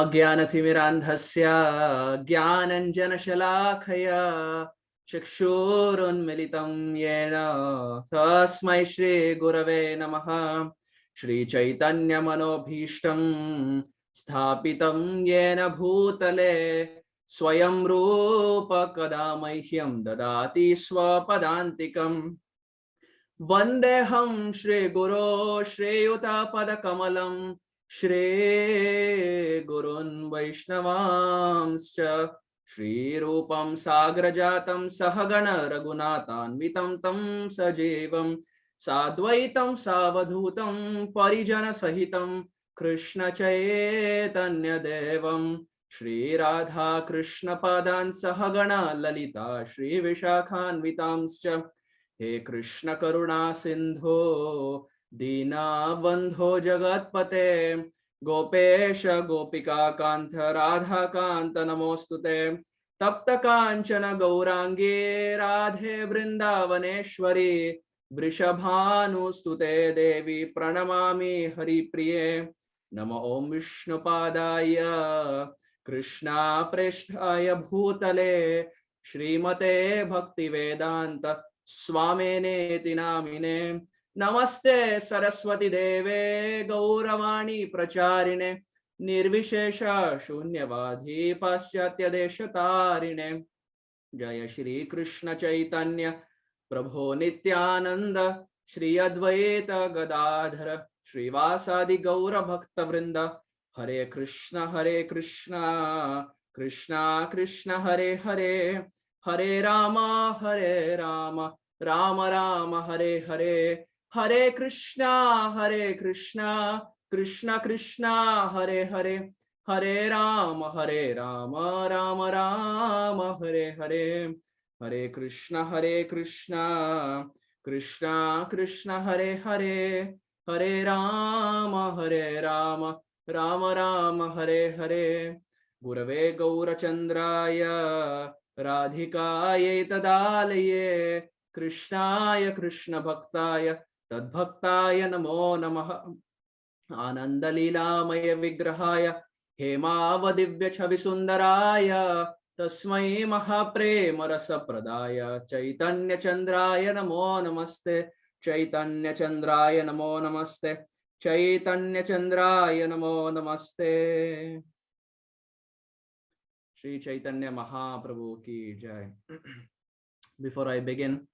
अज्ञानतिमिरान्धस्य ज्ञानञ्जनशलाखया चक्षुरुन्मिलितं येन तस्मै श्रीगुरवे नमः। श्रीचैतन्यमनोभीष्टं स्थापितं येन भूतले स्वयं रूप कदा मह्यं ददाति स्वपदान्तिकम्। वन्देऽहं श्रीगुरो श्रीयुतपदकमलं श्रीगुरुन् वैष्णवांश्च श्रीरूपं साग्रजातं सहगण रघुनाथान्वितं तं सजीवं साद्वैतं सावधूतं परिजनसहितं कृष्ण चैतन्यदेवं श्रीराधा कृष्णपादान् सहगण ललिता श्रीविशाखान्वितांश्च। हे कृष्ण करुणा सिंधो दीनबंधो जगत्पते गोपेश गोपिका कांत राधा कांत नमोस्तुते। तप्त कांचन गौरांगे राधे वृंदावनेश्वरी वृषभानुस्तुते देवी प्रणमामि हरिप्रिये। नमो ओम विष्णुपादाय कृष्णा प्रेष्ठाय भूतले श्रीमते भक्तिवेदांत स्वामिनेति नामिने। नमस्ते सरस्वती देवे गौरवाणी प्रचारिणे निर्विशेष शून्यवादी पाश्चात्य देशतारिणे। जय श्री कृष्ण चैतन्य प्रभो नित्यानंद श्री अद्वैत गदाधर श्रीवासादि गौर भक्त वृंद। हरे कृष्ण कृष्ण कृष्ण हरे हरे हरे राम राम राम हरे हरे। हरे कृष्णा कृष्ण कृष्ण हरे हरे हरे राम राम राम हरे हरे। हरे कृष्ण कृष्ण कृष्ण हरे हरे हरे राम राम हरे हरे। गुरवे गौरचंद्राय राधिकायै तदालये कृष्णाय कृष्ण भक्ताय तद्भक्ताय नमो नमः। आनंदलीलामय विग्रहाय हेमावदिव्य छवि सुंदराय तस्मै महाप्रेम रसप्रदाय चैतन्य चंद्राय नमो नमस्ते। चैतन्य चंद्राय नमो नमस्ते। चैतन्य चंद्राय नमो नमस्ते। Shri Chaitanya Mahaprabhu ki jai. Before I begin,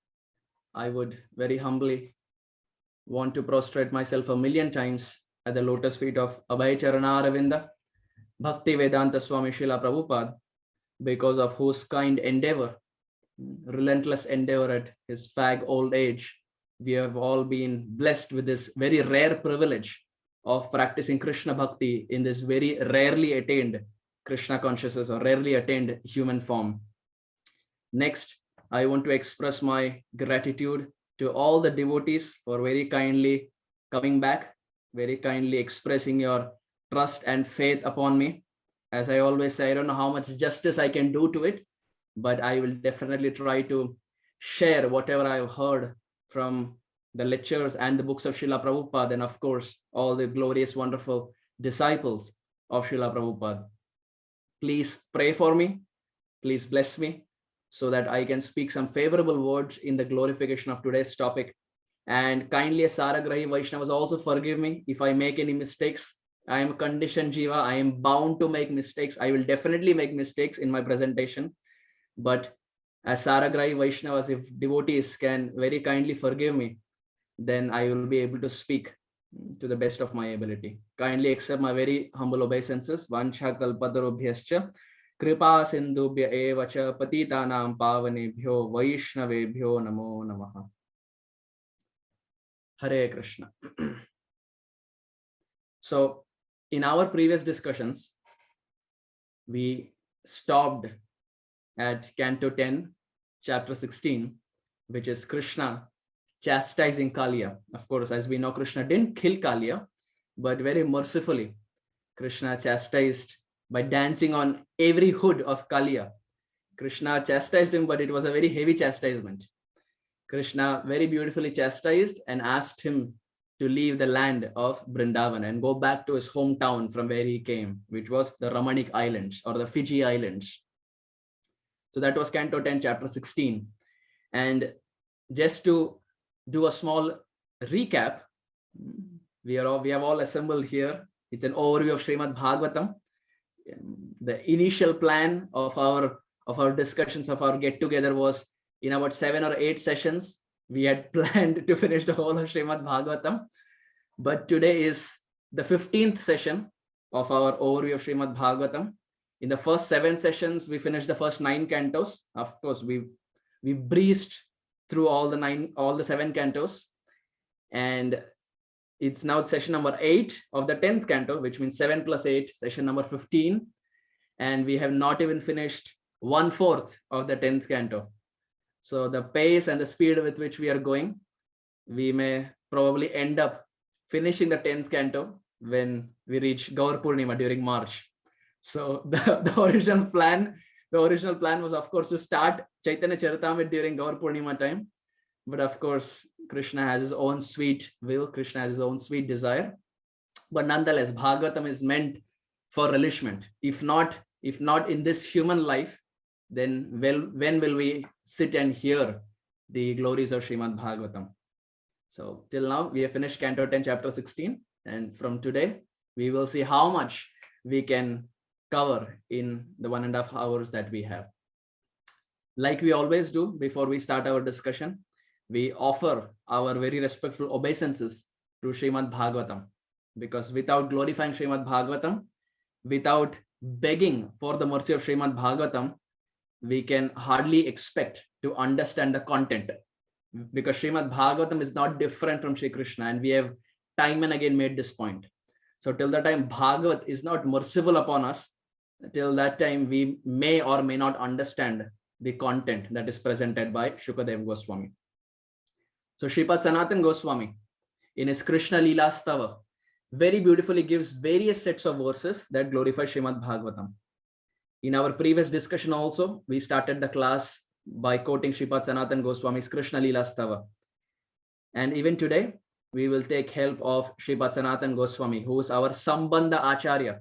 I would very humbly want to prostrate myself 1,000,000 times at the lotus feet of Abhay Charanaravinda, Bhakti Vedanta Swami Srila Prabhupada, because of whose kind endeavor, relentless endeavor at his fag old age, we have all been blessed with this very rare privilege of practicing Krishna Bhakti in this very rarely attained Krishna consciousness or rarely attained human form. Next, I want to express my gratitude to all the devotees for very kindly coming back, very kindly expressing your trust and faith upon me. As I always say, I don't know how much justice I can do to it, but I will definitely try to share whatever I've heard from the lectures and the books of Srila Prabhupada, and of course, all the glorious, wonderful disciples of Srila Prabhupada. Please pray for me. Please bless me so that I can speak some favorable words in the glorification of today's topic. And kindly, as Saragrahi Vaishnavas, also forgive me if I make any mistakes. I am a conditioned jiva. I am bound to make mistakes. I will definitely make mistakes in my presentation. But as Saragrahi Vaishnavas, if devotees can very kindly forgive me, then I will be able to speak to the best of my ability. Kindly accept my very humble obeisances. Vancha kalpatarubhyascha kripa sindhubhya eva cha patitanam pavanebhyo vaishnavebhyo namo namaha. Hare Krishna. So in our previous discussions, we stopped at Canto 10, Chapter 16, which is Krishna chastising Kaliya. Of course, as we know, Krishna didn't kill Kaliya, but very mercifully, Krishna chastised by dancing on every hood of Kaliya. Krishna chastised him, but it was a very heavy chastisement. Krishna very beautifully chastised and asked him to leave the land of Vrindavan and go back to his hometown from where he came, which was the Ramanik Islands or the Fiji Islands. So that was Canto 10, Chapter 16. And just to do a small recap, we have all assembled here. It's an overview of Srimad Bhagavatam. The initial plan of our discussions, of our get-together was in about 7 or 8 sessions. We had planned to finish the whole of Srimad Bhagavatam. But today is the 15th session of our overview of Srimad Bhagavatam. In the first 7 sessions, we finished the first 9 cantos. Of course, we breezed through all the 7 cantos. And it's now session number 8 of the 10th canto, which means 7 plus 8, session number 15. And we have not even finished 1/4 of the 10th canto. So the pace and the speed with which we are going, we may probably end up finishing the 10th canto when we reach Gaur Purnima during March. So the original plan was, of course, to start Chaitanya Charitamrita during Gaur Purnima time. But of course, Krishna has his own sweet will. Krishna has his own sweet desire. But nonetheless, Bhagavatam is meant for relishment. If not in this human life, then when will we sit and hear the glories of Srimad Bhagavatam? So till now, we have finished Canto 10, Chapter 16. And from today, we will see how much we can cover in the 1.5 hours that we have. Like we always do before we start our discussion, we offer our very respectful obeisances to Srimad Bhagavatam. Because without glorifying Srimad Bhagavatam, without begging for the mercy of Srimad Bhagavatam, we can hardly expect to understand the content. Because Srimad Bhagavatam is not different from Shri Krishna, and we have time and again made this point. So till the time Bhagavat is not merciful upon us, till that time we may or may not understand the content that is presented by Shukadeva Goswami. So Shripad Sanatan Goswami, in his Krishna Leela Stava, very beautifully gives various sets of verses that glorify Srimad Bhagavatam. In our previous discussion also, we started the class by quoting Shripad Sanatan Goswami's Krishna Leela Stava. And even today, we will take help of Shripad Sanatan Goswami, who is our Sambandha Acharya,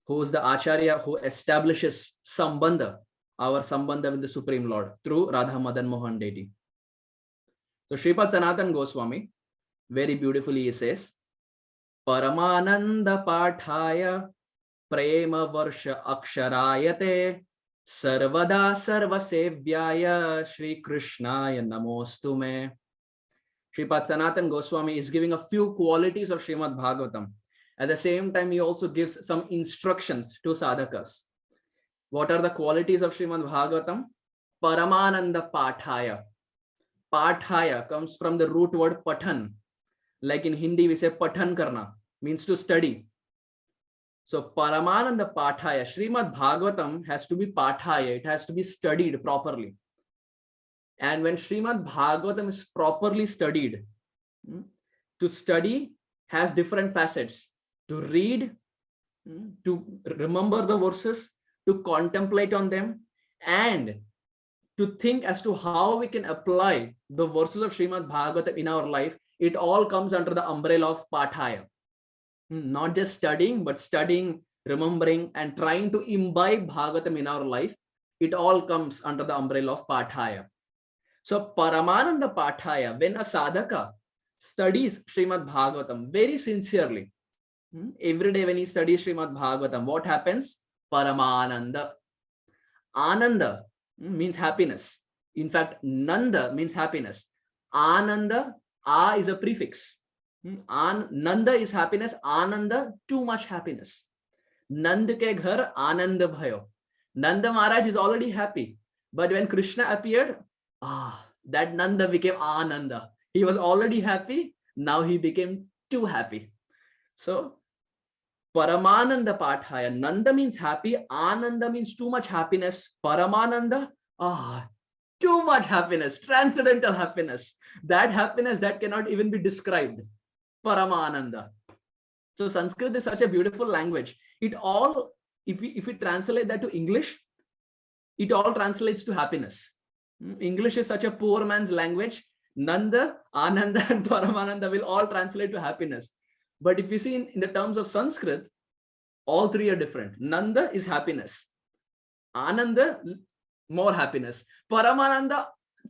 who is the Acharya who establishes Sambandha, our Sambandha with the Supreme Lord, through Radha Madan Mohan deity. So Shripad Sanatan Goswami, very beautifully he says, Paramananda Pathaya Prema Varsha Aksharayate Sarvada Sarvasevyaya Shri Krishnaya Namostume. Shripad Sanatan Goswami is giving a few qualities of Srimad Bhagavatam. At the same time, he also gives some instructions to sadhakas. What are the qualities of Srimad Bhagavatam? Paramananda Pathaya. Pathaya comes from the root word pathan. Like in Hindi, we say pathan karna, means to study. So Paramananda Pathaya, Srimad Bhagavatam has to be Pathaya, it has to be studied properly. And when Srimad Bhagavatam is properly studied, to study has different facets. To read, to remember the verses, to contemplate on them, and to think as to how we can apply the verses of Srimad Bhagavatam in our life. It all comes under the umbrella of Pathaya. Not just studying, but studying, remembering, and trying to imbibe Bhagavatam in our life. It all comes under the umbrella of Pathaya. So Paramananda Pathaya, when a sadhaka studies Srimad Bhagavatam very sincerely, every day when he studies Srimad Bhagavatam, what happens? Paramananda. Ananda means happiness. In fact, Nanda means happiness. Ananda, A is a prefix. Nanda is happiness. Ananda, too much happiness. Nand ke ghar Ananda bhayo. Nanda Maharaj is already happy. But when Krishna appeared, that Nanda became Ananda. He was already happy. Now he became too happy. So, Paramananda Pathaya. Nanda means happy. Ananda means too much happiness. Paramananda, too much happiness. Transcendental happiness. That happiness that cannot even be described. Paramananda. So Sanskrit is such a beautiful language. It all, if we translate that to English, it all translates to happiness. English is such a poor man's language Nanda, Ananda, and Paramananda will all translate to happiness. But if you see in the terms of Sanskrit, all three are different. Nanda is happiness. Ananda, more happiness. Paramananda,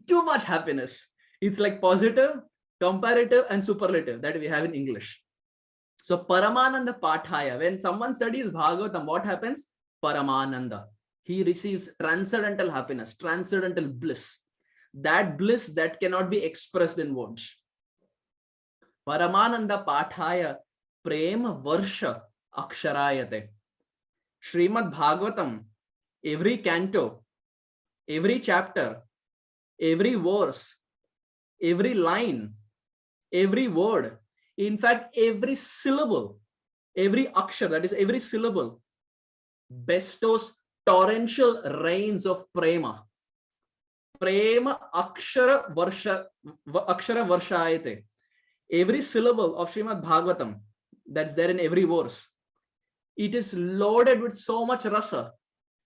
too much happiness. It's like positive, comparative, and superlative that we have in English. So Paramananda Pathaya, when someone studies Bhagavatam, what happens? Paramananda. He receives transcendental happiness, transcendental bliss. That bliss that cannot be expressed in words. Paramananda Pathaya Prema Varsha Aksharayate. Srimad Bhagavatam, every canto, every chapter, every verse, every line, every word, in fact, every syllable, every akshar, that is every syllable, bestows torrential rains of prema. Prema akshara varshayate. Every syllable of Srimad Bhagavatam that's there in every verse, it is loaded with so much rasa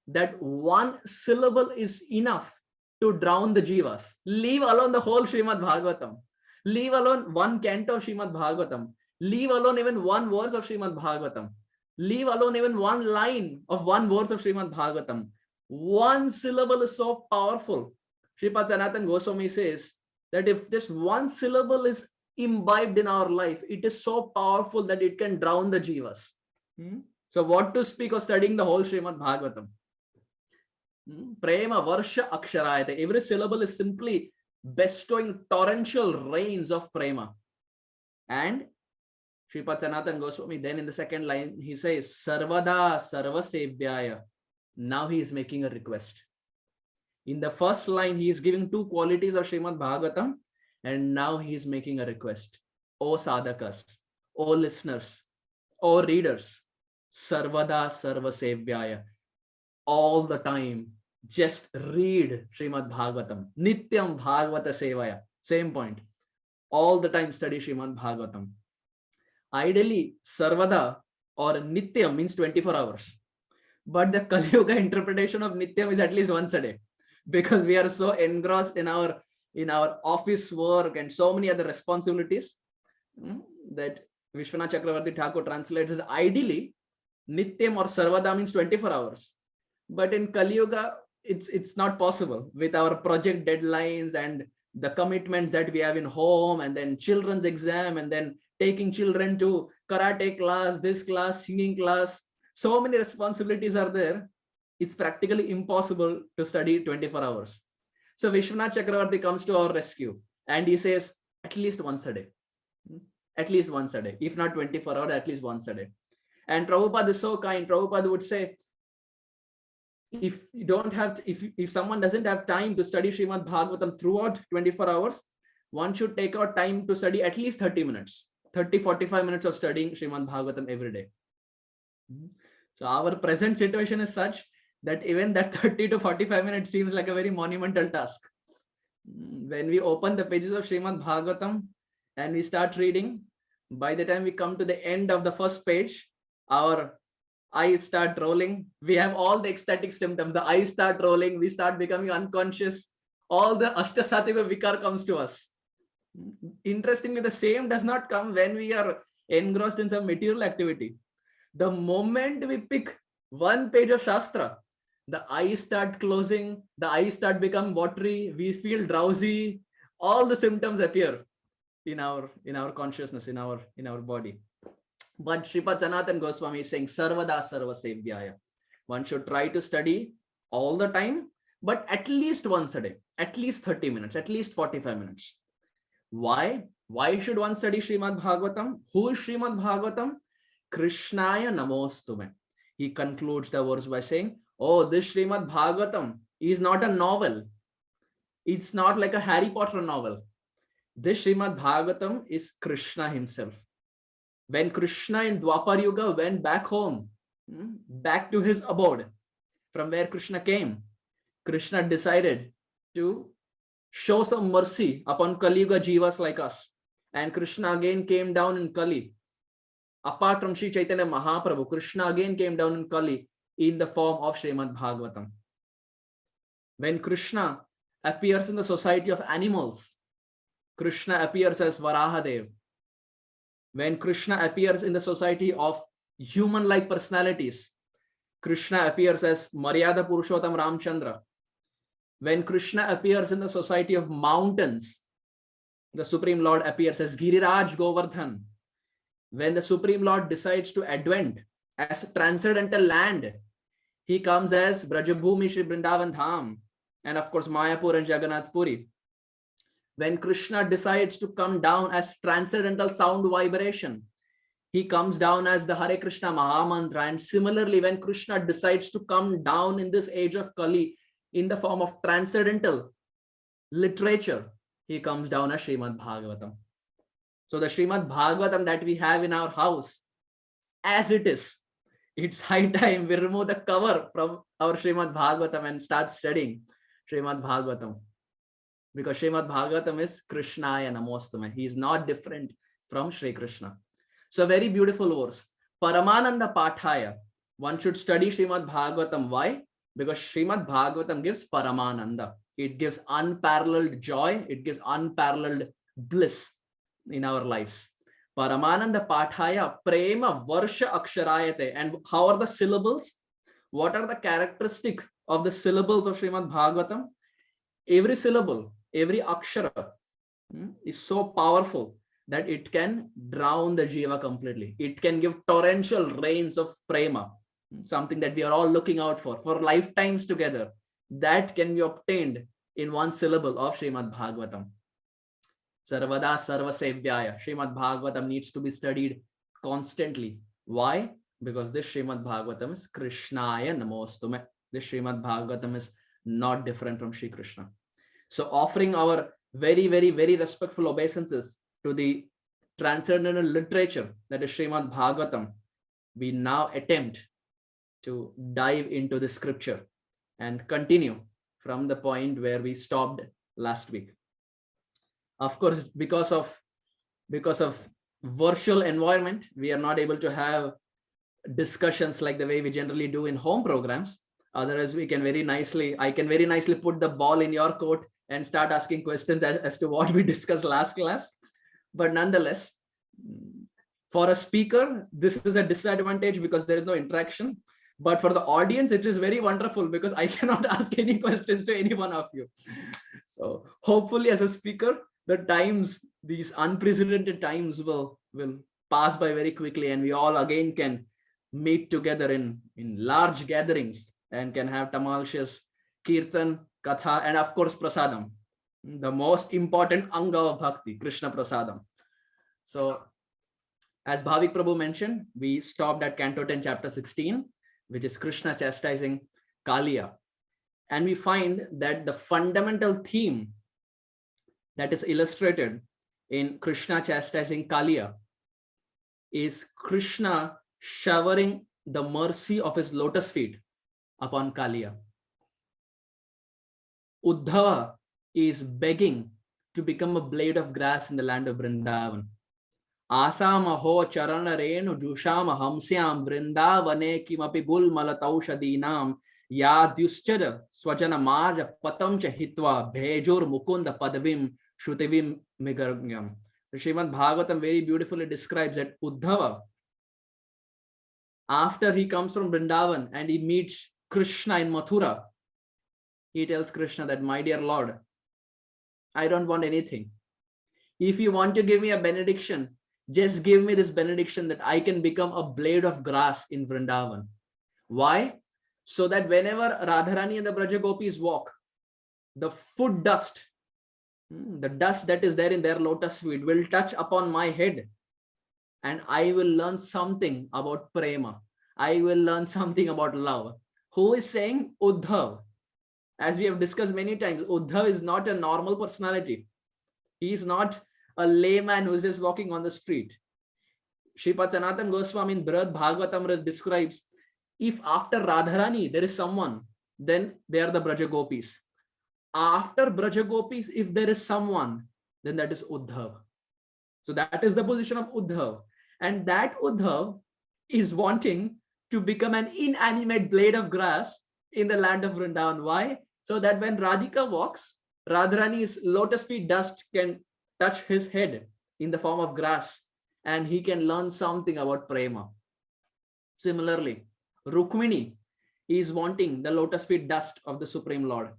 that one syllable is enough to drown the jivas. Leave alone the whole Srimad Bhagavatam. Leave alone one canto of Srimad Bhagavatam. Leave alone even one verse of Srimad Bhagavatam. Leave alone even one line of one verse of Srimad Bhagavatam. One syllable is so powerful. Sripad Sanatana Goswami says that if just one syllable is imbibed in our life, it is so powerful that it can drown the jivas. So what to speak of studying the whole Srimad Bhagavatam? Prema Varsha Aksharayate. Every syllable is simply bestowing torrential rains of prema. And Sripad Sanatana Goswami, then in the second line, he says, Sarvada Sarva Sevbyaya. Now he is making a request. In the first line, he is giving two qualities of Srimad Bhagavatam, and now he is making a request. O sadhakas, O listeners, O readers, Sarvada Sarva Sevbyaya. All the time, just read Srimad Bhagavatam. Nityam Bhagavata Sevaya. Same point. All the time study Srimad Bhagavatam. Ideally, Sarvada or Nityam means 24 hours. But the Kali Yuga interpretation of Nityam is at least once a day. Because we are so engrossed in our office work and so many other responsibilities that Vishwanath Chakravarti Thakur translates it. Ideally, Nityam or Sarvada means 24 hours. But in Kali Yuga, it's not possible with our project deadlines and the commitments that we have in home, and then children's exam, and then taking children to karate class, this class, singing class. So many responsibilities are there. It's practically impossible to study 24 hours. So Vishwanath Chakravarti comes to our rescue and he says, at least once a day. At least once a day. If not 24 hours, at least once a day. And Prabhupada is so kind. Prabhupada would say, if you don't have, if someone doesn't have time to study Srimad Bhagavatam throughout 24 hours, one should take out time to study at least 30 minutes, 45 minutes of studying Srimad Bhagavatam every day. So our present situation is such that even that 30 to 45 minutes seems like a very monumental task. When we open the pages of Srimad Bhagavatam and we start reading, by the time we come to the end of the first page, our eyes start rolling. We have all the ecstatic symptoms. The eyes start rolling. We start becoming unconscious. All the Ashtasattviga Vikar comes to us. Interestingly, the same does not come when we are engrossed in some material activity. The moment we pick one page of Shastra, the eyes start closing, the eyes start become watery, we feel drowsy, all the symptoms appear in our consciousness, in our body. But Sripad Sanatana Goswami is saying, Sarvada Sarva Sevbyaya. One should try to study all the time, but at least once a day, at least 30 minutes, at least 45 minutes. Why? Why should one study Srimad Bhagavatam? Who is Srimad Bhagavatam? Krishnaya Namostume. He concludes the verse by saying, oh, this Srimad Bhagavatam is not a novel. It's not like a Harry Potter novel. This Srimad Bhagavatam is Krishna himself. When Krishna in Dwapar Yuga went back home, back to his abode, from where Krishna came, Krishna decided to show some mercy upon Kali Yuga Jivas like us. And Krishna again came down in Kali. Apart from Sri Chaitanya Mahaprabhu, Krishna again came down in Kali in the form of Srimad Bhagavatam. When Krishna appears in the society of animals, Krishna appears as Varahadev, when Krishna appears in the society of human-like personalities, Krishna appears as Maryada Purushottam Ramchandra. When Krishna appears in the society of mountains, the Supreme Lord appears as Giriraj Govardhan. When the Supreme Lord decides to advent as transcendental land, he comes as Brajabhumi Shri Vrindavan Dham, and of course Mayapur and Jagannath Puri. When Krishna decides to come down as transcendental sound vibration, he comes down as the Hare Krishna Mahamantra. And similarly, when Krishna decides to come down in this age of Kali in the form of transcendental literature, he comes down as Srimad Bhagavatam. So the Srimad Bhagavatam that we have in our house, as it is, it's high time we remove the cover from our Srimad Bhagavatam and start studying Srimad Bhagavatam. Because Srimad Bhagavatam is Krishnaya Namostume. He is not different from Shri Krishna. So very beautiful verse. Paramananda Pathaya. One should study Srimad Bhagavatam. Why? Because Srimad Bhagavatam gives Paramananda. It gives unparalleled joy. It gives unparalleled bliss in our lives. Paramananda Pathaya Prema Varsha Aksharayate. And how are the syllables? What are the characteristics of the syllables of Srimad Bhagavatam? Every syllable, every akshara is so powerful that it can drown the jiva completely. It can give torrential rains of prema, something that we are all looking out for lifetimes together. That can be obtained in one syllable of Srimad Bhagavatam. Sarvada Sarvasevhyaya. Srimad Bhagavatam needs to be studied constantly. Why? Because this Srimad Bhagavatam is Krishnaya Namostume. This Srimad Bhagavatam is not different from Shri Krishna. So offering our very, very, very respectful obeisances to the transcendental literature that is Srimad Bhagavatam, we now attempt to dive into the scripture and continue from the point where we stopped last week. Of course, because of virtual environment, we are not able to have discussions like the way we generally do in home programs. Otherwise, I can very nicely put the ball in your court and start asking questions as to what we discussed last class. But nonetheless, for a speaker, this is a disadvantage because there is no interaction. But for the audience, it is very wonderful because I cannot ask any questions to any one of you. So hopefully as a speaker, the times, these unprecedented times will pass by very quickly, and we all again can meet together in large gatherings and can have tamalshas, kirtan, katha, and of course prasadam, the most important anga of bhakti, Krishna prasadam. So as Bhavik Prabhu mentioned, we stopped at Canto 10, Chapter 16, which is Krishna chastising Kaliya. And we find that the fundamental theme that is illustrated in Krishna chastising Kaliya is Krishna showering the mercy of his lotus feet upon Kaliya. Uddhava is begging to become a blade of grass in the land of Vrindavan. Asamaho charana renu jusham hamsyam vrindavane kimapi gul malataushadinam yadyuschada swajana marja patam cha hitva bhejur mukunda padavim shrutivim migargyam. The Srimad Bhagavatam very beautifully describes that Uddhava, after he comes from Vrindavan and he meets Krishna in Mathura, he tells Krishna that, my dear Lord, I don't want anything. If you want to give me a benediction, just give me this benediction that I can become a blade of grass in Vrindavan. Why? So that whenever Radharani and the Braja Gopis walk, the foot dust, the dust that is there in their lotus feet will touch upon my head, and I will learn something about prema. I will learn something about love. Who is saying? Uddhav. As we have discussed many times, Uddhav is not a normal personality. He is not a layman who is just walking on the street. Shripad Sanatan Goswami in Brihad Bhagavatam describes, if after Radharani there is someone, then they are the Braja Gopis. After Braja Gopis, if there is someone, then that is Uddhav. So that is the position of Uddhav. And that Uddhav is wanting to become an inanimate blade of grass in the land of Vrindavan. Why? So that when Radhika walks, Radharani's lotus feet dust can touch his head in the form of grass and he can learn something about prema. Similarly, Rukmini is wanting the lotus feet dust of the Supreme Lord.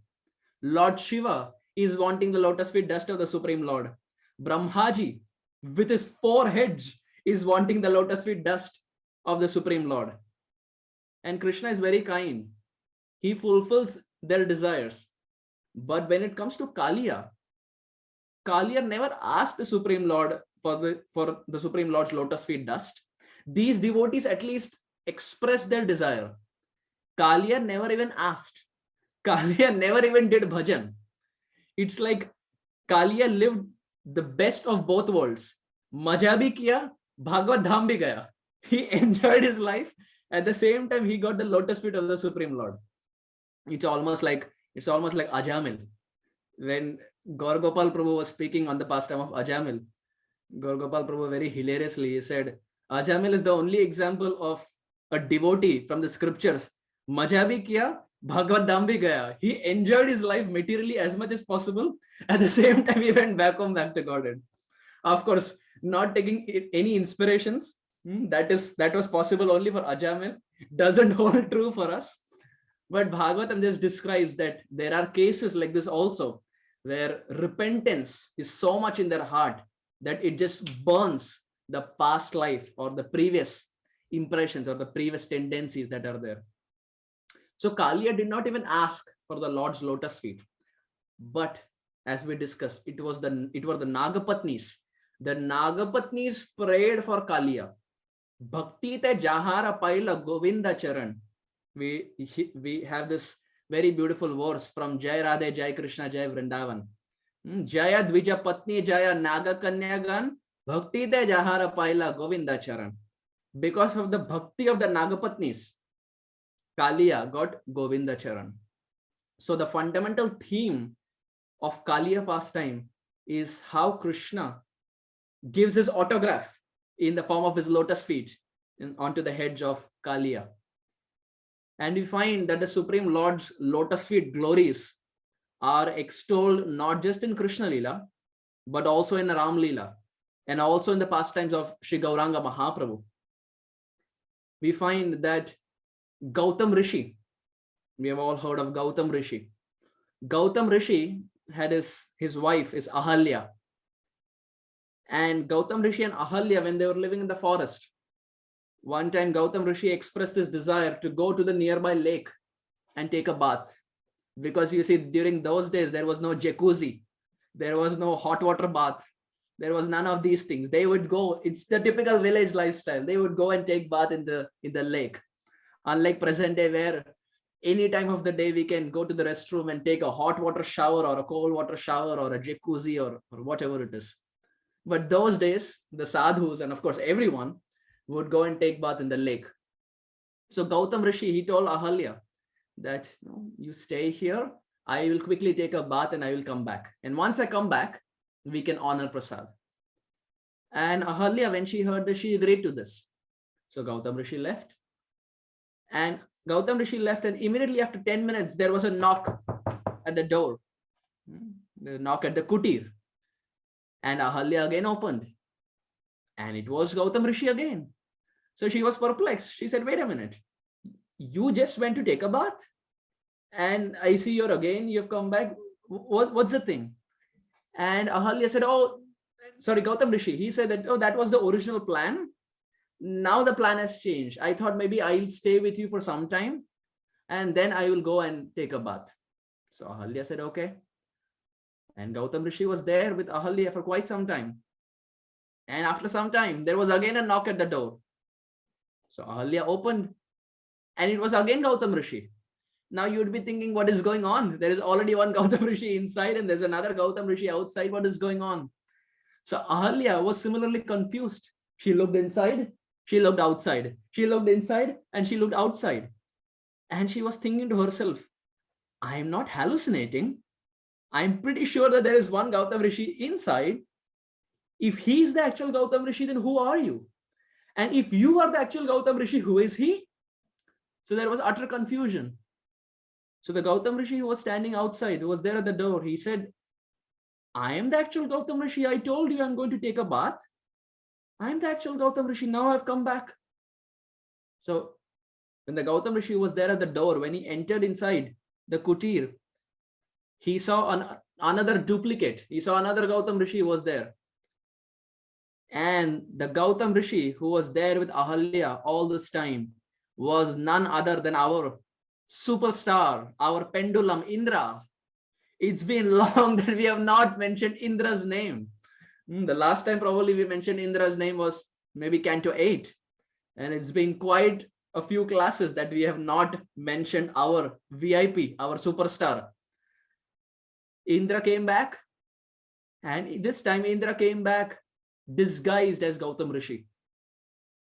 Lord Shiva is wanting the lotus feet dust of the Supreme Lord. Brahmaji, with his 4 heads, is wanting the lotus feet dust of the Supreme Lord. And Krishna is very kind. He fulfills their desires. But when it comes to Kaliya, Kaliya never asked the Supreme Lord for the Supreme Lord's lotus feet dust. These devotees at least expressed their desire. Kaliya never even asked. Kaliya never even did bhajan. It's like Kaliya lived the best of both worlds. Maja bhi kiya, Bhagavad Dham bhi gaya. He enjoyed his life. At the same time, he got the lotus feet of the Supreme Lord. It's almost like Ajamil. When Gaur Gopal Prabhu was speaking on the pastime of Ajamil, Gaur Gopal Prabhu very hilariously he said, Ajamil is the only example of a devotee from the scriptures. Maja bhi kiya, Bhagavad Dham bhi gaya. He enjoyed his life materially as much as possible. At the same time, he went back home, back to Godhead. Of course, not taking any inspirations. That was possible only for Ajamil. Doesn't hold true for us. But Bhagavatam just describes that there are cases like this also, where repentance is so much in their heart that it just burns the past life or the previous impressions or the previous tendencies that are there. So Kaliya did not even ask for the Lord's lotus feet. But as we discussed, it were the Nagapatnis. The Nagapatnis prayed for Kaliya. Bhakti te jahara paila Govinda Charan. We have this very beautiful verse from Jai Radhe, Jai Krishna, Jai Vrindavan. Jaya Dvija Patni, Jaya Naga Kanyagan, Bhakti te jahara paila Govinda Charan. Because of the bhakti of the Nagapatnis, Kaliya got Govinda Charan. So the fundamental theme of Kaliya pastime is how Krishna gives his autograph in the form of his lotus feet onto the heads of Kaliya. And we find that the Supreme Lord's lotus feet glories are extolled not just in Krishna Lila, but also in Ram Lila, and also in the pastimes of Sri Gauranga Mahaprabhu. We find that Gautam Rishi, we have all heard of Gautam Rishi. Gautam Rishi had his wife is Ahalya. And Gautam Rishi and Ahalya, when they were living in the forest, one time Gautam Rishi expressed his desire to go to the nearby lake and take a bath. Because you see, during those days, there was no jacuzzi. There was no hot water bath. There was none of these things. They would go, it's the typical village lifestyle. They would go and take bath in the lake. Unlike present day, where any time of the day we can go to the restroom and take a hot water shower or a cold water shower or a jacuzzi or whatever it is. But those days, the sadhus and of course everyone would go and take bath in the lake. So Gautam Rishi, he told Ahalya that you stay here, I will quickly take a bath and I will come back. And once I come back, we can honor Prasad. And Ahalya, when she heard this, she agreed to this. So Gautam Rishi left. And Gautam Rishi left, and immediately after 10 minutes, there was a knock at the door. The knock at the kutir. And Ahalya again opened. And it was Gautam Rishi again. So she was perplexed. She said, wait a minute. You just went to take a bath. And I see you've come back. What's the thing? And Ahalya said, Gautam Rishi. He said that, that was the original plan. Now the plan has changed. I thought maybe I'll stay with you for some time and then I will go and take a bath. So Ahalya said, okay. And Gautam Rishi was there with Ahalya for quite some time. And after some time, there was again a knock at the door. So Ahalya opened and it was again Gautam Rishi. Now you would be thinking, what is going on? There is already one Gautam Rishi inside and there's another Gautam Rishi outside. What is going on? So Ahalya was similarly confused. She looked inside, she looked outside, she looked inside and she looked outside. And she was thinking to herself, I am not hallucinating. I'm pretty sure that there is one Gautam Rishi inside. If he is the actual Gautam Rishi, then who are you? And if you are the actual Gautam Rishi, who is he? So there was utter confusion. So the Gautam Rishi who was standing outside, who was there at the door, he said, I am the actual Gautam Rishi. I told you I'm going to take a bath. I am the actual Gautam Rishi. Now I've come back. So when the Gautam Rishi was there at the door, when he entered inside the kutir, he saw another duplicate. He saw another Gautam Rishi was there. And the Gautam Rishi who was there with Ahalya all this time was none other than our superstar, our pendulum, Indra. It's been long that we have not mentioned Indra's name. The last time probably we mentioned Indra's name was maybe Canto 8. And it's been quite a few classes that we have not mentioned our VIP, our superstar. Indra came back. And this time Indra came back disguised as Gautam Rishi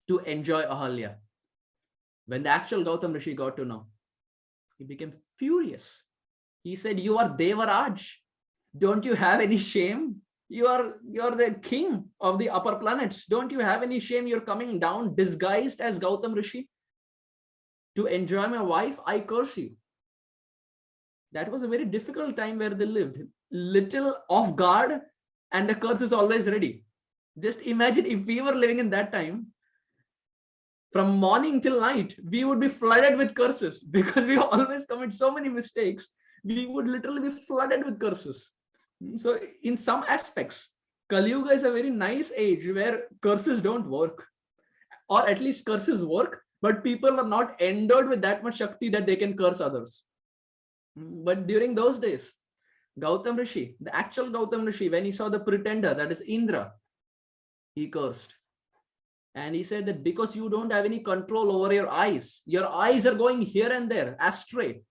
to enjoy Ahalya. When the actual Gautam Rishi got to know, he became furious. He said, "You are Devaraj. Don't you have any shame? You're the king of the upper planets. Don't you have any shame? You're coming down disguised as Gautam Rishi to enjoy my wife. I curse you." That was a very difficult time where they lived. Little off guard and the curse is always ready. Just imagine if we were living in that time, from morning till night, we would be flooded with curses because we always commit so many mistakes. We would literally be flooded with curses. So in some aspects, Kali Yuga is a very nice age where curses don't work, or at least curses work, but people are not endowed with that much Shakti that they can curse others. But during those days, Gautam Rishi, the actual Gautam Rishi, when he saw the pretender, that is Indra, he cursed. And he said that because you don't have any control over your eyes are going here and there astray.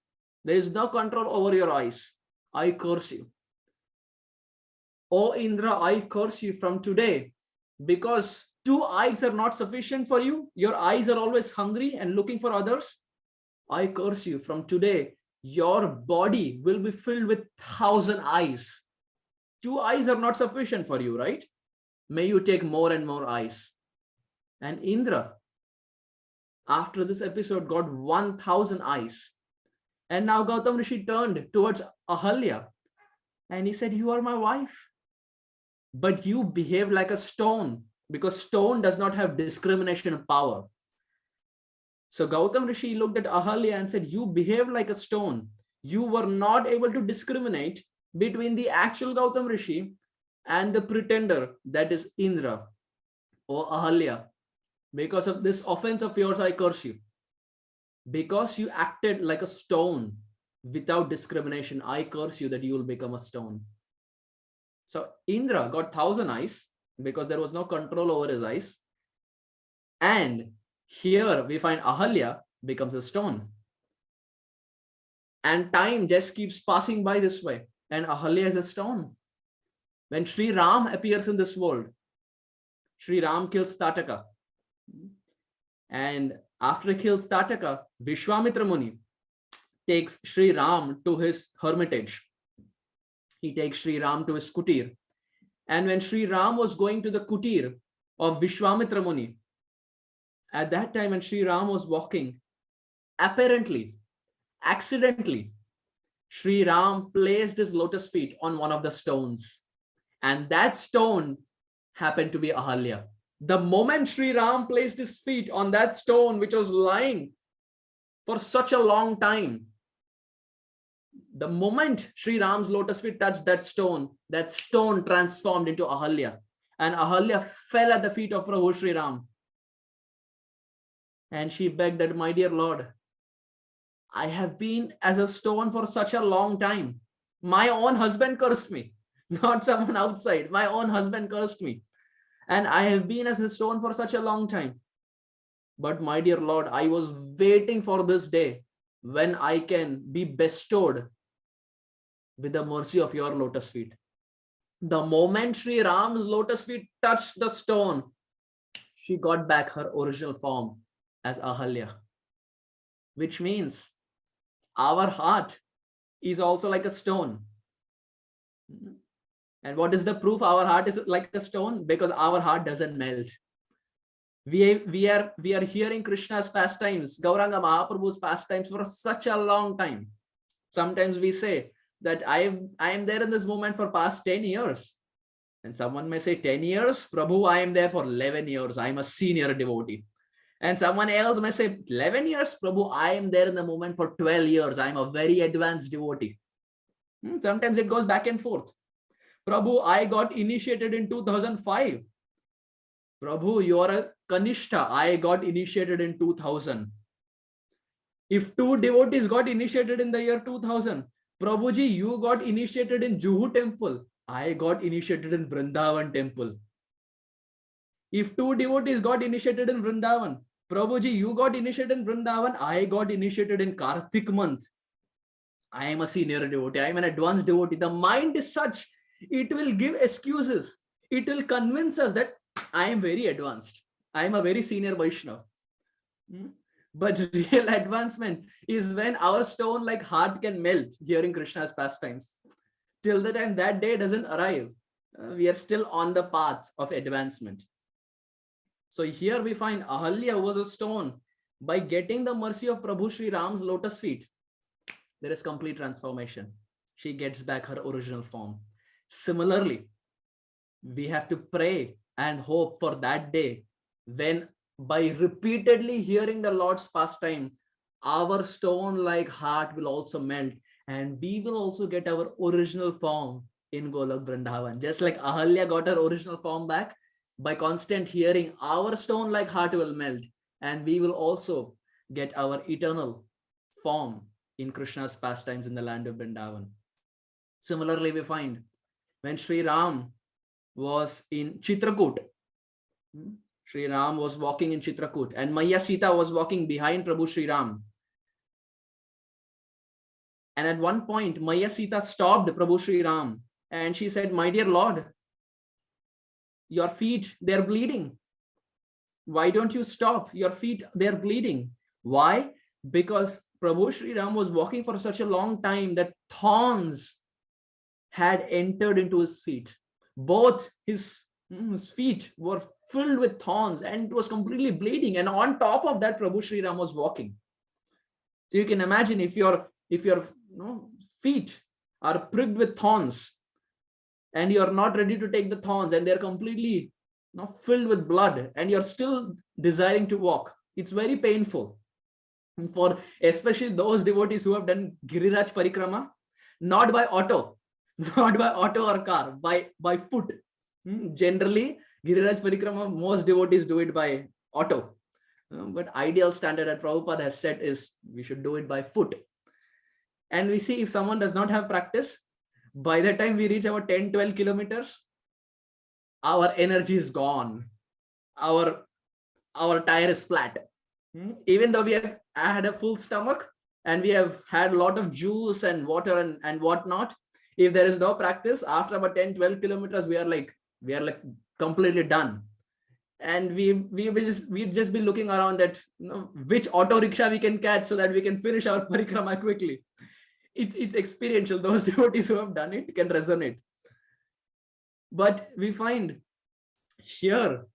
There is no control over your eyes. I curse you. O Indra, I curse you from today, because 2 eyes are not sufficient for you. Your eyes are always hungry and looking for others. I curse you from today. Your body will be filled with 1,000 eyes. 2 eyes are not sufficient for you, right? May you take more and more eyes. And Indra, after this episode, got 1,000 eyes. And now Gautam Rishi turned towards Ahalya and he said, "You are my wife, but you behave like a stone," because stone does not have discrimination power. So Gautam Rishi looked at Ahalya and said, "You behave like a stone. You were not able to discriminate between the actual Gautam Rishi and the pretender, that is Indra. O Ahalya, because of this offense of yours, I curse you. Because you acted like a stone without discrimination, I curse you that you will become a stone." So Indra got 1,000 eyes because there was no control over his eyes. And here we find Ahalya becomes a stone. And time just keeps passing by this way. And Ahalya is a stone. When Sri Ram appears in this world, Sri Ram kills Tataka. And after he kills Tataka, Vishwamitra Muni takes Sri Ram to his hermitage. He takes Sri Ram to his kutir. And when Sri Ram was going to the kutir of Vishwamitra Muni, at that time when Sri Ram was walking, apparently, accidentally, Sri Ram placed his lotus feet on one of the stones. And that stone happened to be Ahalya. The moment Sri Ram placed his feet on that stone, which was lying for such a long time, the moment Sri Ram's lotus feet touched that stone transformed into Ahalya. And Ahalya fell at the feet of Prabhu Sri Ram. And she begged that, "My dear Lord, I have been as a stone for such a long time. My own husband cursed me, not someone outside. My own husband cursed me. And I have been as a stone for such a long time. But my dear Lord, I was waiting for this day when I can be bestowed with the mercy of your lotus feet." The moment Sri Ram's lotus feet touched the stone, she got back her original form as Ahalya. Which means our heart is also like a stone. And what is the proof our heart is like a stone? Because our heart doesn't melt. We are hearing Krishna's pastimes, Gauranga Mahaprabhu's pastimes for such a long time. Sometimes we say that I am there in this movement for past 10 years. And someone may say 10 years, Prabhu, I am there for 11 years. I'm a senior devotee. And someone else may say 11 years, Prabhu, I am there in the movement for 12 years. I'm a very advanced devotee. Sometimes it goes back and forth. Prabhu, I got initiated in 2005. Prabhu, you are a Kanishta. I got initiated in 2000. If two devotees got initiated in the year 2000, Prabhuji, you got initiated in Juhu temple. I got initiated in Vrindavan temple. If two devotees got initiated in Vrindavan, Prabhuji, you got initiated in Vrindavan. I got initiated in Kartik month. I am a senior devotee. I am an advanced devotee. The mind is such, it will give excuses. It will convince us that I am very advanced. I am a very senior Vaishnava. But real advancement is when our stone-like heart can melt hearing Krishna's pastimes. Till the time that day doesn't arrive, we are still on the path of advancement. So here we find Ahalya was a stone. By getting the mercy of Prabhu Sri Ram's lotus feet, there is complete transformation. She gets back her original form. Similarly, we have to pray and hope for that day when, by repeatedly hearing the Lord's pastime, our stone-like heart will also melt and we will also get our original form in Golok Vrindavan. Just like Ahalya got her original form back, by constant hearing, our stone-like heart will melt and we will also get our eternal form in Krishna's pastimes in the land of Vrindavan. Similarly, we find when Sri Ram was in Chitrakoot, Sri Ram was walking in Chitrakoot and Maya Sita was walking behind Prabhu Sri Ram. And at one point, Maya Sita stopped Prabhu Sri Ram and she said, "My dear Lord, your feet, they're bleeding. Why don't you stop? Your feet, they're bleeding." Why? Because Prabhu Sri Ram was walking for such a long time that thorns had entered into his feet. Both his feet were filled with thorns and it was completely bleeding. And on top of that, Prabhu Sri Ram was walking. So you can imagine if your feet are pricked with thorns and you're not ready to take the thorns and they're completely filled with blood and you're still desiring to walk, it's very painful. And for especially those devotees who have done Giriraj Parikrama, not by auto or car, by foot. Generally, Giriraj Parikrama, most devotees do it by auto. But ideal standard that Prabhupada has set is we should do it by foot. And we see if someone does not have practice, by the time we reach our 10-12 kilometers, our energy is gone. Our tire is flat. Even though we have had a full stomach and we have had a lot of juice and water and whatnot, if there is no practice, after about 10-12 kilometers, we are like completely done. And we just be looking around that which auto rickshaw we can catch so that we can finish our parikrama quickly. It's experiential. Those devotees who have done it can resonate. But we find here,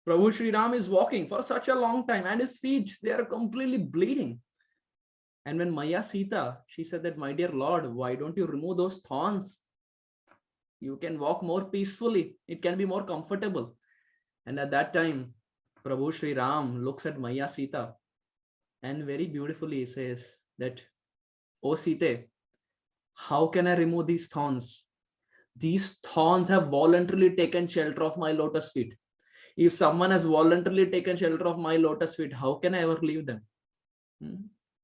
Prabhu Sri Ram is walking for such a long time and his feet, they are completely bleeding. And when Maya Sita, she said that, "My dear Lord, why don't you remove those thorns? You can walk more peacefully. It can be more comfortable." And at that time, Prabhu Sri Ram looks at Maya Sita and very beautifully says that, "Oh Sita, how can I remove these thorns? These thorns have voluntarily taken shelter of my lotus feet. If someone has voluntarily taken shelter of my lotus feet, how can I ever leave them?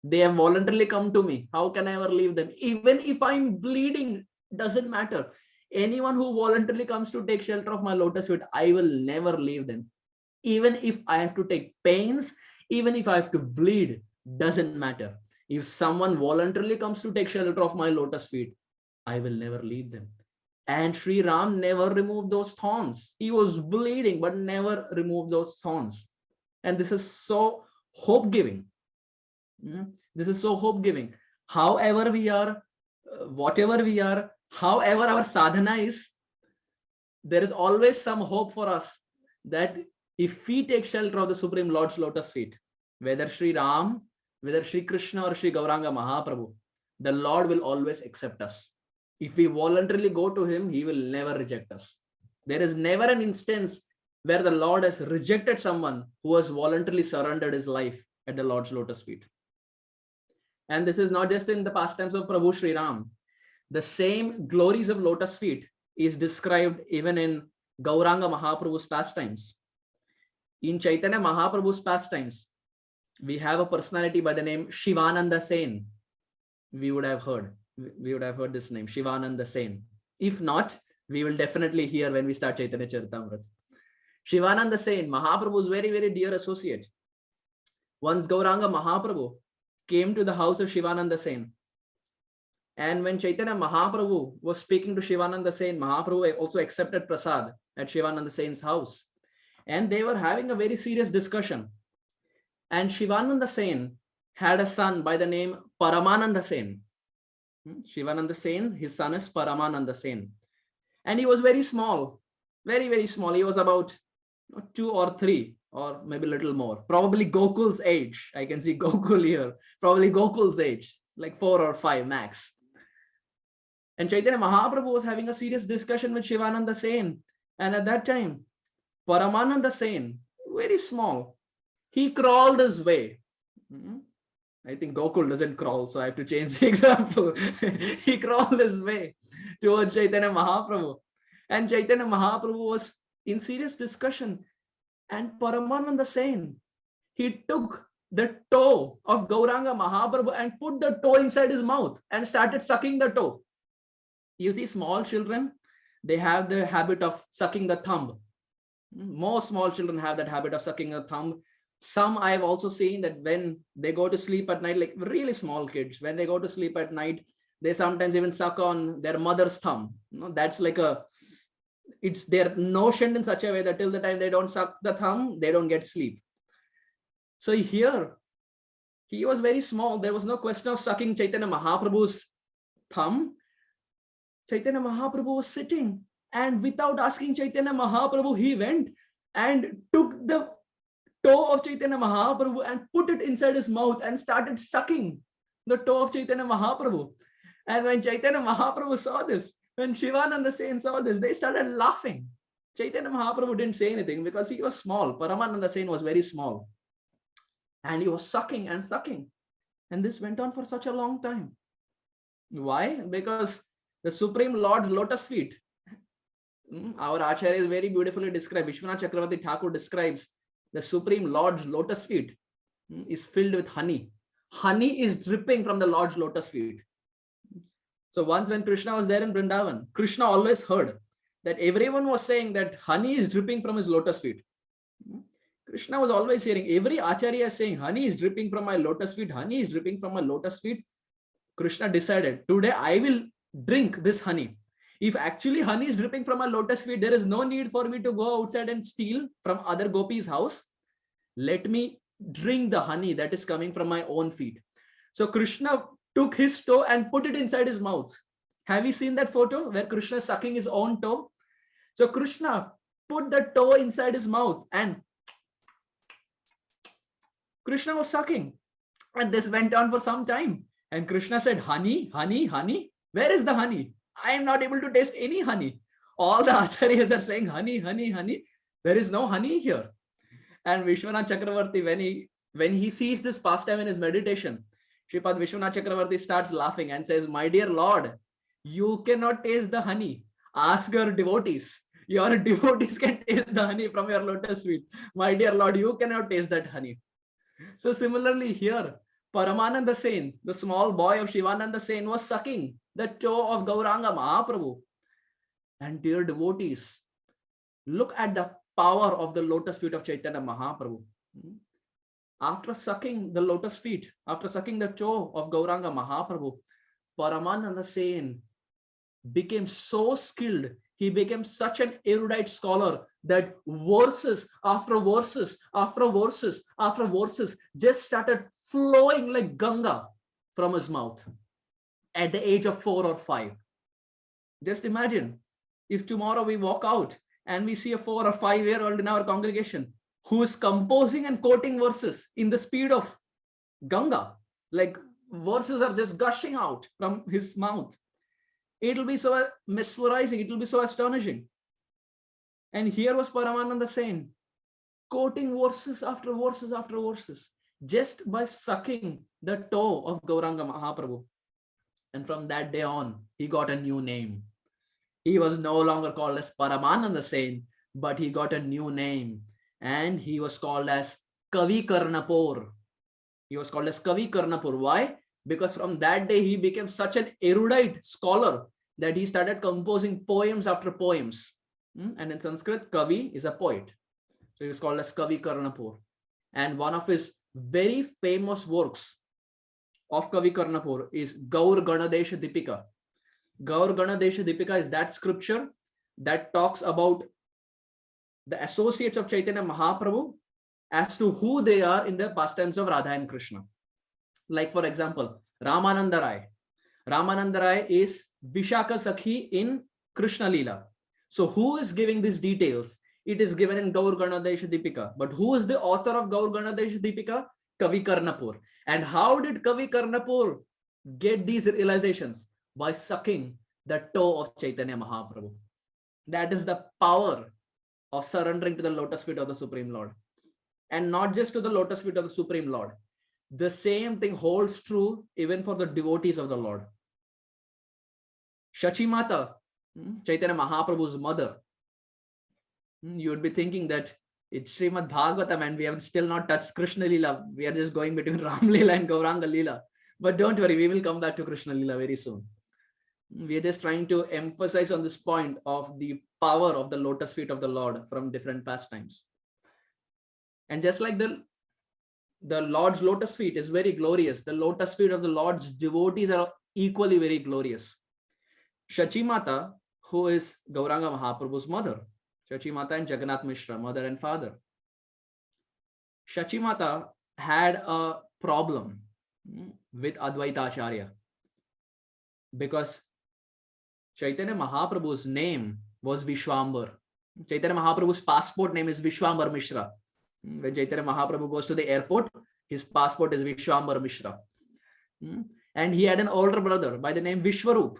They have voluntarily come to me. How can I ever leave them? Even if I'm bleeding, doesn't matter. Anyone who voluntarily comes to take shelter of my lotus feet, I will never leave them. Even if I have to take pains, even if I have to bleed, doesn't matter. If someone voluntarily comes to take shelter of my lotus feet, I will never leave them." And Sri Ram never removed those thorns. He was bleeding, but never removed those thorns. And this is so hope-giving. This is so hope-giving. However we are, whatever we are, however our sadhana is, there is always some hope for us that if we take shelter of the Supreme Lord's lotus feet, whether Sri Ram, whether Sri Krishna or Sri Gauranga Mahaprabhu, the Lord will always accept us. If we voluntarily go to him, he will never reject us. There is never an instance where the Lord has rejected someone who has voluntarily surrendered his life at the Lord's lotus feet. And this is not just in the pastimes of Prabhu Sri Ram. The same glories of lotus feet is described even in Gauranga Mahaprabhu's pastimes. In Chaitanya Mahaprabhu's pastimes, we have a personality by the name Shivananda Sen. We would have heard this name, Shivananda Sen. If not, we will definitely hear when we start Chaitanya Charitamrita. Shivananda Sen, Mahaprabhu's very, very dear associate. Once Gauranga Mahaprabhu came to the house of Shivananda Sen. And when Chaitanya Mahaprabhu was speaking to Shivananda Sen, Mahaprabhu also accepted prasad at Shivananda Sen's house. And they were having a very serious discussion. And Shivananda Sen had a son by the name Paramananda Sen. Shivananda Sen, his son is Paramananda Sen. And he was very small, very, very small. He was about 2 or 3 or maybe a little more. Probably Gokul's age. I can see Gokul here. Probably Gokul's age, like 4 or 5 max. And Chaitanya Mahaprabhu was having a serious discussion with Shivananda Sen. And at that time, Paramananda Sen, very small, he crawled his way. I think Gokul doesn't crawl, so I have to change the example. He crawled his way towards Chaitanya Mahaprabhu. And Chaitanya Mahaprabhu was in serious discussion. And Paramananda Sen, he took the toe of Gauranga Mahaprabhu and put the toe inside his mouth and started sucking the toe. You see, small children, they have the habit of sucking the thumb. Most small children have that habit of sucking a thumb. Some I have also seen that when they go to sleep at night, like really small kids, when they go to sleep at night, they sometimes even suck on their mother's thumb. That's like it's their notion in such a way that till the time they don't suck the thumb, they don't get sleep. So here, he was very small. There was no question of sucking Chaitanya Mahaprabhu's thumb. Chaitanya Mahaprabhu was sitting, and without asking Chaitanya Mahaprabhu, he went and took the toe of Chaitanya Mahaprabhu and put it inside his mouth and started sucking the toe of Chaitanya Mahaprabhu. And when Chaitanya Mahaprabhu saw this, when Shivananda Sen saw this, they started laughing. Chaitanya Mahaprabhu didn't say anything because he was small. Paramananda Sen was very small. And he was sucking and sucking. And this went on for such a long time. Why? Because the Supreme Lord's lotus feet, our Acharya is very beautifully described. Vishwanath Chakravarti Thakur describes the Supreme Lord's lotus feet is filled with honey. Honey is dripping from the Lord's lotus feet. So once when Krishna was there in Vrindavan, Krishna always heard that everyone was saying that honey is dripping from his lotus feet. Krishna was always hearing, every Acharya saying, honey is dripping from my lotus feet, honey is dripping from my lotus feet. Krishna decided, today I will drink this honey. If actually honey is dripping from my lotus feet, there is no need for me to go outside and steal from other gopis' house. Let me drink the honey that is coming from my own feet. So Krishna took his toe and put it inside his mouth. Have you seen that photo where Krishna is sucking his own toe? So Krishna put the toe inside his mouth and Krishna was sucking. And this went on for some time. And Krishna said, honey, honey, honey. Where is the honey? I am not able to taste any honey. All the acharyas are saying honey, honey, honey. There is no honey here. And Vishwanath Chakravarti, when he sees this pastime in his meditation, Shripad Vishwanath Chakravarti starts laughing and says, my dear Lord, you cannot taste the honey. Ask your devotees. Your devotees can taste the honey from your lotus feet. My dear Lord, you cannot taste that honey. So similarly here, Paramananda Sen, the small boy of Shivananda Sen, was sucking the toe of Gauranga Mahaprabhu. And dear devotees, look at the power of the lotus feet of Chaitanya Mahaprabhu. After sucking the lotus feet, after sucking the toe of Gauranga Mahaprabhu, Paramananda Sen became so skilled. He became such an erudite scholar that verses after verses after verses after verses just started flowing like Ganga from his mouth at the age of 4 or 5. Just imagine if tomorrow we walk out and we see a 4 or 5-year-old in our congregation who is composing and quoting verses in the speed of Ganga, like verses are just gushing out from his mouth. It will be so mesmerizing, it will be so astonishing. And here was Paramananda saying, quoting verses after verses after verses, just by sucking the toe of Gauranga Mahaprabhu. And from that day on, he got a new name. He was no longer called as Paramananda Sen, but he got a new name. And he was called as Kavi Karnapur. He was called as Kavi Karnapur. Why? Because from that day, he became such an erudite scholar that he started composing poems after poems. And in Sanskrit, Kavi is a poet. So he was called as Kavi Karnapur. And one of his very famous works of Kavi Karnapur is Gaur Ganadesha Dipika. Gaur Ganadesha Dipika is that scripture that talks about the associates of Chaitanya Mahaprabhu as to who they are in the pastimes of Radha and Krishna. Like, for example, Ramananda Rai. Ramananda Rai is Vishaka Sakhi in Krishna Leela. So who is giving these details? It is given in Gaur Ganadesha Dipika. But who is the author of Gaur Ganadesha Dipika? Kavi Karnapur. And how did Kavi Karnapur get these realizations? By sucking the toe of Chaitanya Mahaprabhu. That is the power of surrendering to the lotus feet of the Supreme Lord. And not just to the lotus feet of the Supreme Lord. The same thing holds true even for the devotees of the Lord. Shachimata, Chaitanya Mahaprabhu's mother. You would be thinking that it's Srimad Bhagavatam and we have still not touched Krishna Leela. We are just going between Ram Leela and Gauranga Leela. But don't worry, we will come back to Krishna Leela very soon. We are just trying to emphasize on this point of the power of the lotus feet of the Lord from different pastimes. And just like the Lord's lotus feet is very glorious, the lotus feet of the Lord's devotees are equally very glorious. Shachimata, who is Gauranga Mahaprabhu's mother, Shachimata and Jagannath Mishra, mother and father. Shachimata had a problem with Advaita Acharya because Chaitanya Mahaprabhu's name was Vishwambar. Chaitanya Mahaprabhu's passport name is Vishwambar Mishra. When Chaitanya Mahaprabhu goes to the airport, his passport is Vishwambar Mishra. And he had an older brother by the name Vishwarup.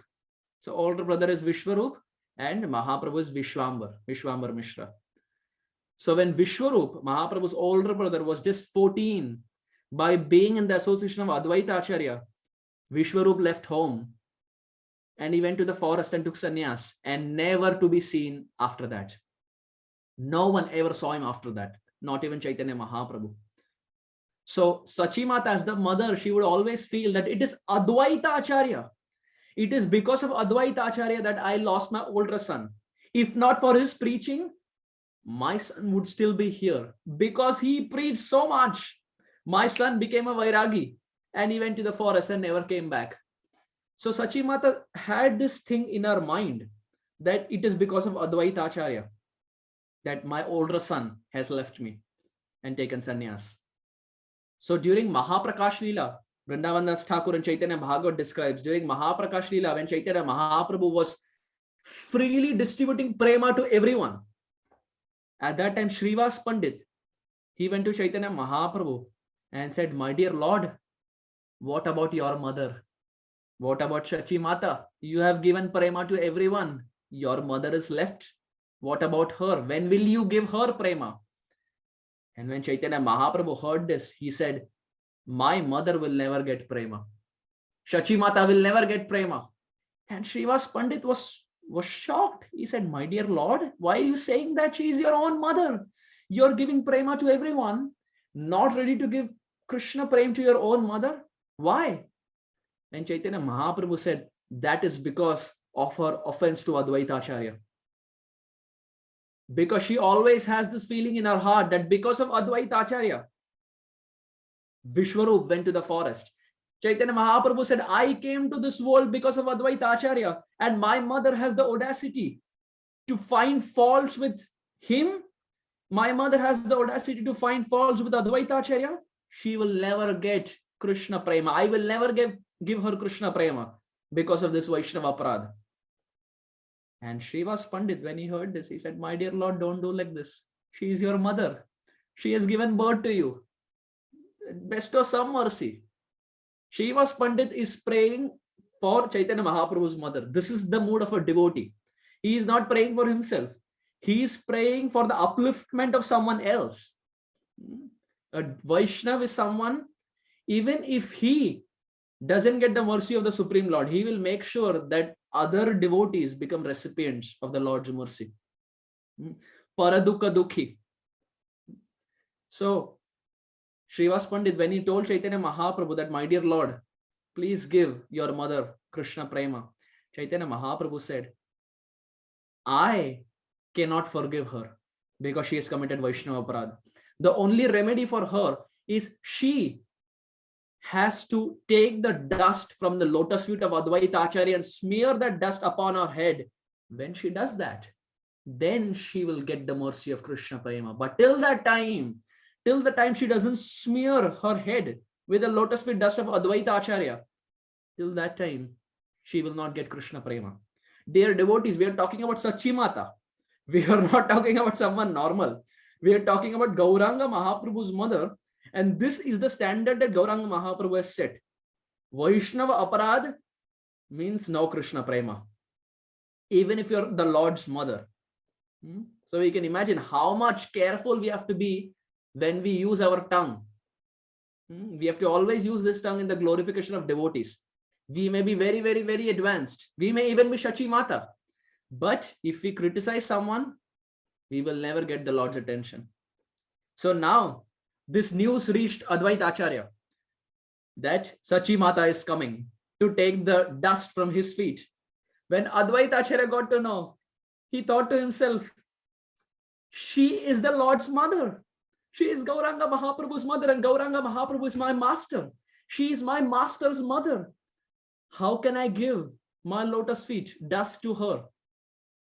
So older brother is Vishwarup and Mahaprabhu is Vishwambar Mishra. So when Vishwarup, Mahaprabhu's older brother, was just 14, by being in the association of Advaita Acharya, Vishwarup left home and he went to the forest and took sannyas and never to be seen after that. No one ever saw him after that, not even Chaitanya Mahaprabhu. So Sachimata, as the mother, she would always feel that it is Advaita Acharya. It is because of Advaita Acharya that I lost my older son. If not for his preaching, my son would still be here. Because he preached so much, my son became a Vairagi and he went to the forest and never came back. So Sachimata had this thing in her mind that it is because of Advaita Acharya that my older son has left me and taken sannyas. So during Mahaprakash Leela, Vrindavan Das Thakur and Chaitanya Bhagavat describes, during Mahaprakash Leela, when Chaitanya Mahaprabhu was freely distributing prema to everyone, at that time Srivas Pandit, he went to Chaitanya Mahaprabhu and said, my dear Lord, what about your mother? What about Shachimata? You have given prema to everyone. Your mother is left. What about her? When will you give her prema? And when Chaitanya Mahaprabhu heard this, he said, my mother will never get prema. Shachimata will never get prema. And Srivas Pandit was shocked. He said, my dear Lord, why are you saying that? She is your own mother. You're giving prema to everyone, not ready to give Krishna prema to your own mother. Why? And Chaitanya Mahaprabhu said, that is because of her offense to Advaita Acharya. Because she always has this feeling in her heart that because of Advaita Acharya, Vishwarup went to the forest. Chaitanya Mahaprabhu said, I came to this world because of Advaita Acharya, and my mother has the audacity to find faults with him. My mother has the audacity to find faults with Advaita Acharya. She will never get Krishna prema. I will never give her Krishna prema because of this Vaishnava aparadha. And Srivas Pandit, when he heard this, he said, my dear Lord, don't do like this. She is your mother. She has given birth to you. Bestow some mercy. Srivas Pandit is praying for Chaitanya Mahaprabhu's mother. This is the mood of a devotee. He is not praying for himself. He is praying for the upliftment of someone else. A Vaishnava is someone, even if he doesn't get the mercy of the Supreme Lord, he will make sure that other devotees become recipients of the Lord's mercy. Paradukha Dukhi. So, Srivas Pandit, when he told Chaitanya Mahaprabhu that, my dear Lord, please give your mother Krishna Prema, Chaitanya Mahaprabhu said, I cannot forgive her because she has committed Vaishnava Aparadha. The only remedy for her is she has to take the dust from the lotus feet of Advaita Acharya and smear that dust upon her head. When she does that, then she will get the mercy of Krishna Prema. But till the time she doesn't smear her head with the lotus feet dust of Advaita Acharya, till that time, she will not get Krishna Prema. Dear devotees, we are talking about Sachi Mata. We are not talking about someone normal. We are talking about Gauranga Mahaprabhu's mother. And this is the standard that Gauranga Mahaprabhu has set. Vaishnava Aparad means no Krishna Prema. Even if you're the Lord's mother. So we can imagine how much careful we have to be when we use our tongue. We have to always use this tongue in the glorification of devotees. We may be very, very, very advanced. We may even be Shachi Mata. But if we criticize someone, we will never get the Lord's attention. So now, this news reached Advaita Acharya that Sachi Mata is coming to take the dust from his feet. When Advaita Acharya got to know, he thought to himself, she is the Lord's mother. She is Gauranga Mahaprabhu's mother, and Gauranga Mahaprabhu is my master. She is my master's mother. How can I give my lotus feet dust to her?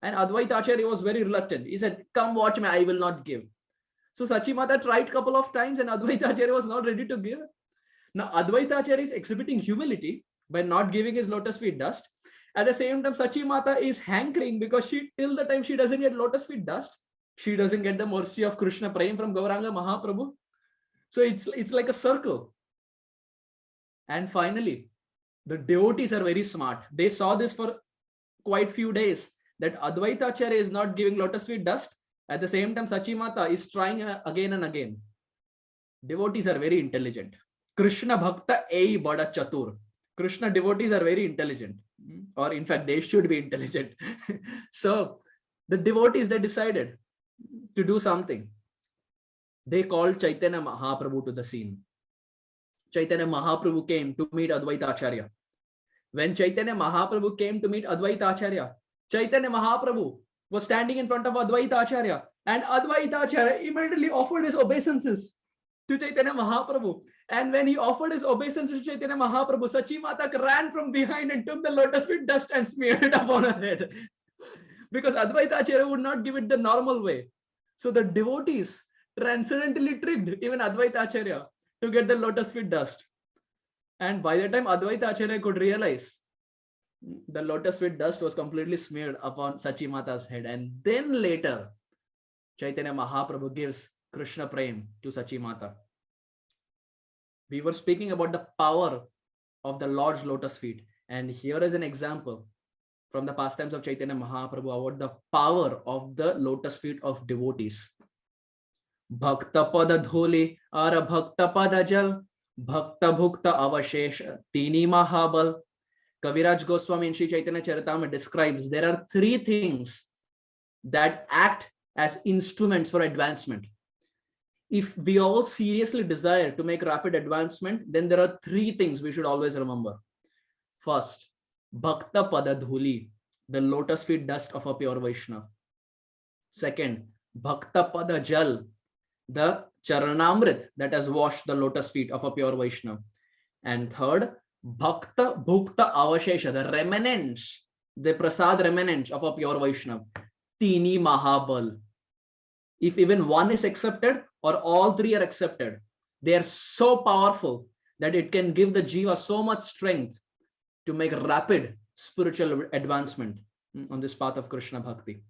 And Advaita Acharya was very reluctant. He said, come watch me, I will not give. So Sachi Mata tried a couple of times and Advaita Acharya was not ready to give. Now Advaita Acharya is exhibiting humility by not giving his lotus feet dust. At the same time, Sachi Mata is hankering because till the time she doesn't get lotus feet dust, she doesn't get the mercy of Krishna Prem from Gauranga Mahaprabhu. So it's like a circle. And finally, the devotees are very smart. They saw this for quite few days, that Advaita Acharya is not giving lotus feet dust. At the same time, Sachi Mata is trying again and again. Devotees are very intelligent. Krishna Bhakta ei bada chatur. Krishna devotees are very intelligent. Or in fact, they should be intelligent. So the devotees, they decided to do something. They called Chaitanya Mahaprabhu to the scene. Chaitanya Mahaprabhu came to meet Advaita Acharya. When Chaitanya Mahaprabhu came to meet Advaita Acharya, Chaitanya Mahaprabhu was standing in front of Advaita Acharya, and Advaita Acharya immediately offered his obeisances to Chaitanya Mahaprabhu. And when he offered his obeisances to Chaitanya Mahaprabhu, Sachi Mata ran from behind and took the lotus feet dust and smeared it upon her head. Because Advaita Acharya would not give it the normal way. So the devotees transcendently tricked even Advaita Acharya to get the lotus feet dust. And by the time Advaita Acharya could realize, the lotus feet dust was completely smeared upon Sachi Mata's head. And then later, Chaitanya Mahaprabhu gives Krishna Prem to Sachi Mata. We were speaking about the power of the Lord's lotus feet. And here is an example from the pastimes of Chaitanya Mahaprabhu about the power of the lotus feet of devotees. Bhakta pada dholi ara bhakta pada jal, bhakta bhukta avashesha tini mahabal. Kaviraj Goswami in Sri Chaitanya Charitamrita describes there are three things that act as instruments for advancement. If we all seriously desire to make rapid advancement, then there are three things we should always remember. First, Bhakta Pada Dhuli, the lotus feet dust of a pure Vaishnava. Second, Bhakta Pada Jal, the Charanamrit that has washed the lotus feet of a pure Vaishnava. And third, Bhakta Bhukta Avashesha, the remnants, the Prasad remnants of a pure Vaishnava. Tini Mahabal. If even one is accepted or all three are accepted, they are so powerful that it can give the Jiva so much strength to make rapid spiritual advancement on this path of Krishna Bhakti.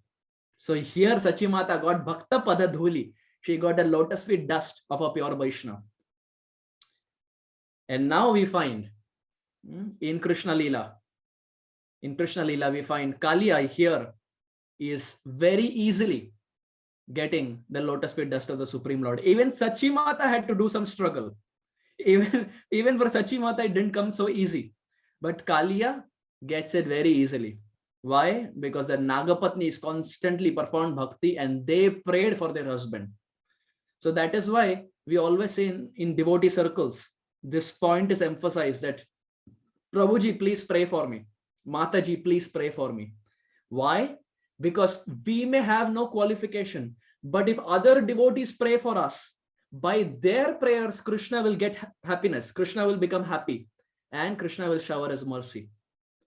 So here Sachi Mata got Bhakta Pada Dhuli. She got the lotus feet dust of a pure Vaishnava. And now we find In Krishna Leela. In Krishna Leela, we find Kaliya here is very easily getting the lotus feet dust of the Supreme Lord. Even Sachi Mata had to do some struggle. Even for Sachi Mata, it didn't come so easy. But Kaliya gets it very easily. Why? Because the Nagapatnis constantly performed bhakti and they prayed for their husband. So that is why we always say in devotee circles, this point is emphasized that Prabhuji, please pray for me. Mataji, please pray for me. Why? Because we may have no qualification, but if other devotees pray for us, by their prayers, Krishna will get happiness. Krishna will become happy and Krishna will shower his mercy.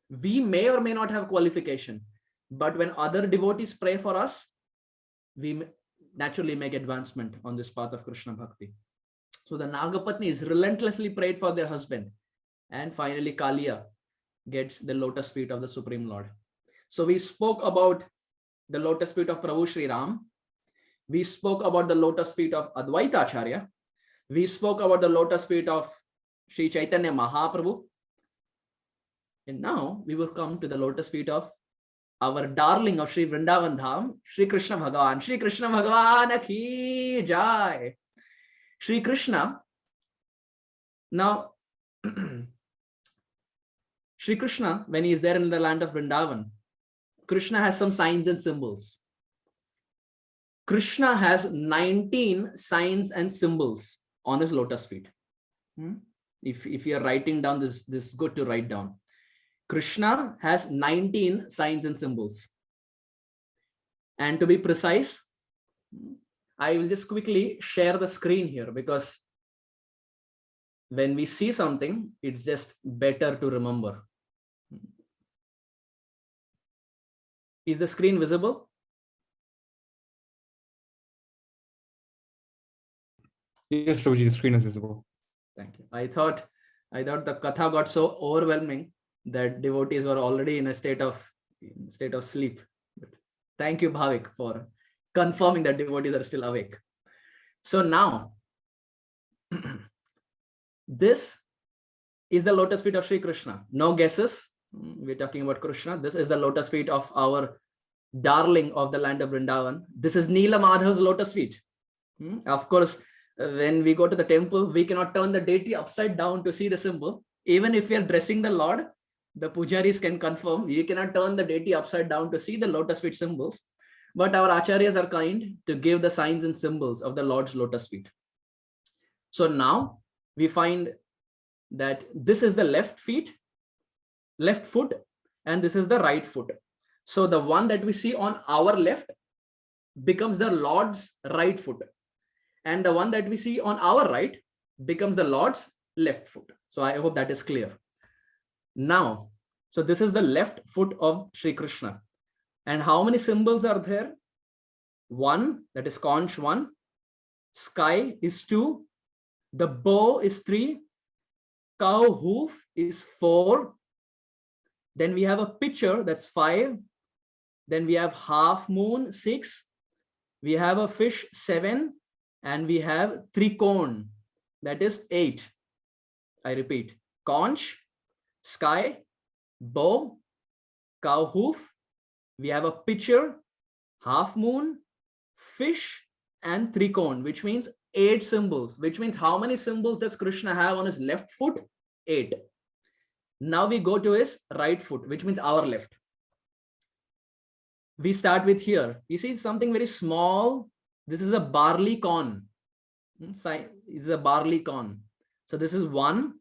We may or may not have qualification, but when other devotees pray for us, we naturally make advancement on this path of Krishna Bhakti. So the Nagapatnis relentlessly prayed for their husband. And finally, Kaliya gets the lotus feet of the Supreme Lord. So we spoke about the lotus feet of Prabhu Sri Ram. We spoke about the lotus feet of Advaita Acharya. We spoke about the lotus feet of Sri Chaitanya Mahaprabhu. And now we will come to the lotus feet of our darling of Sri Vrindavan Dham, Sri Krishna Bhagavan. Sri Krishna Bhagavan ki jai. Sri Krishna. Now, Sri Krishna, when he is there in the land of Vrindavan, Krishna has some signs and symbols. Krishna has 19 signs and symbols on his lotus feet. If you are writing down this is good to write down. Krishna has 19 signs and symbols. And to be precise, I will just quickly share the screen here because when we see something, it's just better to remember. Is the screen visible? Yes, Prabhuji, the screen is visible. Thank you. I thought the katha got so overwhelming that devotees were already in a state of sleep. But thank you, Bhavik, for confirming that devotees are still awake. So now, this is the lotus feet of Sri Krishna. No guesses. We're talking about Krishna. This is the lotus feet of our darling of the land of Vrindavan. This is Neela Madhav's lotus feet. Of course, when we go to the temple, we cannot turn the deity upside down to see the symbol. Even if we are dressing the Lord, the pujaris can confirm, you cannot turn the deity upside down to see the lotus feet symbols. But our acharyas are kind to give the signs and symbols of the Lord's lotus feet. So now we find that this is the left foot, and this is the right foot. So the one that we see on our left becomes the Lord's right foot. And the one that we see on our right becomes the Lord's left foot. So I hope that is clear. Now, so this is the left foot of Sri Krishna. And how many symbols are there? 1, that is conch 1. Sky is 2. The bow is 3. Cow hoof is 4. Then we have a pitcher, that's 5. Then we have half moon, 6. We have a fish, 7. And we have trikon, that is 8. I repeat, conch, sky, bow, cow hoof. We have a pitcher, half moon, fish, and trikon, which means 8 symbols. Which means how many symbols does Krishna have on his left foot? 8. Now we go to his right foot, which means our left. We start with here. You see something very small. This is a barley corn. This is a barley corn. So this is 1.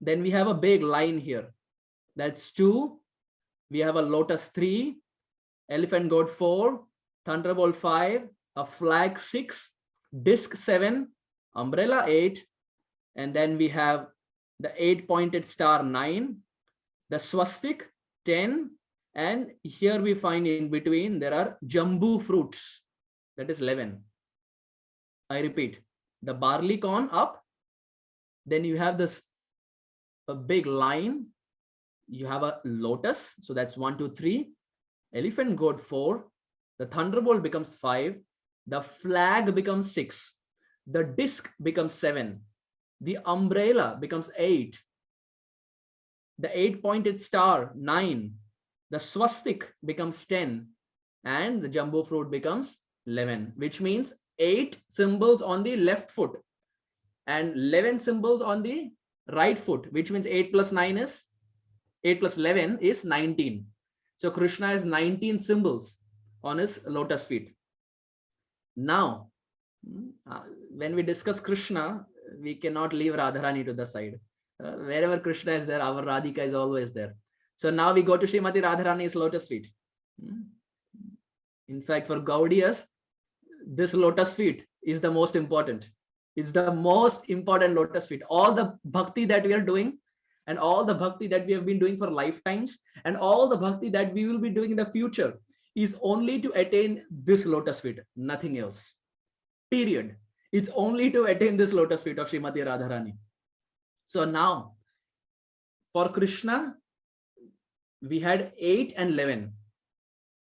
Then we have a big line here. That's 2. We have a lotus 3, elephant goat 4, thunderbolt 5, a flag 6, disc 7, umbrella 8, and then we have the 8-pointed star 9, the swastik 10, and here we find in between there are jambu fruits, that is 11. I repeat, the barley corn up, then you have this a big line, you have a lotus, so that's 1, 2, 3, elephant goat 4, the thunderbolt becomes 5, the flag becomes 6, the disc becomes 7, the umbrella becomes 8, the 8-pointed star, 9, the swastik becomes 10, and the jumbo fruit becomes 11, which means 8 symbols on the left foot and 11 symbols on the right foot, which means 8 plus 11 is 19. So Krishna has 19 symbols on his lotus feet. Now, when we discuss Krishna, we cannot leave Radharani to the side. Wherever Krishna is there, our Radhika is always there. So now we go to Srimati Radharani's lotus feet. In fact, for Gaudiyas, this lotus feet is the most important. It's the most important lotus feet. All the bhakti that we are doing and all the bhakti that we have been doing for lifetimes and all the bhakti that we will be doing in the future is only to attain this lotus feet, nothing else. Period. It's only to attain this lotus feet of Srimati Radharani. So now, for Krishna, we had 8 and 11.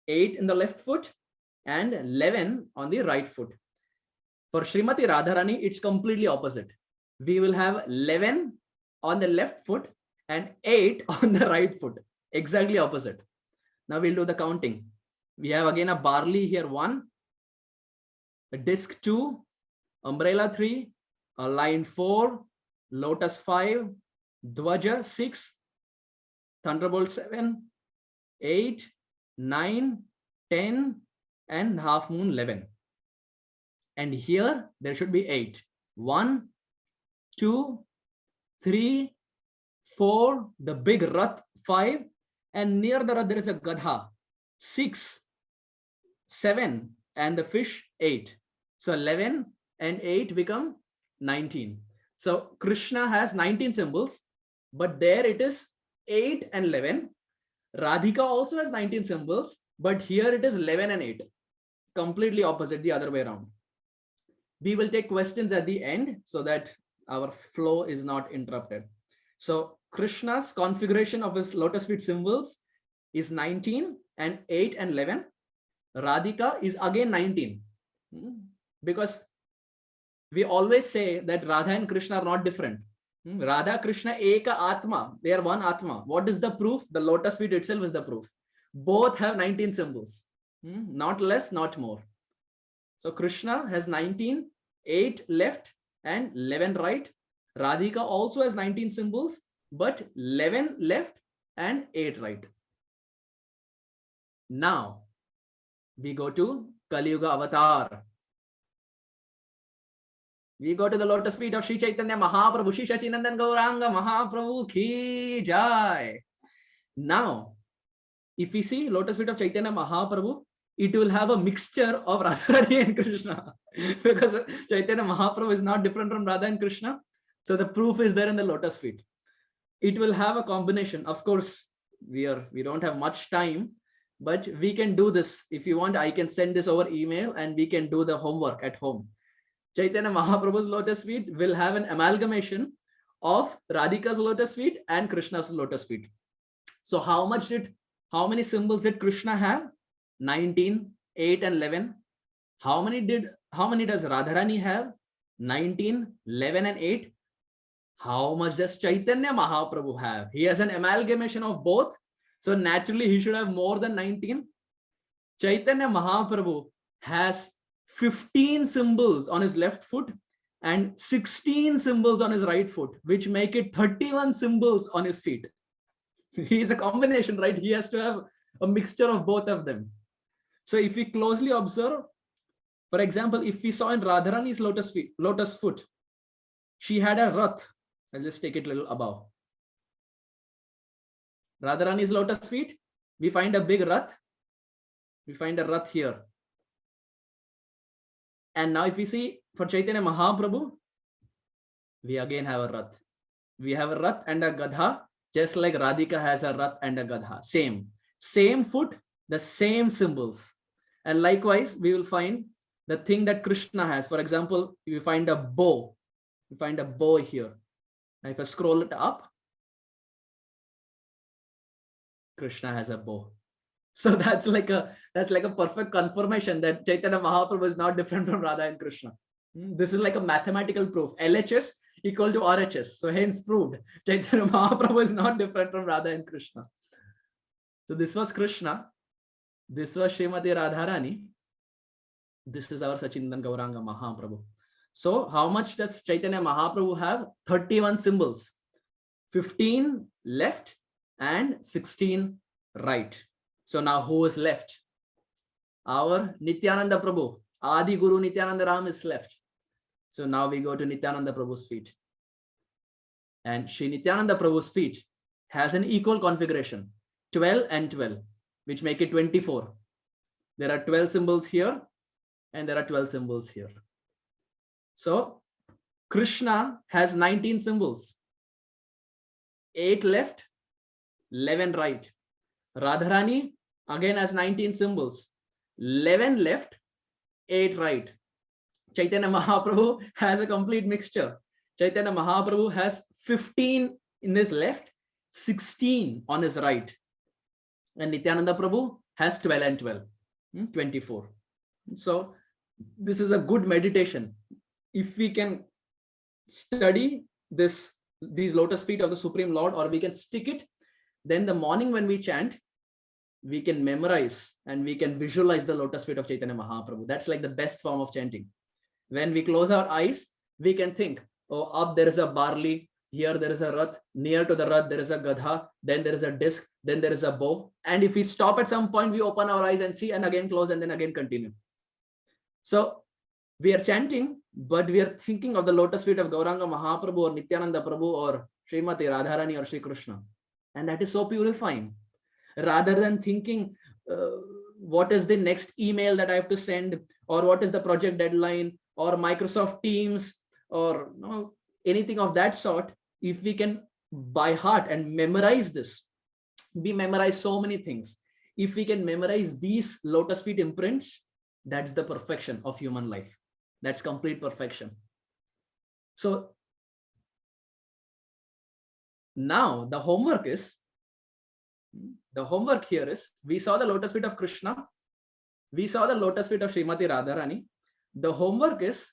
8 in the left foot and 11 on the right foot. For Srimati Radharani, it's completely opposite. We will have 11 on the left foot and 8 on the right foot. Exactly opposite. Now we'll do the counting. We have again a barley here, 1, a disc 2, umbrella 3, a line 4, lotus 5, dwaja 6, thunderbolt 7, 8, 9, 10, and half moon 11. And here there should be 8. 1, 2, 3, 4, the big Rath 5, and near the Rath there is a Gadha 6, 7, and the fish 8. So 11 and 8 become 19. So Krishna has 19 symbols, but there it is 8 and 11. Radhika also has 19 symbols, but here it is 11 and 8. Completely opposite, the other way around. We will take questions at the end so that our flow is not interrupted. So Krishna's configuration of his lotus feet symbols is 19 and 8 and 11. Radhika is again 19. Because we always say that Radha and Krishna are not different. Radha, Krishna, Eka Atma. They are one Atma. What is the proof? The lotus feet itself is the proof. Both have 19 symbols. Not less, not more. So Krishna has 19, 8 left and 11 right. Radhika also has 19 symbols, but 11 left and 8 right. Now, we go to Kali Yuga Avatar. We go to the lotus feet of Sri Chaitanya Mahaprabhu, Sri Sachinandan Gauranga Mahaprabhu ki jai. Now, if we see lotus feet of Chaitanya Mahaprabhu, it will have a mixture of Radharani and Krishna because Chaitanya Mahaprabhu is not different from Radha and Krishna. So the proof is there in the lotus feet. It will have a combination. Of course, we don't have much time, but we can do this. If you want, I can send this over email and we can do the homework at home. Chaitanya Mahaprabhu's lotus feet will have an amalgamation of Radhika's lotus feet and Krishna's lotus feet. So how many symbols did Krishna have? 19, 8 and 11. How many does Radharani have? 19, 11 and 8. How much does Chaitanya Mahaprabhu have? He has an amalgamation of both. So naturally he should have more than 19. Chaitanya Mahaprabhu has 15 symbols on his left foot and 16 symbols on his right foot, which make it 31 symbols on his feet. He is a combination, right? He has to have a mixture of both of them. So if we closely observe, for example, if we saw in Radharani's lotus foot, she had a Rath. I'll just take it a little above. Radharani's lotus feet, we find a big Rath. We find a Rath here. And now if we see for Chaitanya Mahaprabhu, we again have a Rath. We have a Rath and a Gadha, just like Radhika has a Rath and a Gadha. Same foot, the same symbols. And likewise, we will find the thing that Krishna has. For example, we find a bow. We find a bow here. Now if I scroll it up, Krishna has a bow. So that's like a perfect confirmation that Chaitanya Mahaprabhu is not different from Radha and Krishna. This is like a mathematical proof. LHS equal to RHS. So hence proved Chaitanya Mahaprabhu is not different from Radha and Krishna. So this was Krishna. This was Srimati Radharani. This is our Sachindan Gauranga Mahaprabhu. So how much does Chaitanya Mahaprabhu have? 31 symbols. 15 left and 16 right. So now who is left? Our Nityananda Prabhu. Adi Guru Nityananda Ram is left. So now we go to Nityananda Prabhu's feet. And Shri Nityananda Prabhu's feet has an equal configuration. 12 and 12, which make it 24. There are 12 symbols here and there are 12 symbols here. So Krishna has 19 symbols. 8 left, 11 right. Radharani again has 19 symbols. 11 left, 8 right. Chaitanya Mahaprabhu has a complete mixture. Chaitanya Mahaprabhu has 15 in his left, 16 on his right. And Nityananda Prabhu has 12 and 12, 24. So this is a good meditation. If we can study these lotus feet of the Supreme Lord, or we can stick it, then the morning when we chant, we can memorize and we can visualize the lotus feet of Chaitanya Mahaprabhu. That's like the best form of chanting. When we close our eyes, we can think, oh, up there is a barley, here there is a rath, near to the rath there is a gadha, then there is a disc, then there is a bow. And if we stop at some point, we open our eyes and see, and again close, and then again continue. So we are chanting, but we are thinking of the lotus feet of Gauranga Mahaprabhu or Nityananda Prabhu or Srimati Radharani or Sri Krishna. And that is so purifying. Rather than thinking, what is the next email that I have to send, or what is the project deadline, or Microsoft Teams, or anything of that sort, if we can by heart and memorize this, we memorize so many things. If we can memorize these lotus feet imprints, that's the perfection of human life. That's complete perfection. So now the homework here is, we saw the lotus feet of Krishna, we saw the lotus feet of Srimati Radharani. The homework is,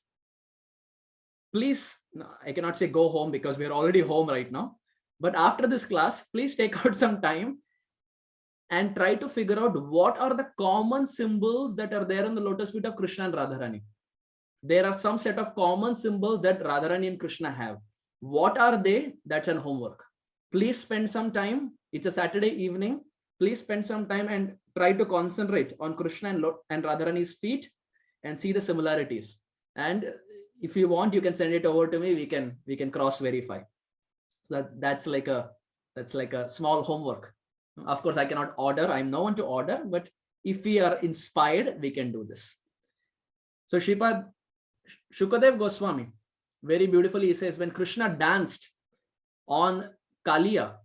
please, I cannot say go home because we're already home right now, but after this class, please take out some time and try to figure out what are the common symbols that are there on the lotus feet of Krishna and Radharani. There are some set of common symbols that Radharani and Krishna have. What are they? That's an homework. Please spend some time. It's a Saturday evening. Please spend some time and try to concentrate on Krishna and Radharani's feet and see the similarities. And if you want, you can send it over to me. We can cross verify. So that's like a small homework. Of course, I cannot order. I'm no one to order, but if we are inspired, we can do this. So Shripad Shukadev Goswami very beautifully, he says, when Krishna danced on Kaliya,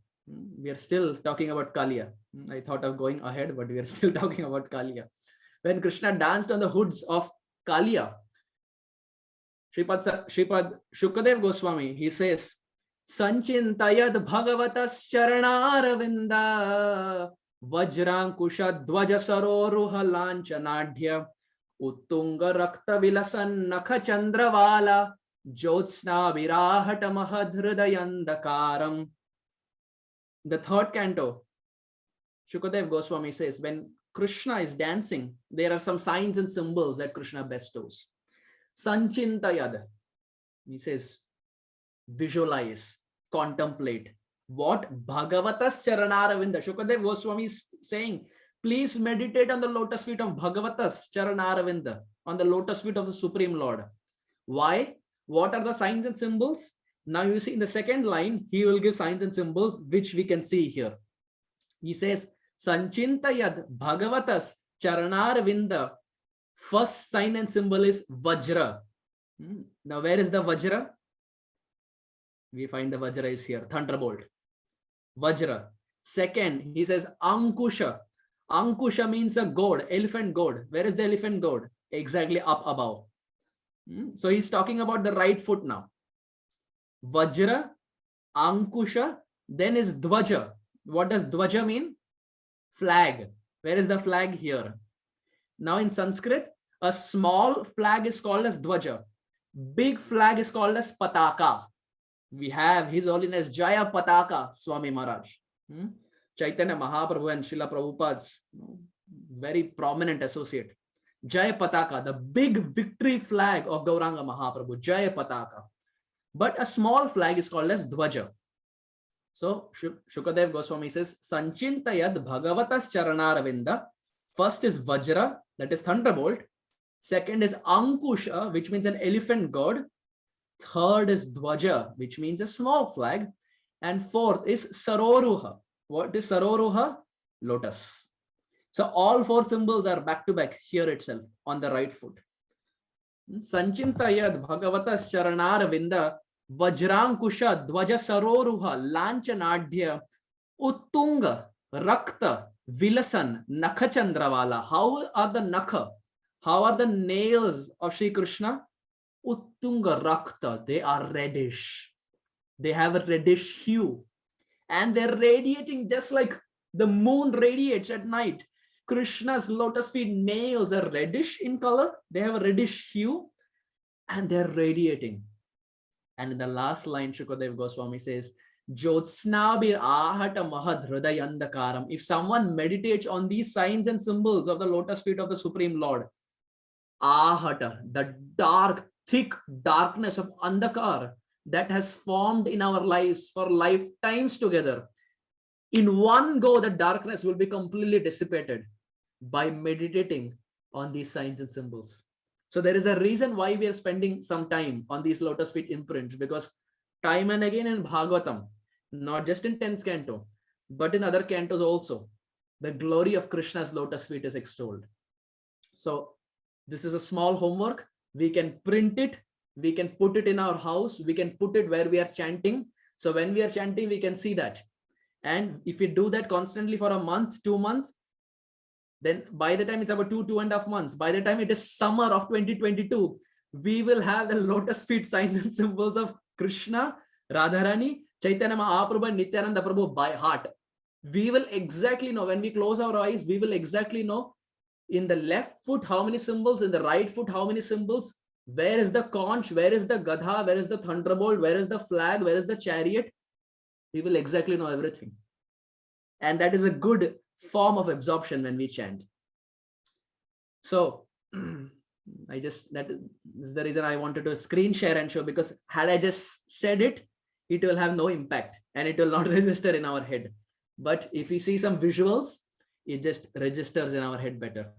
we are still talking about Kaliya. I thought of going ahead, but we are still talking about Kaliya. When Krishna danced on the hoods of Kaliya, Shripad Shukadev Goswami, he says, Sanchintayad Bhagavatas Charanaravinda Vajrankusha Dvaja Saroruha Lanchanadhya Uttunga Rakta Vilasan Nakha Chandravala Jyotsna Virahata Mahadhridayandakaram. The third canto, Shukadev Goswami says, when Krishna is dancing, there are some signs and symbols that Krishna bestows. Sanchintayad, he says, visualize, contemplate. What? Bhagavatas Charanaravinda. Shukadev Goswami is saying, please meditate on the lotus feet of Bhagavatas Charanaravinda, on the lotus feet of the Supreme Lord. Why? What are the signs and symbols? Now you see in the second line, he will give signs and symbols, which we can see here. He says, Sanchintayad Bhagavatas Charanaravinda. First sign and symbol is Vajra. Now where is the Vajra? We find the Vajra is here, thunderbolt. Vajra. Second, he says Ankusha. Ankusha means a goad, elephant goad. Where is the elephant goad? Exactly up above. So he's talking about the right foot now. Vajra, Ankusha, then is Dvaja. What does Dvaja mean? Flag. Where is the flag? Here. Now in Sanskrit, a small flag is called as Dvaja. Big flag is called as Pataka. We have His Holiness Jaya Pataka Swami Maharaj. Chaitanya Mahaprabhu and Srila Prabhupada's very prominent associate. Jaya Pataka, the big victory flag of Gauranga Mahaprabhu, Jaya Pataka. But a small flag is called as Dvaja. So Shukadev Goswami says, Sanchintayad Bhagavatas Charanaravinda. First is Vajra, that is thunderbolt. Second is Ankusha, which means an elephant god. Third is Dvaja, which means a small flag. And fourth is Saroruha. What is Saroruha? Lotus. So all four symbols are back to back here itself on the right foot. Sanchintayad Bhagavatas Charanaravinda Vajrankusha Dvaja Saroruha Lanchanadhya Uttunga Rakta Vilasan Nakhachandravala. How are the Nakha? How are the nails of Sri Krishna? Uttunga Rakta. They are reddish. They have a reddish hue. And they're radiating just like the moon radiates at night. Krishna's lotus feet nails are reddish in color. They have a reddish hue and they're radiating. And in the last line, Shukadev Goswami says, Jyotsnabir ahata mahad hridayandakaram. If someone meditates on these signs and symbols of the lotus feet of the Supreme Lord, ahata, the dark, thick darkness of andakar that has formed in our lives for lifetimes together, in one go, the darkness will be completely dissipated by meditating on these signs and symbols. So there is a reason why we are spending some time on these lotus feet imprints, because time and again in Bhagavatam, not just in 10th canto, but in other cantos also, the glory of Krishna's lotus feet is extolled. So this is a small homework. We can print it. We can put it in our house. We can put it where we are chanting. So when we are chanting, we can see that. And if we do that constantly for a month, 2 months, then by the time it's about 2.5 months, by the time it is summer of 2022, we will have the lotus feet signs and symbols of Krishna, Radharani, Chaitanya Mahaprabhu, and Nityananda Prabhu by heart. We will exactly know, when we close our eyes, we will exactly know in the left foot how many symbols, in the right foot how many symbols, where is the conch, where is the gadha, where is the thunderbolt, where is the flag, where is the chariot. We will exactly know everything. And that is a good form of absorption when we chant. So that is the reason I wanted to screen share and show, because had I just said it, it will have no impact and it will not register in our head. But if we see some visuals, it just registers in our head better.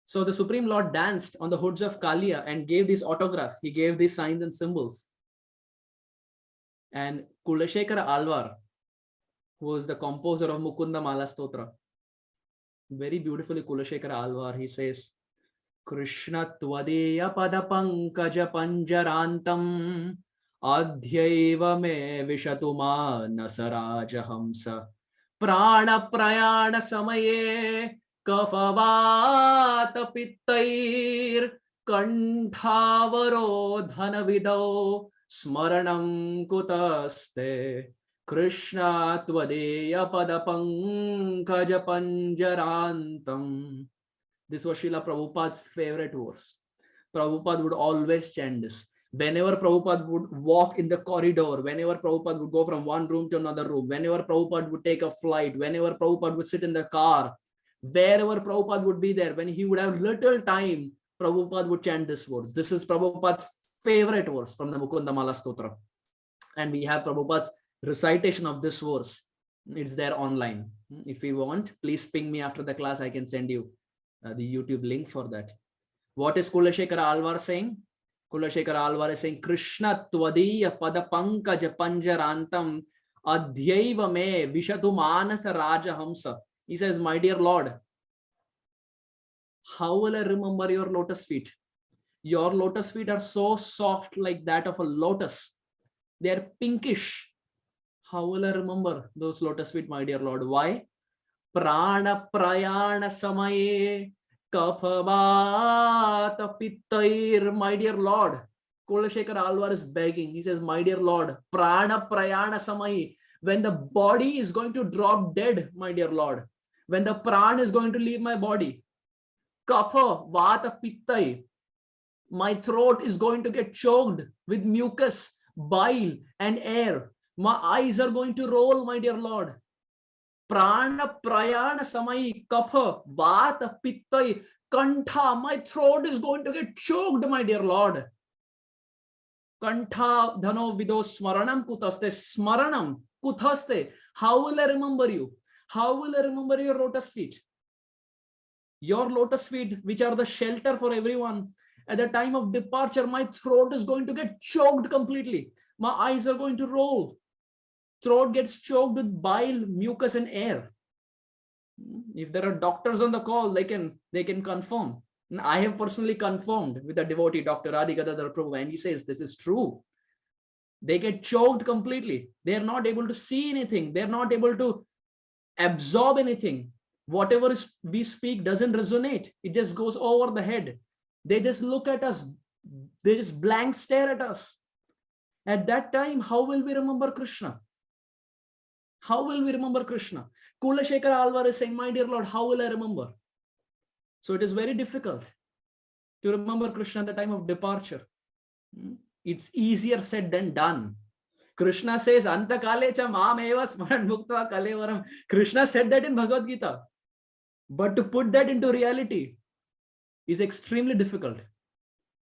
So the Supreme Lord danced on the hoods of Kalia and gave this autograph. He gave these signs and symbols. And Kulashekara Alvar, who was the composer of Mukunda Mala Stotra, very beautifully Kulashekara Alvar, he says, Krishna Tvadeya Padapankaja Panjarantam Adhyaiva me Vishatuma Nasaraja Hamsa Prana Prayana Samaye Kafavata Pittair Kanthavaro Dhanavidau Smaranam Kutaste Krishna Tvadeya Padapankaja Panjarantam. This was Srila Prabhupada's favorite verse. Prabhupada would always chant this. Whenever Prabhupada would walk in the corridor, whenever Prabhupada would go from one room to another room, whenever Prabhupada would take a flight, whenever Prabhupada would sit in the car, wherever Prabhupada would be there, when he would have little time, Prabhupada would chant this verse. This is Prabhupada's favorite verse from the Mukunda Mala Stotra. And we have Prabhupada's recitation of this verse. It's there online. If you want, please ping me after the class. I can send you the YouTube link for that. What is Kulashekara Alvar saying? Kulashekara Alvar is saying, Krishna Tvadiya Padapankaja Panjarantam Adhyaiva me Vishatu Manasa Raja Hamsa. He says, my dear Lord, how will I remember your lotus feet? Your lotus feet are so soft like that of a lotus. They are pinkish. How will I remember those lotus feet, my dear Lord? Why? Prana Prayana Samaye Kaphavata Pittair, my dear Lord. Kulashekara Alvar is begging. He says, my dear Lord, Prana Prayana Samaye, when the body is going to drop dead, my dear Lord, when the prana is going to leave my body, Kapha Vata Pittai, My throat is going to get choked with mucus, bile, and air. My eyes are going to roll, my dear Lord. Prana, prayana, samai, kapha, vata, pittai, kantha. My throat is going to get choked, my dear Lord. Kantha, dhano, vido, smaranam, kutaste, smaranam, kuthaste. How will I remember you? How will I remember your lotus feet? Your lotus feet, which are the shelter for everyone. At the time of departure, my throat is going to get choked completely. My eyes are going to roll. Throat gets choked with bile, mucus, and air. If there are doctors on the call, they can confirm. And I have personally confirmed with a devotee, Dr. Radhikadadar Prabhu, and he says this is true. They get choked completely. They are not able to see anything. They are not able to absorb anything. Whatever we speak doesn't resonate. It just goes over the head. They just look at us. They just blank stare at us. At that time, how will we remember Krishna? How will we remember Krishna? Kulashekara Alvar is saying, my dear Lord, how will I remember? So it is very difficult to remember Krishna at the time of departure. It's easier said than done. Krishna says, Anta kalecha mam eva smaran muktva kalevaram. Krishna said that in Bhagavad Gita. But to put that into reality is extremely difficult.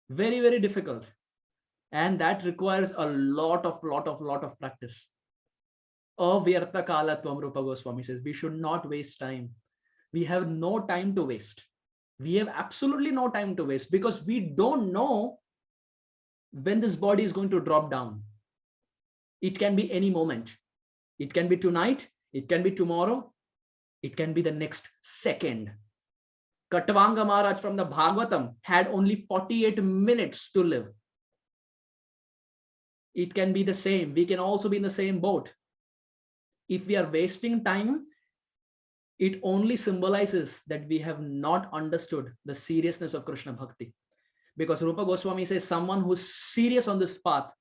Very, very difficult. And that requires a lot of practice. Avyartha kalatvam, Rupa Goswami says, we should not waste time. We have no time to waste. We have absolutely no time to waste because we don't know when this body is going to drop down. It can be any moment. It can be tonight. It can be tomorrow. It can be the next second. Katavanga Maharaj from the Bhagavatam had only 48 minutes to live. It can be the same. We can also be in the same boat. If we are wasting time, it only symbolizes that we have not understood the seriousness of Krishna Bhakti. Because Rupa Goswami says someone who's serious on this path,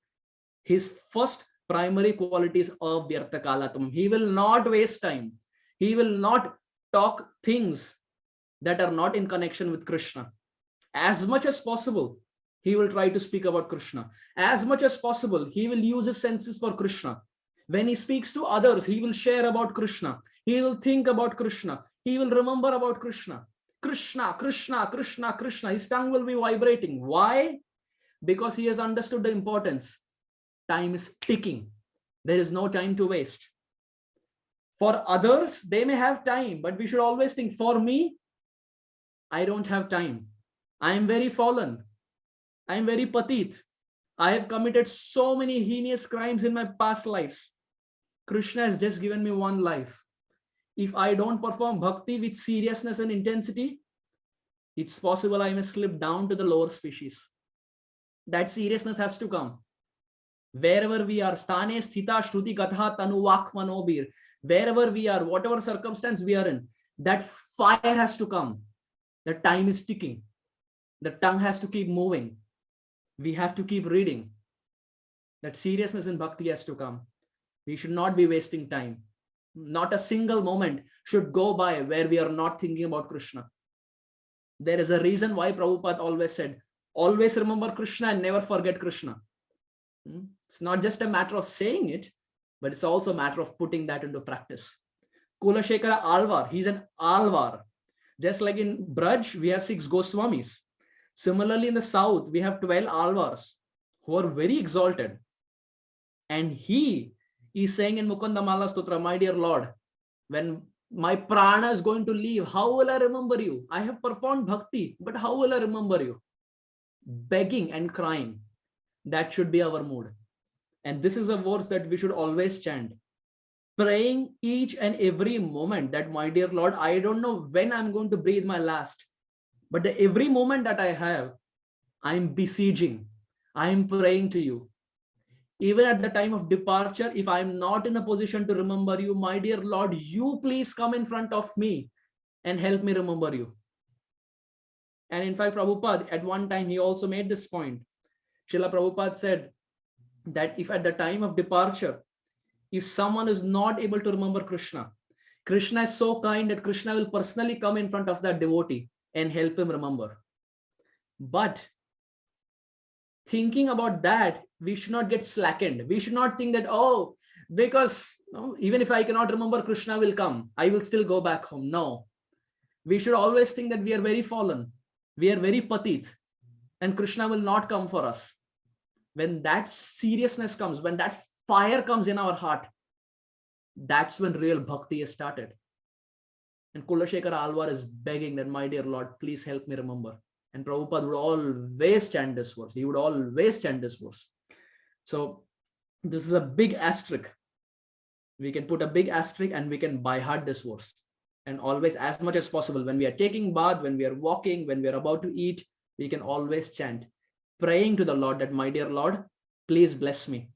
his first primary quality is avyartha kalatam. He will not waste time. He will not talk things that are not in connection with Krishna. As much as possible, he will try to speak about Krishna. As much as possible, he will use his senses for Krishna. When he speaks to others, he will share about Krishna. He will think about Krishna. He will remember about Krishna. Krishna, Krishna, Krishna, Krishna. His tongue will be vibrating. Why? Because he has understood the importance. Time is ticking. There is no time to waste. For others, they may have time, but we should always think, for me, I don't have time. I am very fallen. I am very patit. I have committed so many heinous crimes in my past lives. Krishna has just given me one life. If I don't perform bhakti with seriousness and intensity, it's possible I may slip down to the lower species. That seriousness has to come. Wherever we are, sthane sthita shruti katha tanu vak manobir, wherever we are, whatever circumstance we are in, that fire has to come. The time is ticking. The tongue has to keep moving. We have to keep reading. That seriousness in bhakti has to come. We should not be wasting time. Not a single moment should go by where we are not thinking about Krishna. There is a reason why Prabhupada always said, always remember Krishna and never forget Krishna. It's not just a matter of saying it, but it's also a matter of putting that into practice. Kulashekara Alvar, he's an Alvar. Just like in Braj, we have 6 Goswamis. Similarly, in the south, we have 12 Alvars who are very exalted. And he is saying in Mukunda Mala Stotra, my dear Lord, when my prana is going to leave, how will I remember you? I have performed bhakti, but how will I remember you? Begging and crying. That should be our mood. And this is a verse that we should always chant. Praying each and every moment that, my dear Lord, I don't know when I'm going to breathe my last, but every moment that I have, I'm besieging. I'm praying to you. Even at the time of departure, if I'm not in a position to remember you, my dear Lord, you please come in front of me and help me remember you. And in fact, Prabhupada, at one time, he also made this point. Srila Prabhupada said that if at the time of departure, if someone is not able to remember Krishna, Krishna is so kind that Krishna will personally come in front of that devotee and help him remember. But thinking about that, we should not get slackened. We should not think that, oh, because even if I cannot remember, Krishna will come, I will still go back home. No, we should always think that we are very fallen, we are very patit, and Krishna will not come for us. When that seriousness comes, when that fire comes in our heart, that's when real bhakti is started. And Kulashekara Alvar is begging that, my dear Lord, please help me remember. And Prabhupada would always chant this verse. He would always chant this verse. So this is a big asterisk. We can put a big asterisk and we can by heart this verse. And always, as much as possible, when we are taking bath, when we are walking, when we are about to eat, we can always chant, praying to the Lord that, my dear Lord, please bless me.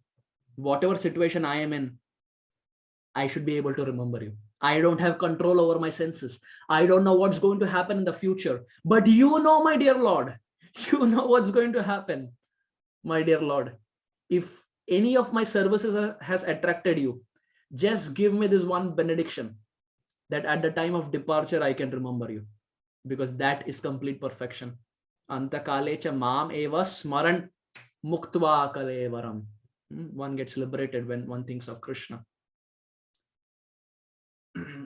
Whatever situation I am in, I should be able to remember you. I don't have control over my senses. I don't know what's going to happen in the future. But you know, my dear Lord, you know what's going to happen. My dear Lord, if any of my services has attracted you, just give me this one benediction, that at the time of departure, I can remember you. Because that is complete perfection. Antakalecha mam eva smaran muktva kalevaram. One gets liberated when one thinks of Krishna.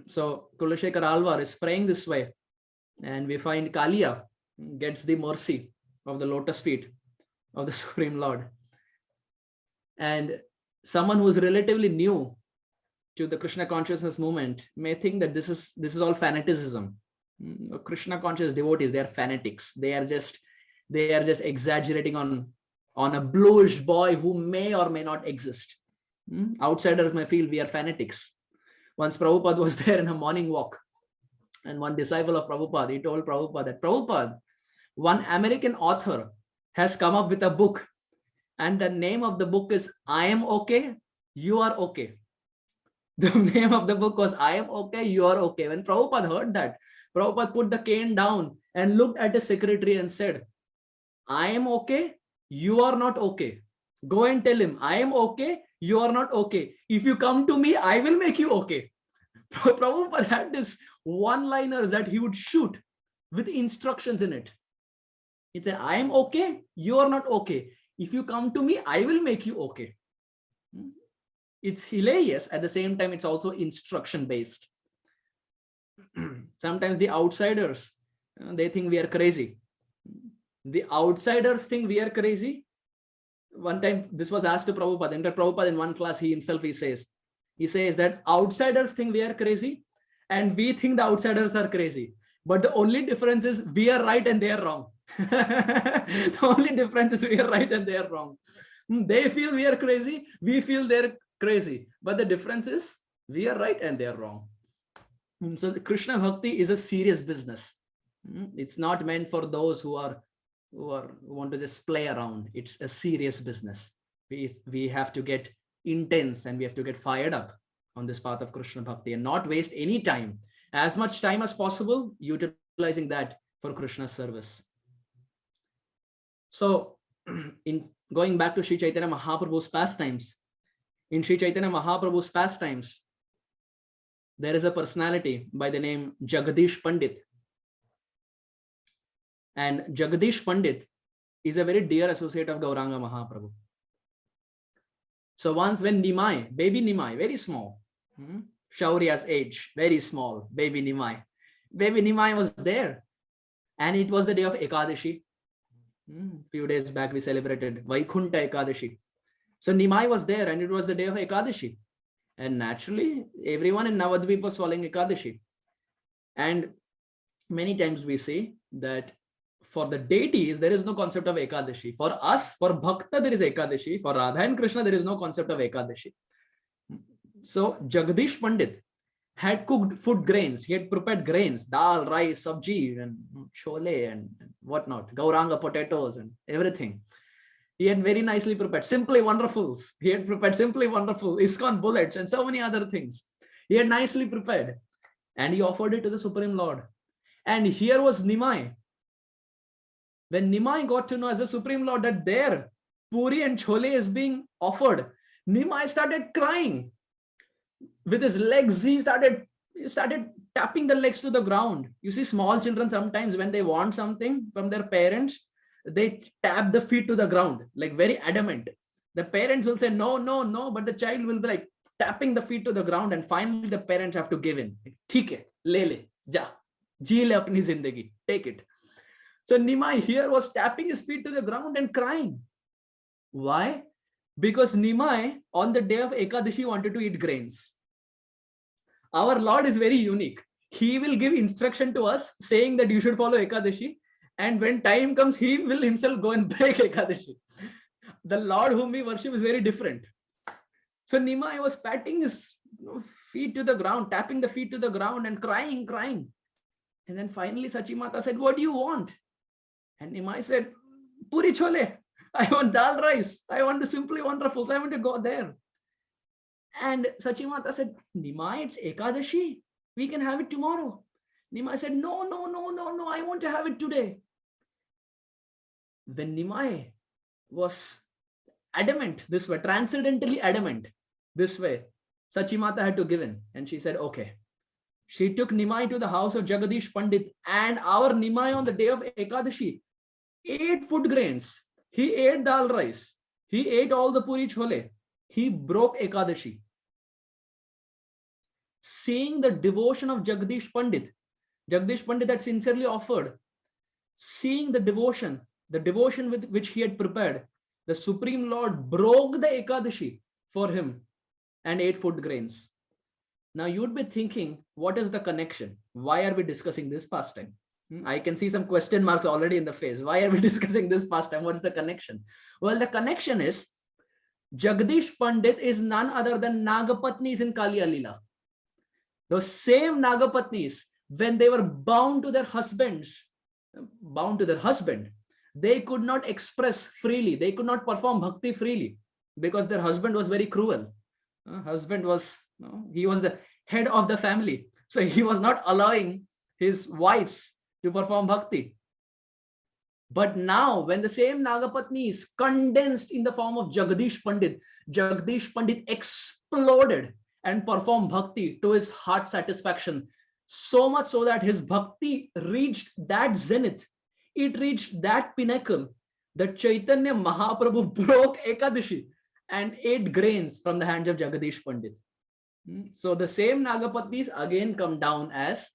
So Kulashekara Alvar is praying this way, and we find Kaliya gets the mercy of the lotus feet of the Supreme Lord. And someone who is relatively new to the Krishna consciousness movement may think that this is all fanaticism. Krishna conscious devotees, they are fanatics. They are just exaggerating on a bluish boy who may or may not exist. Outsiders may feel we are fanatics. Once Prabhupada was there in a morning walk, and one disciple of Prabhupada, he told Prabhupada that, Prabhupada, one American author has come up with a book, and the name of the book is I Am Okay, You Are Okay. The name of the book was I Am Okay, You Are Okay. When Prabhupada heard that, Prabhupada put the cane down and looked at his secretary and said, I am okay, you are not okay. Go and tell him, I am okay, you are not okay. If you come to me, I will make you okay. Prabhupada had this one-liners that he would shoot with instructions in it. He said, I am okay, you are not okay. If you come to me, I will make you okay. It's hilarious. At the same time, it's also instruction-based. Sometimes the outsiders, they think we are crazy. The outsiders think we are crazy. One time, this was asked to Prabhupada. In Prabhupada, in one class, he says that outsiders think we are crazy, and we think the outsiders are crazy. But the only difference is we are right and they are wrong. The only difference is we are right and they are wrong. They feel we are crazy, we feel they're crazy. But the difference is we are right and they are wrong. So the Krishna Bhakti is a serious business. It's not meant for those who want to just play around. It's a serious business. We have to get intense and we have to get fired up on this path of Krishna Bhakti and not waste any time. As much time as possible, utilizing that for Krishna's service. So, in going back to Sri Chaitanya Mahaprabhu's pastimes, in Sri Chaitanya Mahaprabhu's pastimes, there is a personality by the name Jagadish Pandit. And Jagadish Pandit is a very dear associate of Gauranga Mahaprabhu. So once when Nimai, baby Nimai, very small, Shaurya's age, very small, baby Nimai was there. And it was the day of Ekadashi. Few days back we celebrated Vaikunta Ekadashi. So Nimai was there and it was the day of Ekadashi. And naturally, everyone in Navadvip was following Ekadashi. And many times we say that for the deities, there is no concept of Ekadashi. For us, for Bhakta, there is Ekadashi. For Radha and Krishna, there is no concept of Ekadashi. So Jagadish Pandit had cooked food grains. He had prepared grains, dal, rice, sabji, and chole and whatnot, Gauranga potatoes and everything. He had very nicely prepared, Simply Wonderfuls. He had prepared Simply Wonderful, ISKCON bullets, and so many other things. He had nicely prepared. And he offered it to the Supreme Lord. And here was Nimai. When Nimai got to know as the Supreme Lord that there, Puri and Chole is being offered, Nimai started crying. With his legs, he started tapping the legs to the ground. You see, small children sometimes when they want something from their parents, they tap the feet to the ground, like very adamant. The parents will say, no, no, no, but the child will be like tapping the feet to the ground, and finally the parents have to give in. Theek hai, le, ja, ji le apni zindagi, take it. So Nimai here was tapping his feet to the ground and crying. Why? Because Nimai on the day of Ekadashi wanted to eat grains. Our Lord is very unique. He will give instruction to us saying that you should follow Ekadashi, and when time comes, he will himself go and break Ekadashi. The Lord whom we worship is very different. So Nimai was patting his feet to the ground, tapping the feet to the ground and crying. And then finally Sachimata said, what do you want? And Nimai said, Puri chole. I want dal rice. I want the Simply Wonderfuls. I want to go there. And Sachimata said, Nimai, it's Ekadashi. We can have it tomorrow. Nimai said, no. I want to have it today. When Nimai was adamant this way, transcendentally adamant this way, Sachimata had to give in. And she said, okay. She took Nimai to the house of Jagadish Pandit, and our Nimai on the day of Ekadashi ate food grains. He ate dal rice. He ate all the puri chole. He broke Ekadashi. Seeing the devotion of Jagadish Pandit had sincerely offered, seeing the devotion with which he had prepared, the Supreme Lord broke the Ekadashi for him and ate food grains. Now you'd be thinking, what is the connection? Why are we discussing this pastime? I can see some question marks already in the face. Why are we discussing this pastime? What's the connection? Well, the connection is Jagadish Pandit is none other than Nagapatnis in Kaliya Leela. Those same Nagapatnis, when they were bound to their husband, they could not express freely. They could not perform bhakti freely because their husband was very cruel. He was the head of the family. So he was not allowing his wives to perform bhakti. But now when the same Nagapatni is condensed in the form of Jagadish Pandit exploded and performed bhakti to his heart satisfaction. So much so that his bhakti reached that zenith. It reached that pinnacle that Chaitanya Mahaprabhu broke Ekadashi and ate grains from the hands of Jagadish Pandit. So the same Nagapatnis again come down as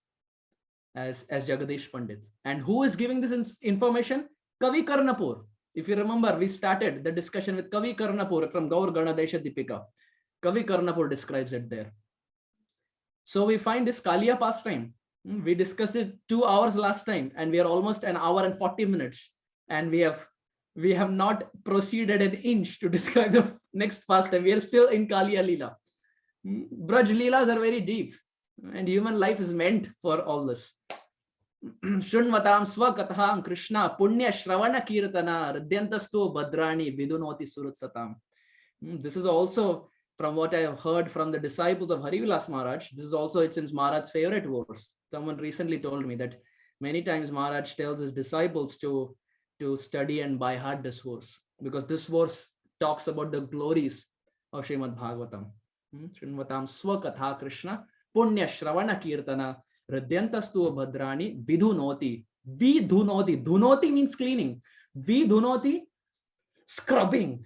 Jagadish Pandit. And who is giving this information? Kavi Karnapur. If you remember, we started the discussion with Kavi Karnapur from Gaur Ganadesha Dipika. Kavi Karnapur describes it there. So we find this Kaliya pastime. We discussed it 2 hours last time, and we are almost an hour and 40 minutes. And we have not proceeded an inch to describe the next pastime. We are still in Kaliya Leela. Braj Leelas are very deep, and human life is meant for all this. Shunvatam swakatham Krishna punya shravana kirtana ridyantastu badrani vidunoti surutsatam. This is also from what I have heard from the disciples of Harivilas Maharaj. This is also it's Maharaj's favorite verse. Someone recently told me that many times Maharaj tells his disciples to study and by heart this verse, because this verse talks about the glories of Srimad Bhagavatam. Shunvatam swakatha Krishna punya shravana kirtana ridyantastu bhadrani vidhunoti. Dhunoti means cleaning. Vidhunoti, scrubbing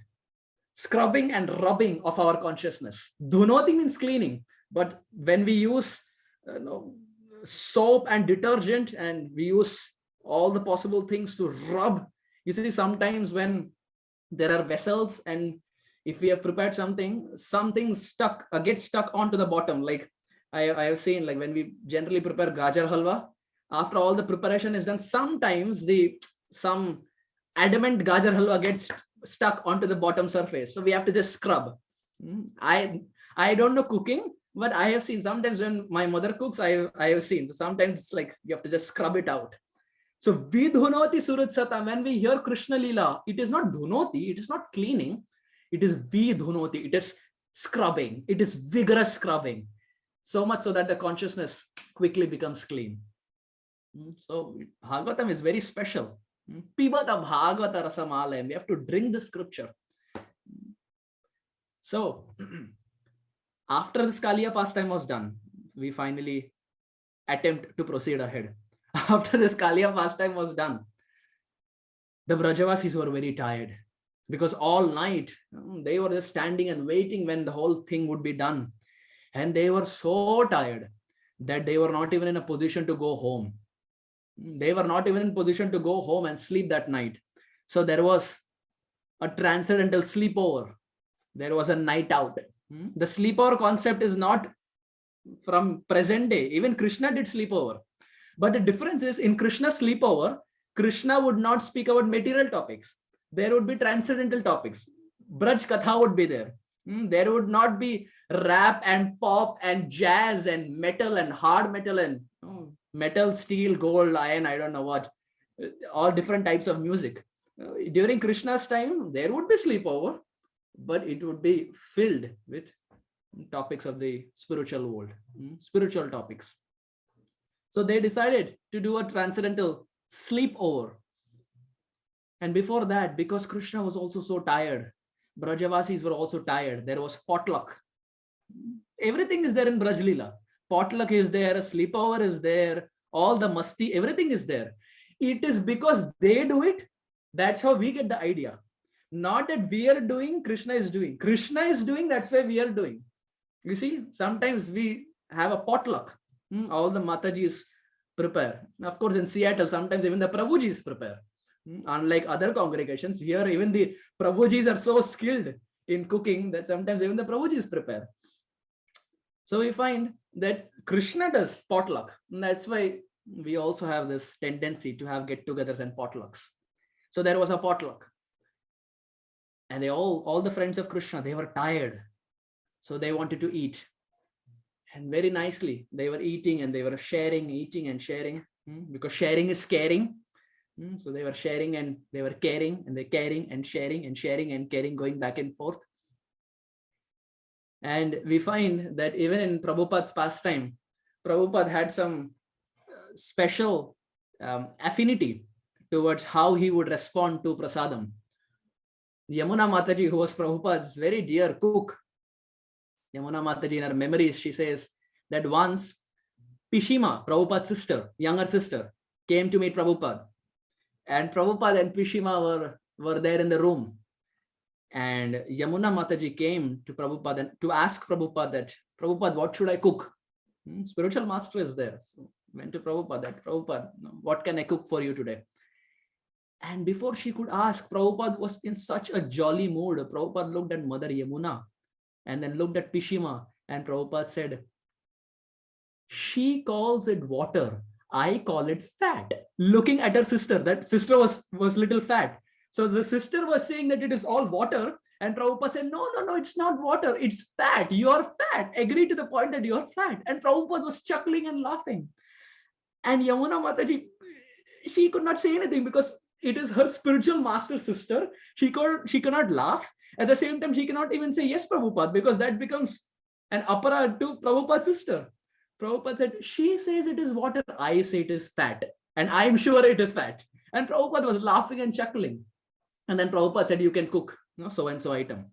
and rubbing of our consciousness. Dhunoti means cleaning. But when we use soap and detergent, and we use all the possible things to rub, you see, sometimes when there are vessels, and if we have prepared something gets stuck onto the bottom. Like I have seen, like when we generally prepare gajar halwa, after all the preparation is done, sometimes some adamant gajar halwa gets stuck onto the bottom surface. So we have to just scrub. I don't know cooking, but I have seen sometimes when my mother cooks, I have seen. So sometimes it's like you have to just scrub it out. So vidhunoti surutsatam, when we hear Krishna Leela, it is not dhunoti, it is not cleaning, it is vidhunoti, it is scrubbing, it is vigorous scrubbing. So much so that the consciousness quickly becomes clean. So Bhagavatam is very special. Pibata Bhagavata Rasamalayam. We have to drink the scripture. So after this Kaliya pastime was done, we finally attempt to proceed ahead. After this Kaliya pastime was done, the Brajavasis were very tired because all night they were just standing and waiting when the whole thing would be done. And they were so tired that they were not even in a position to go home. They were not even in position to go home and sleep that night. So there was a transcendental sleepover. There was a night out. The sleepover concept is not from present day. Even Krishna did sleepover. But the difference is, in Krishna's sleepover, Krishna would not speak about material topics. There would be transcendental topics. Braj Katha would be there. There would not be rap and pop and jazz and metal and hard metal and metal, steel, gold, iron, I don't know what, all different types of music. During Krishna's time, there would be sleepover, but it would be filled with topics of the spiritual world, spiritual topics. So they decided to do a transcendental sleepover. And before that, because Krishna was also so tired, Brajavasis were also tired. There was potluck. Everything is there in Braj Leela. Potluck is there, a sleepover is there, all the masti, everything is there. It is because they do it, that's how we get the idea. Not that we are doing, Krishna is doing. Krishna is doing, that's why we are doing. You see, sometimes we have a potluck. All the Matajis prepare. Of course, in Seattle, sometimes even the Prabhujis prepare. Unlike other congregations, here even the Prabhujis are so skilled in cooking that sometimes even the Prabhujis prepare. So we find that Krishna does potluck. And that's why we also have this tendency to have get-togethers and potlucks. So there was a potluck. And they all the friends of Krishna, they were tired. So they wanted to eat. And very nicely, they were eating and they were sharing, eating and sharing. Because sharing is caring. So they were sharing and they were caring, and they're caring and sharing and sharing and caring, going back and forth. And we find that even in Prabhupada's pastime, Prabhupada had some special affinity towards how he would respond to prasadam. Yamuna Mataji, who was Prabhupada's very dear cook, Yamuna Mataji, in her memories, she says that once Pishima, Prabhupada's sister, younger sister, came to meet Prabhupada. And Prabhupada and Pishima were there in the room. And Yamuna Mataji came to Prabhupada and to ask Prabhupada that, Prabhupada, what should I cook? Spiritual master is there. So went to Prabhupada that, Prabhupada, what can I cook for you today? And before she could ask, Prabhupada was in such a jolly mood. Prabhupada looked at Mother Yamuna and then looked at Pishima, and Prabhupada said, she calls it water, I call it fat. Looking at her sister, that sister was little fat. So the sister was saying that it is all water, and Prabhupada said, no, it's not water, it's fat. You are fat. Agree to the point that you are fat. And Prabhupada was chuckling and laughing. And Yamuna Mataji, she could not say anything because it is her spiritual master sister. She cannot laugh. At the same time, she cannot even say, yes, Prabhupada, because that becomes an aparad to Prabhupada's sister. Prabhupada said, she says it is water, I say it is fat. And I'm sure it is fat. And Prabhupada was laughing and chuckling. And then Prabhupada said, you can cook so-and-so item.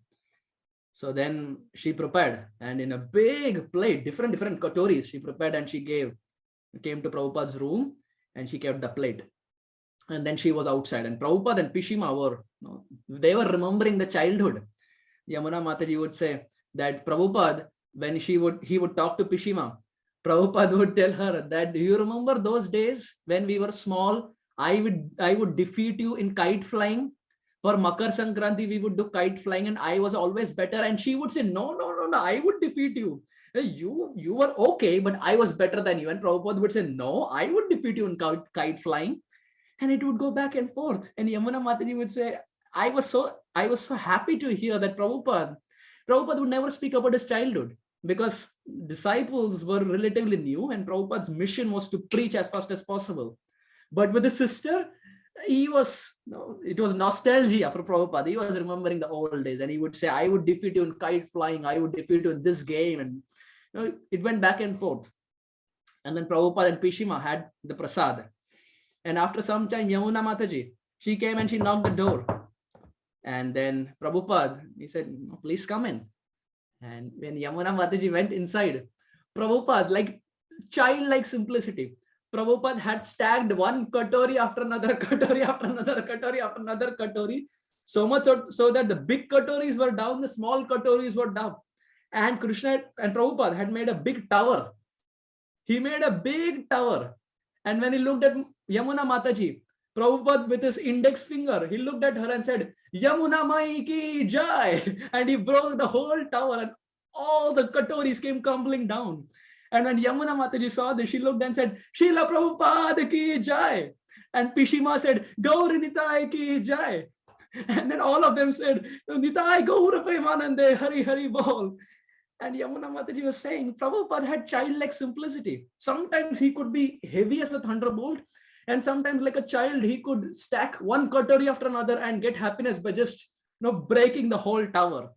So then she prepared. And in a big plate, different katoris, she prepared and she came to Prabhupada's room and she kept the plate. And then she was outside. And Prabhupada and Pishima they were remembering the childhood. Yamuna Mataji would say that Prabhupada, when he would talk to Pishima, Prabhupada would tell her that, do you remember those days when we were small? I would defeat you in kite flying. For Makar Sankranti, we would do kite flying and I was always better. And she would say, no, I would defeat you. You were okay, but I was better than you. And Prabhupada would say, no, I would defeat you in kite flying. And it would go back and forth. And Yamuna Mataji would say, I was so happy to hear that Prabhupada would never speak about his childhood, because disciples were relatively new and Prabhupada's mission was to preach as fast as possible. But with the sister, it was nostalgia for Prabhupada. He was remembering the old days and he would say, I would defeat you in kite flying, I would defeat you in this game. And it went back and forth. And then Prabhupada and Pishima had the prasad. And after some time, Yamuna Mataji, she came and she knocked the door. And then Prabhupada, he said, please come in. And when Yamuna Mataji went inside, Prabhupada, like childlike simplicity, Prabhupada had stacked one katori after another, katori after another, katori after another katori, so much so that the big katoris were down, the small katoris were down. And Krishna and Prabhupada had made a big tower. He made a big tower. And when he looked at Yamuna Mataji, Prabhupada with his index finger, he looked at her and said, Yamuna Mai ki jai. And he broke the whole tower and all the katoris came crumbling down. And when Yamuna Mataji saw this, she looked and said, Srila Prabhupada ki jai. And Pishima said, Gaur Nitai ki jai. And then all of them said, Nitai Gaur Premanande, Hari Hari Bol. And Yamuna Mataji was saying, Prabhupada had childlike simplicity. Sometimes he could be heavy as a thunderbolt. And sometimes like a child, he could stack one katori after another and get happiness by just breaking the whole tower.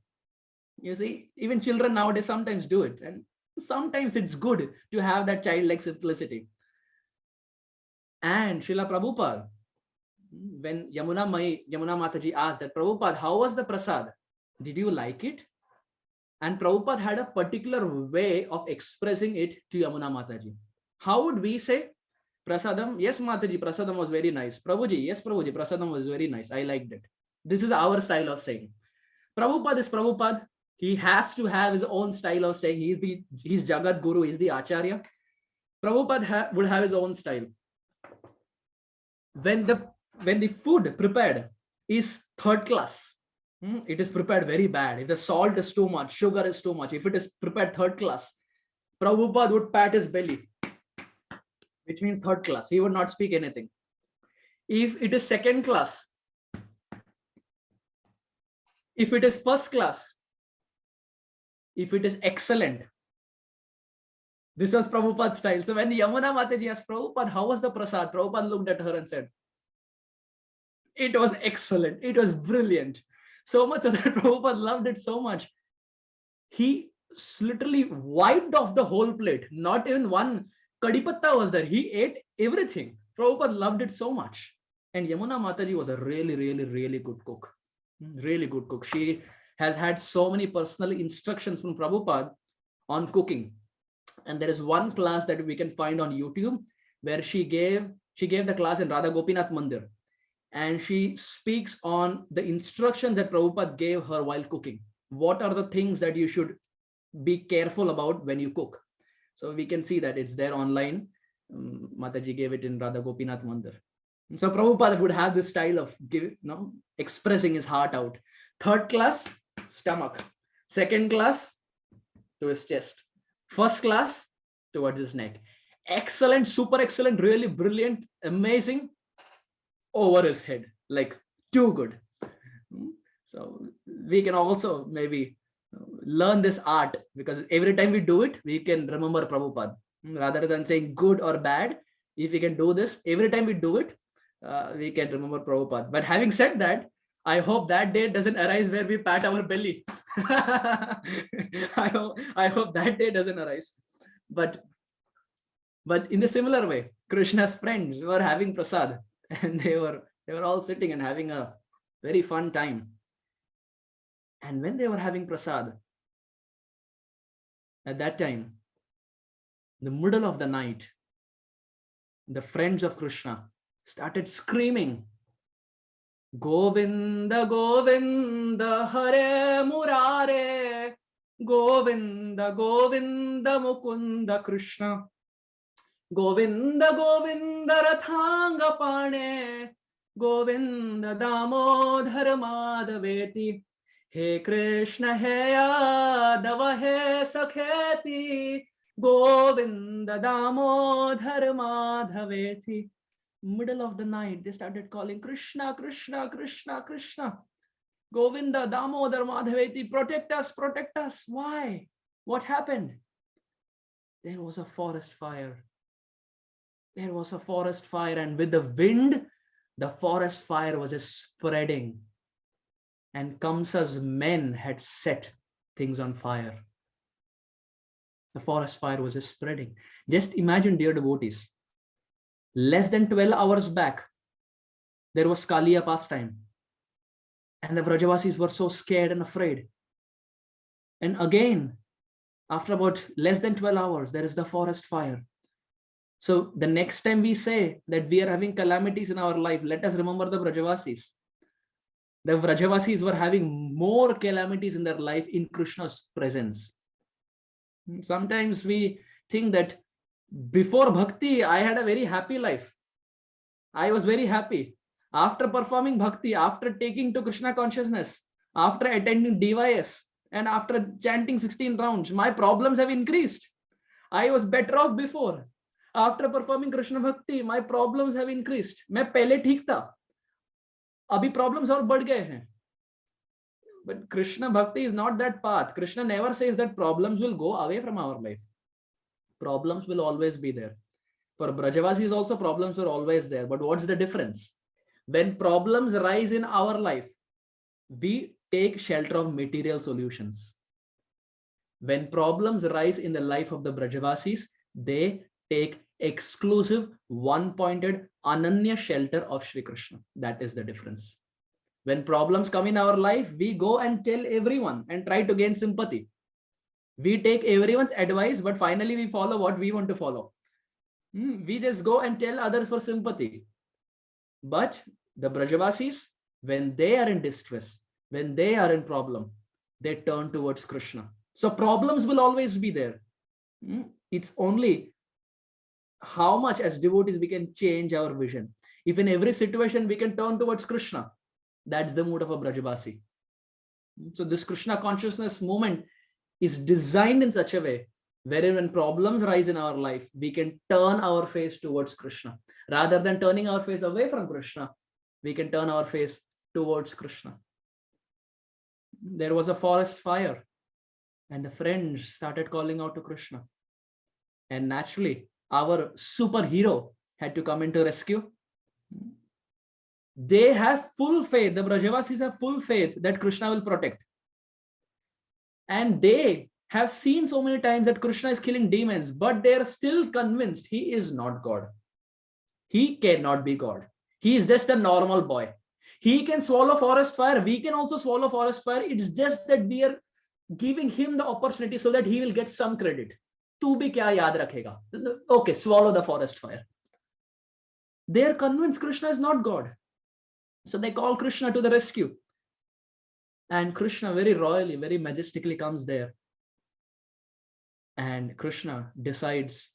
You see, even children nowadays sometimes do it. And sometimes it's good to have that childlike simplicity. And Srila Prabhupada, when Yamuna Mataji asked that, Prabhupada, how was the prasad? Did you like it? And Prabhupada had a particular way of expressing it to Yamuna Mataji. How would we say? Prasadam, yes Mataji, prasadam was very nice. Prabhuji, yes Prabhuji, prasadam was very nice. I liked it. This is our style of saying. Prabhupada is Prabhupada. He has to have his own style of saying. He's Jagat Guru, he's the Acharya. Prabhupada would have his own style. When the food prepared is third class, it is prepared very bad. If the salt is too much, sugar is too much, if it is prepared third class, Prabhupada would pat his belly, which means third class. He would not speak anything. If it is second class, if it is first class, if it is excellent, this was Prabhupada's style. So when Yamuna Mataji asked Prabhupada, how was the prasad? Prabhupada looked at her and said, it was excellent. It was brilliant. So much so that Prabhupada loved it so much. He literally wiped off the whole plate. Not even one kadipatta was there. He ate everything. Prabhupada loved it so much. And Yamuna Mataji was a really, really, really good cook. Really good cook. She has had so many personal instructions from Prabhupada on cooking. And there is one class that we can find on YouTube where she gave the class in Radha Gopinath Mandir. And she speaks on the instructions that Prabhupada gave her while cooking. What are the things that you should be careful about when you cook? So we can see that it's there online. Mataji gave it in Radha Gopinath Mandir. So Prabhupada would have this style of expressing his heart out. Third class, stomach. Second class, to his chest. First class, towards his neck. Excellent, super excellent, really brilliant, amazing, over his head. Like, too good. So we can also maybe learn this art, because every time we do it, we can remember Prabhupada. Rather than saying good or bad, if we can do this, every time we do it, we can remember Prabhupada. But having said that, I hope that day doesn't arise where we pat our belly. I hope that day doesn't arise. But in the similar way, Krishna's friends were having prasad, and they were all sitting and having a very fun time. And when they were having prasad, at that time, in the middle of the night, the friends of Krishna started screaming, Govinda, Govinda, Hare Murare, Govinda, Govinda, Mukunda Krishna, Govinda, Govinda, Rathanga Pane, Govinda, Damodhara Madhaveti, He Krishna, He Yadava, He Sakheti, Govinda, Damodhara Madhaveti. Middle of the night, they started calling Krishna, Krishna, Krishna, Krishna. Govinda, Damodar, Madhaveti, protect us, protect us. Why? What happened? There was a forest fire. There was a forest fire, and with the wind, the forest fire was just spreading. And Kamsa's men had set things on fire. The forest fire was just spreading. Just imagine, dear devotees, less than 12 hours back, there was Kaliya pastime. And the Vrajavasis were so scared and afraid. And again, after about less than 12 hours, there is the forest fire. So the next time we say that we are having calamities in our life, let us remember the Brajavasis. The Vrajavasis were having more calamities in their life in Krishna's presence. Sometimes we think that before bhakti, I had a very happy life. I was very happy. After performing bhakti, after taking to Krishna consciousness, after attending DYS, and after chanting 16 rounds, my problems have increased. I was better off before. After performing Krishna bhakti, my problems have increased. मैं पहले ठीक था. अभी problems और बढ़ गए हैं. But Krishna bhakti is not that path. Krishna never says that problems will go away from our life. Problems will always be there. For Brajavasis also problems were always there. But what's the difference? When problems rise in our life, we take shelter of material solutions. When problems rise in the life of the Brajavasis, they take exclusive, one-pointed, Ananya shelter of Shri Krishna. That is the difference. When problems come in our life, we go and tell everyone and try to gain sympathy. We take everyone's advice, but finally we follow what we want to follow. We just go and tell others for sympathy. But the Brajavasis, when they are in distress, when they are in problem, they turn towards Krishna. So problems will always be there. It's only how much as devotees we can change our vision. If in every situation we can turn towards Krishna, that's the mood of a Brajavasi. So this Krishna consciousness movement is designed in such a way wherein when problems rise in our life, we can turn our face towards Krishna. Rather than turning our face away from Krishna, we can turn our face towards Krishna. There was a forest fire and the friends started calling out to Krishna. And naturally, our superhero had to come into rescue. They have full faith, the Brajavasis have full faith that Krishna will protect. And they have seen so many times that Krishna is killing demons, but they are still convinced he is not God. He cannot be God. He is just a normal boy. He can swallow forest fire. We can also swallow forest fire. It's just that we are giving him the opportunity so that he will get some credit. Tu bhi kya yaad rakhega? Okay, swallow the forest fire. They are convinced Krishna is not God. So they call Krishna to the rescue. And Krishna very royally, very majestically comes there. And Krishna decides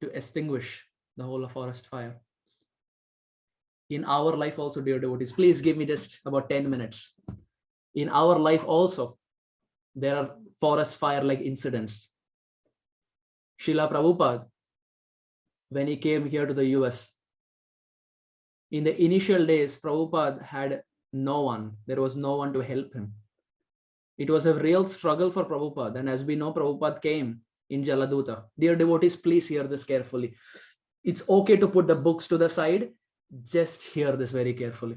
to extinguish the whole of forest fire. In our life also, dear devotees, please give me just about 10 minutes. In our life also, there are forest fire-like incidents. Srila Prabhupada, when he came here to the US, in the initial days, Prabhupada had no one. There was no one to help him. It was a real struggle for Prabhupada. And as we know, Prabhupada came in Jaladuta. Dear devotees, please hear this carefully. It's okay to put the books to the side. Just hear this very carefully.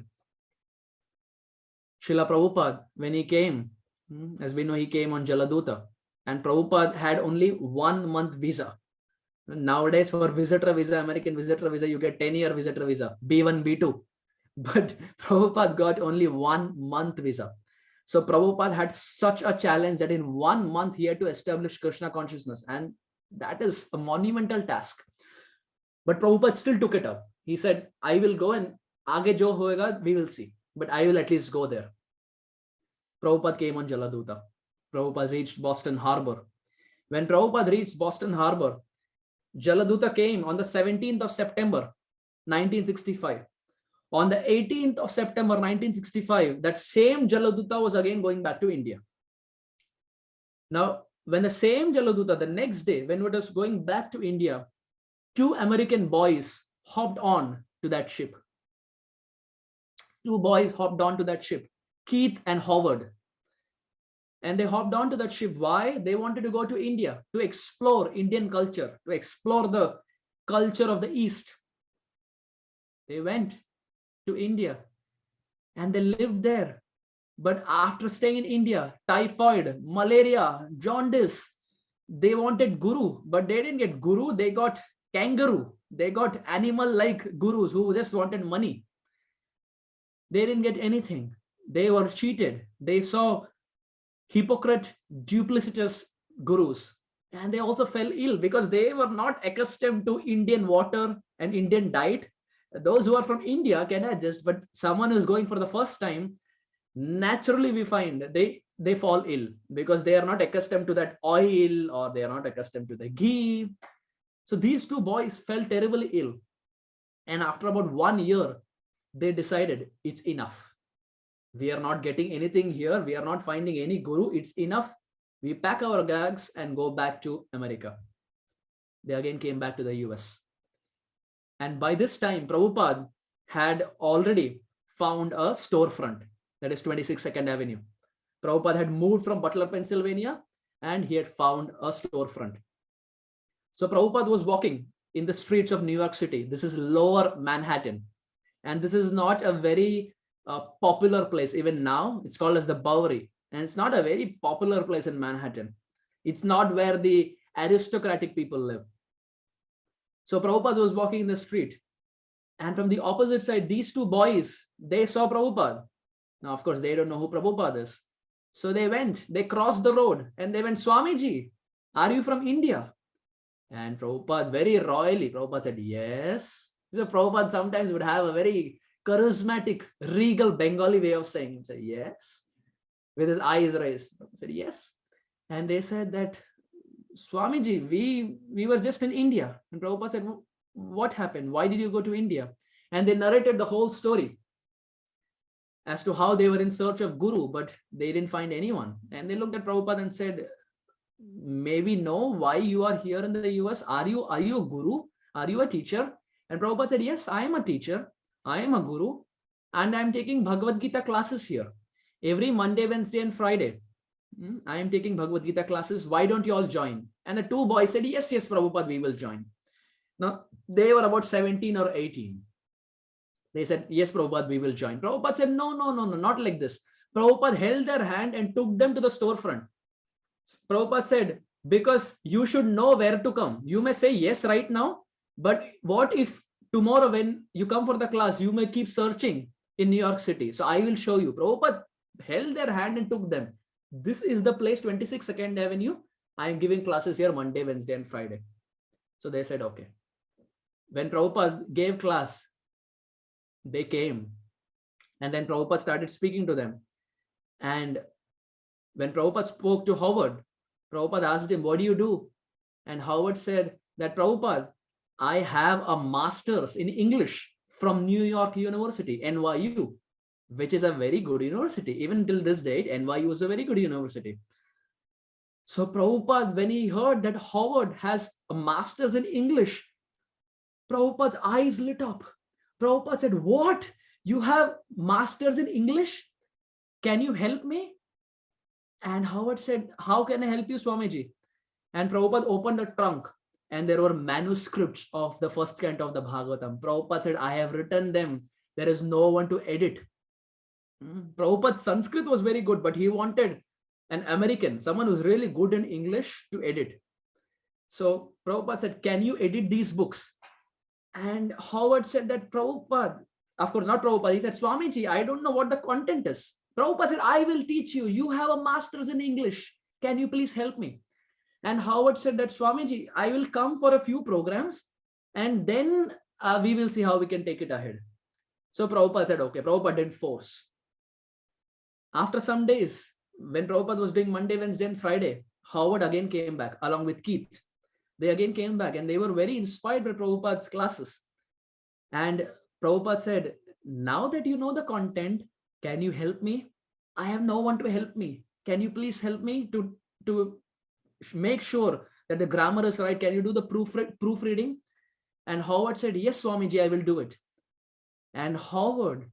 Srila Prabhupada, when he came, as we know, he came on Jaladuta. And Prabhupada had only 1 month visa. Nowadays, for visitor visa, American visitor visa, you get 10-year visitor visa, B1, B2. But Prabhupada got only 1 month visa. So Prabhupada had such a challenge that in 1 month, he had to establish Krishna consciousness. And that is a monumental task. But Prabhupada still took it up. He said, I will go and aage jo hoega, we will see. But I will at least go there. Prabhupada came on Jaladuta. Prabhupada reached Boston Harbor. When Prabhupada reached Boston Harbor, Jaladuta came on the 17th of September, 1965. On the 18th of September, 1965, that same Jaladuta was again going back to India. Now, when the same Jaladuta, the next day, when it was going back to India, 2 American boys hopped on to that ship. 2 boys hopped on to that ship, Keith and Howard. And they hopped onto that ship. Why? They wanted to go to India to explore Indian culture, to explore the culture of the East. They went to India and they lived there. But after staying in India, typhoid, malaria, jaundice, they wanted guru, but they didn't get guru. They got kangaroo. They got animal-like gurus who just wanted money. They didn't get anything. They were cheated. They saw hypocrite, duplicitous gurus. And they also fell ill because they were not accustomed to Indian water and Indian diet. Those who are from India can adjust, but someone who's going for the first time, naturally we find they fall ill because they are not accustomed to that oil, or they are not accustomed to the ghee. So these two boys fell terribly ill. And after about 1 year, they decided it's enough. We are not getting anything here. We are not finding any guru. It's enough. We pack our bags and go back to America. They again came back to the US. And by this time, Prabhupada had already found a storefront, that is 22nd Avenue. Prabhupada had moved from Butler, Pennsylvania, and he had found a storefront. So Prabhupada was walking in the streets of New York City. This is lower Manhattan. And this is not a very popular place. Even now, it's called as the Bowery. And it's not a very popular place in Manhattan. It's not where the aristocratic people live. So Prabhupada was walking in the street. And from the opposite side, these two boys, they saw Prabhupada. Now, of course, they don't know who Prabhupada is. So they crossed the road and they went, Swamiji, are you from India? And Prabhupada, very royally, Prabhupada said, yes. So Prabhupada sometimes would have a very charismatic, regal Bengali way of saying, say, yes, with his eyes raised. He said, yes. And they said that, Swamiji, we were just in India. And Prabhupada said, what happened? Why did you go to India? And they narrated the whole story as to how they were in search of Guru, but they didn't find anyone. And they looked at Prabhupada and said, may we know why you are here in the US? Are you a Guru? Are you a teacher? And Prabhupada said, yes, I am a teacher. I am a Guru. And I'm taking Bhagavad Gita classes here. Every Monday, Wednesday, and Friday. I am taking Bhagavad Gita classes. Why don't you all join? And the two boys said, yes, Prabhupada, we will join. Now, they were about 17 or 18. They said, yes, Prabhupada, we will join. Prabhupada said, no, not like this. Prabhupada held their hand and took them to the storefront. Prabhupada said, because you should know where to come. You may say yes right now, but what if tomorrow when you come for the class, you may keep searching in New York City. So I will show you. Prabhupada held their hand and took them. This is the place, 22nd Avenue. I am giving classes here Monday, Wednesday, and Friday. So they said, okay. When Prabhupada gave class, they came. And then Prabhupada started speaking to them. And when Prabhupada spoke to Howard, Prabhupada asked him, what do you do? And Howard said that, Prabhupada, I have a master's in English from New York University, NYU, which is a very good university. Even till this date, NYU is a very good university. So Prabhupada, when he heard that Howard has a master's in English, Prabhupada's eyes lit up. Prabhupada said, what? You have master's in English? Can you help me? And Howard said, how can I help you, Swamiji? And Prabhupada opened the trunk and there were manuscripts of the first canto of the Bhagavatam. Prabhupada said, I have written them. There is no one to edit. Prabhupada's Sanskrit was very good, but he wanted an American, someone who's really good in English, to edit. So Prabhupada said, can you edit these books? And Howard said that, Prabhupada, of course not Prabhupada, he said, Swamiji, I don't know what the content is. Prabhupada said, I will teach you. You have a master's in English. Can you please help me? And Howard said that, Swamiji, I will come for a few programs and then we will see how we can take it ahead. So Prabhupada said, okay. Prabhupada didn't force. After some days, when Prabhupada was doing Monday, Wednesday, and Friday, Howard again came back along with Keith. They again came back and they were very inspired by Prabhupada's classes. And Prabhupada said, now that you know the content, can you help me? I have no one to help me. Can you please help me to make sure that the grammar is right? Can you do the proofreading? And Howard said, yes, Swamiji, I will do it. And Howard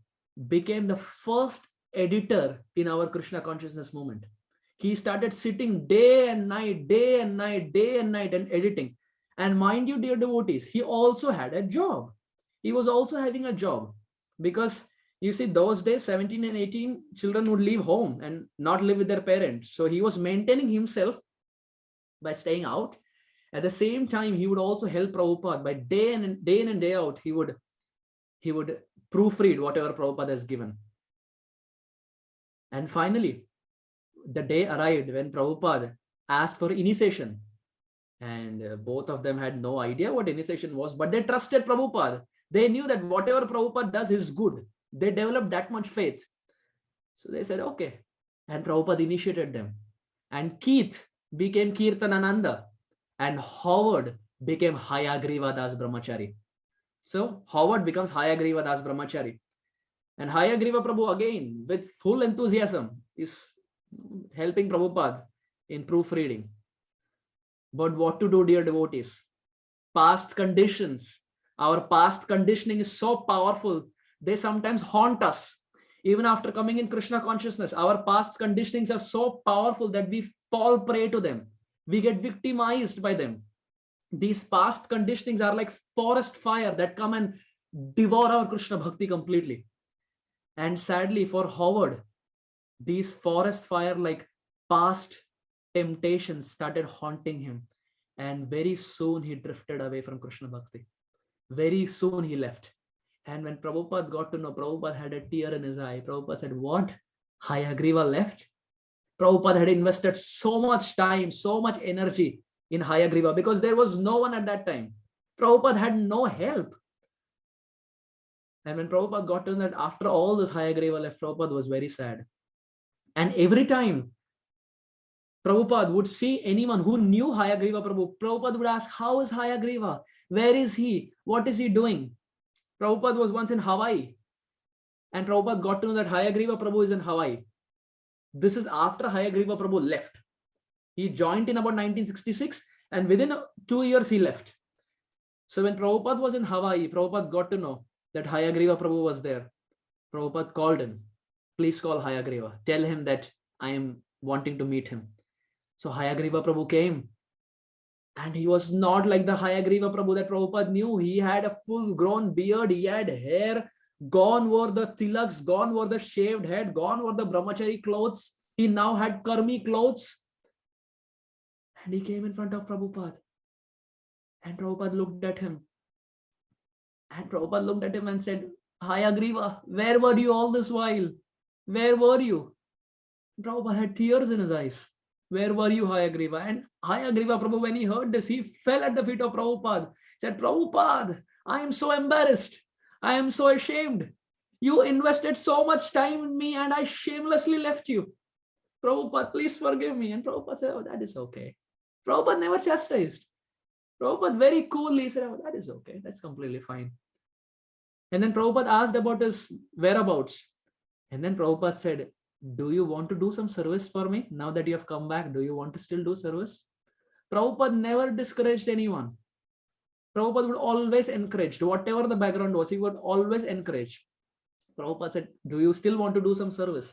became the first editor in our Krishna consciousness movement. He started sitting day and night and editing. And mind you, dear devotees, he also had a job. He was also having a job because you see, those days, 17 and 18, children would leave home and not live with their parents. So he was maintaining himself by staying out. At the same time, he would also help Prabhupada by day in and day out. He would proofread whatever Prabhupada has given. And finally, the day arrived when Prabhupada asked for initiation. And both of them had no idea what initiation was, but they trusted Prabhupada. They knew that whatever Prabhupada does is good. They developed that much faith. So they said, okay. And Prabhupada initiated them. And Keith became Kirtanananda. And Howard became Hayagriva Das Brahmachari. So Howard becomes Hayagriva Das Brahmachari. And Hayagriva Prabhu again, with full enthusiasm, is helping Prabhupada in proofreading. But what to do, dear devotees? Past conditions, our past conditioning is so powerful, they sometimes haunt us. Even after coming in Krishna consciousness, our past conditionings are so powerful that we fall prey to them. We get victimized by them. These past conditionings are like forest fire that come and devour our Krishna bhakti completely. And sadly for Howard, these forest fire like past temptations started haunting him. And very soon he drifted away from Krishna bhakti. Very soon he left. And when Prabhupada got to know, Prabhupada had a tear in his eye. Prabhupada said, what? Hayagriva left? Prabhupada had invested so much time, so much energy in Hayagriva because there was no one at that time. Prabhupada had no help. And when Prabhupada got to know that after all this Hayagriva left, Prabhupada was very sad. And every time Prabhupada would see anyone who knew Hayagriva Prabhu, Prabhupada would ask, how is Hayagriva? Where is he? What is he doing? Prabhupada was once in Hawaii. And Prabhupada got to know that Hayagriva Prabhu is in Hawaii. This is after Hayagriva Prabhu left. He joined in about 1966 and within 2 years he left. So when Prabhupada was in Hawaii, Prabhupada got to know that Hayagriva Prabhu was there. Prabhupada called him. Please call Hayagriva. Tell him that I am wanting to meet him. So Hayagriva Prabhu came. And he was not like the Hayagriva Prabhu that Prabhupada knew. He had a full-grown beard. He had hair. Gone were the tilaks. Gone were the shaved head. Gone were the brahmachari clothes. He now had karmi clothes. And he came in front of Prabhupada. And Prabhupada looked at him. And Prabhupada looked at him and said, Hayagriva, where were you all this while? Where were you? Prabhupada had tears in his eyes. Where were you, Hayagriva? And Hayagriva Prabhu, when he heard this, he fell at the feet of Prabhupada. He said, Prabhupada, I am so embarrassed. I am so ashamed. You invested so much time in me and I shamelessly left you. Prabhupada, please forgive me. And Prabhupada said, oh, that is okay. Prabhupada never chastised. Prabhupada very coolly said, oh, that is okay. That's completely fine. And then Prabhupada asked about his whereabouts. And then Prabhupada said, do you want to do some service for me? Now that you have come back, do you want to still do service? Prabhupada never discouraged anyone. Prabhupada would always encourage, whatever the background was, he would always encourage. Prabhupada said, do you still want to do some service?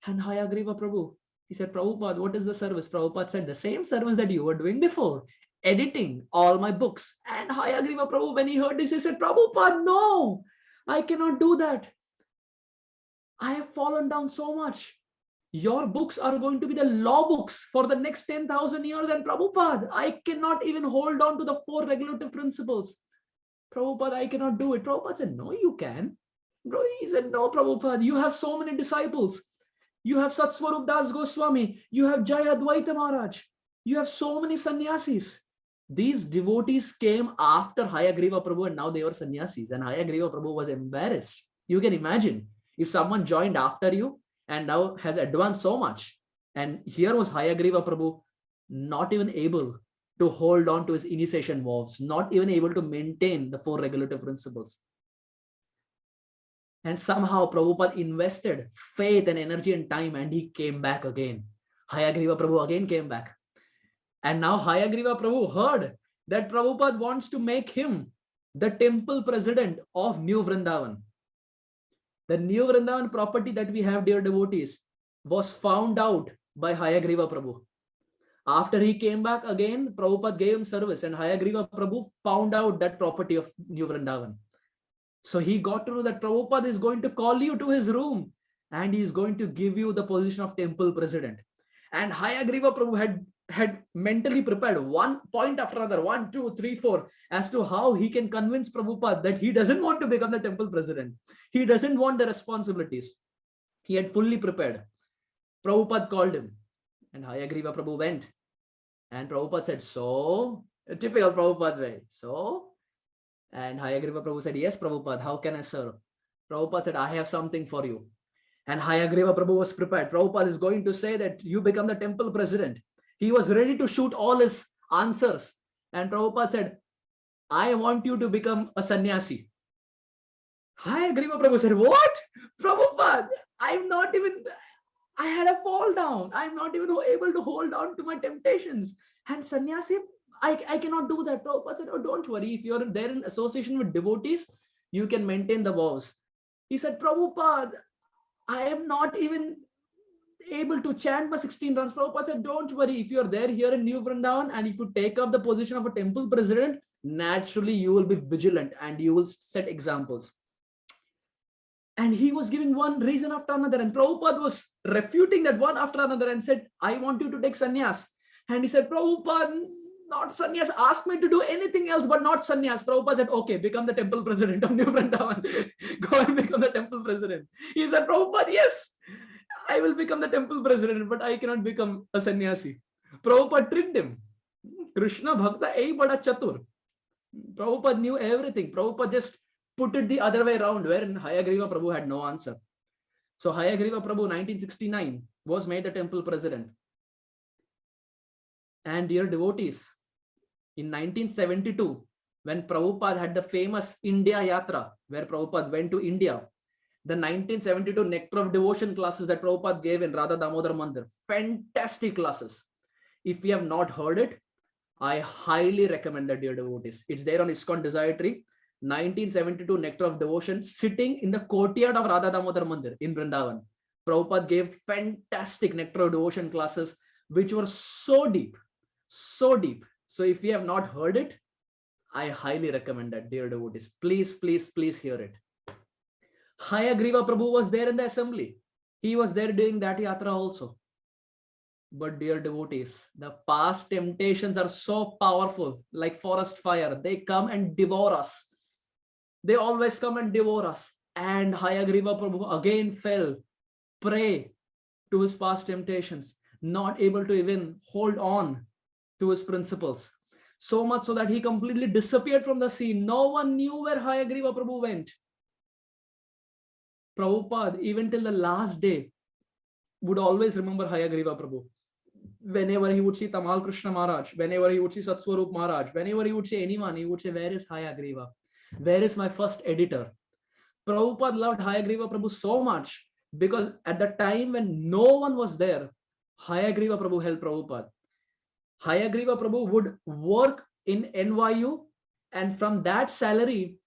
And Hayagriva Prabhu, he said, Prabhupada, what is the service? Prabhupada said, the same service that you were doing before, editing all my books. And Hayagriva Prabhu, when he heard this, he said, Prabhupada, no, I cannot do that. I have fallen down so much. Your books are going to be the law books for the next 10,000 years. And Prabhupada, I cannot even hold on to the 4 regulative principles. Prabhupada, I cannot do it. Prabhupada said, no, you can. He said, no, Prabhupada, you have so many disciples. You have Satswarup Das Goswami. You have Jayadvaita Maharaj. You have so many sannyasis. These devotees came after Hayagriva Prabhu and now they were sannyasis. And Hayagriva Prabhu was embarrassed. You can imagine. If someone joined after you and now has advanced so much, and here was Hayagriva Prabhu not even able to hold on to his initiation vows, not even able to maintain the 4 regulative principles. And somehow Prabhupada invested faith and energy and time and he came back again. Hayagriva Prabhu again came back. And now Hayagriva Prabhu heard that Prabhupada wants to make him the temple president of New Vrindavan. The New Vrindavan property that we have, dear devotees, was found out by Hayagriva Prabhu. After he came back again, Prabhupada gave him service and Hayagriva Prabhu found out that property of New Vrindavan. So he got to know that Prabhupada is going to call you to his room and he is going to give you the position of temple president. And Hayagriva Prabhu had mentally prepared one point after another, 1, 2, 3, 4, as to how he can convince Prabhupada that he doesn't want to become the temple president. He doesn't want the responsibilities. He had fully prepared. Prabhupada called him and Hayagriva Prabhu went. And Prabhupada said, so, a typical Prabhupada way. So, and Hayagriva Prabhu said, yes, Prabhupada, how can I serve? Prabhupada said, I have something for you. And Hayagriva Prabhu was prepared. Prabhupada is going to say that you become the temple president. He was ready to shoot all his answers. And Prabhupada said, I want you to become a sannyasi. Hayagriva Prabhu said, what? Prabhupada, I had a fall down. I'm not even able to hold on to my temptations. And sannyasi, I cannot do that. Prabhupada said, oh, don't worry. If you're there in association with devotees, you can maintain the vows. He said, Prabhupada, I am not even able to chant my 16 rounds. Prabhupada said, don't worry. If you're there here in New Vrindavan and if you take up the position of a temple president, naturally you will be vigilant and you will set examples. And he was giving one reason after another. And Prabhupada was refuting that one after another and said, I want you to take sannyas. And he said, Prabhupada, not sannyas. Ask me to do anything else, but not sannyas. Prabhupada said, okay, become the temple president of New Vrindavan. Go and become the temple president. He said, Prabhupada, yes, I will become the temple president, but I cannot become a sannyasi. Prabhupada tricked him. Krishna Bhakta ei bada chatur. Prabhupada knew everything. Prabhupada just put it the other way around, wherein Hayagriva Prabhu had no answer. So Hayagriva Prabhu, 1969, was made the temple president. And dear devotees, in 1972, when Prabhupada had the famous India Yatra, where Prabhupada went to India, the 1972 Nectar of Devotion classes that Prabhupada gave in Radha Damodar Mandir, fantastic classes. If you have not heard it, I highly recommend that, dear devotees. It's there on ISKCON Desire Tree. 1972 Nectar of Devotion, sitting in the courtyard of Radha Damodar Mandir in Vrindavan. Prabhupada gave fantastic Nectar of Devotion classes, which were so deep, so deep. So if you have not heard it, I highly recommend that, dear devotees. Please, please, please hear it. Hayagriva Prabhu was there in the assembly. He was there doing that yatra also. But dear devotees, the past temptations are so powerful, like forest fire. They come and devour us. They always come and devour us. And Hayagriva Prabhu again fell prey to his past temptations, not able to even hold on to his principles. So much so that he completely disappeared from the scene. No one knew where Hayagriva Prabhu went. Prabhupada, even till the last day, would always remember Hayagriva Prabhu. Whenever he would see Tamal Krishna Maharaj, whenever he would see Satswarup Maharaj, whenever he would see anyone, he would say, where is Hayagriva? Where is my first editor? Prabhupada loved Hayagriva Prabhu so much because at the time when no one was there, Hayagriva Prabhu helped Prabhupada. Hayagriva Prabhu would work in NYU, and from that salary,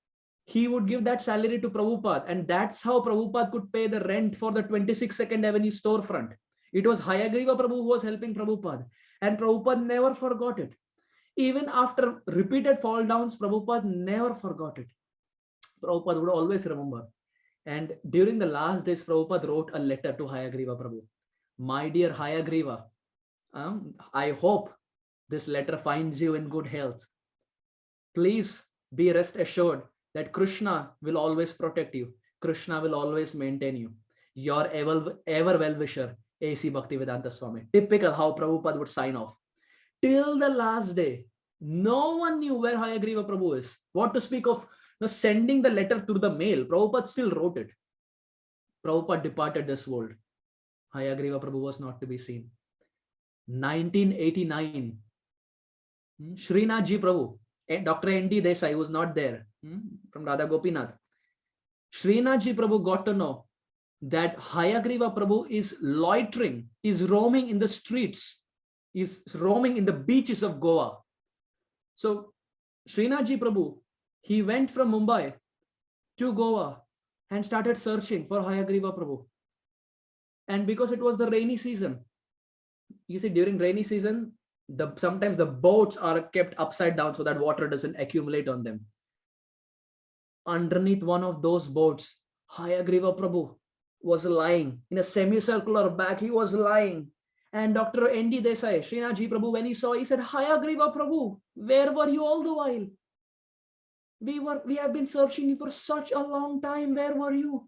he would give that salary to Prabhupada, and that's how Prabhupada could pay the rent for the 26 Second Avenue storefront. It was Hayagriva Prabhu who was helping Prabhupada, and Prabhupada never forgot it. Even after repeated fall downs, Prabhupada never forgot it. Prabhupada would always remember. And during the last days, Prabhupada wrote a letter to Hayagriva Prabhu. My dear Hayagriva, I hope this letter finds you in good health. Please be rest assured that Krishna will always protect you. Krishna will always maintain you. Your ever well-wisher, A.C. Bhaktivedanta Swami. Typical how Prabhupada would sign off. Till the last day, no one knew where Hayagriva Prabhu is. What to speak of sending the letter through the mail. Prabhupada still wrote it. Prabhupada departed this world. Hayagriva Prabhu was not to be seen. 1989, Srinath Ji Prabhu, Dr. N.D. Desai was not there, from Radha Gopinath. Srinath Ji Prabhu got to know that Hayagriva Prabhu is loitering, is roaming in the streets, is roaming in the beaches of Goa. So Srinath Ji Prabhu, he went from Mumbai to Goa and started searching for Hayagriva Prabhu. And because it was the rainy season, you see, during rainy season, sometimes the boats are kept upside down so that water doesn't accumulate on them. Underneath one of those boats, Hayagriva Prabhu was lying in a semicircular bag. He was lying. And Dr. N.D. Desai, Srinath Ji Prabhu, when he saw, he said, Hayagriva Prabhu, where were you all the while? We have been searching you for such a long time. Where were you?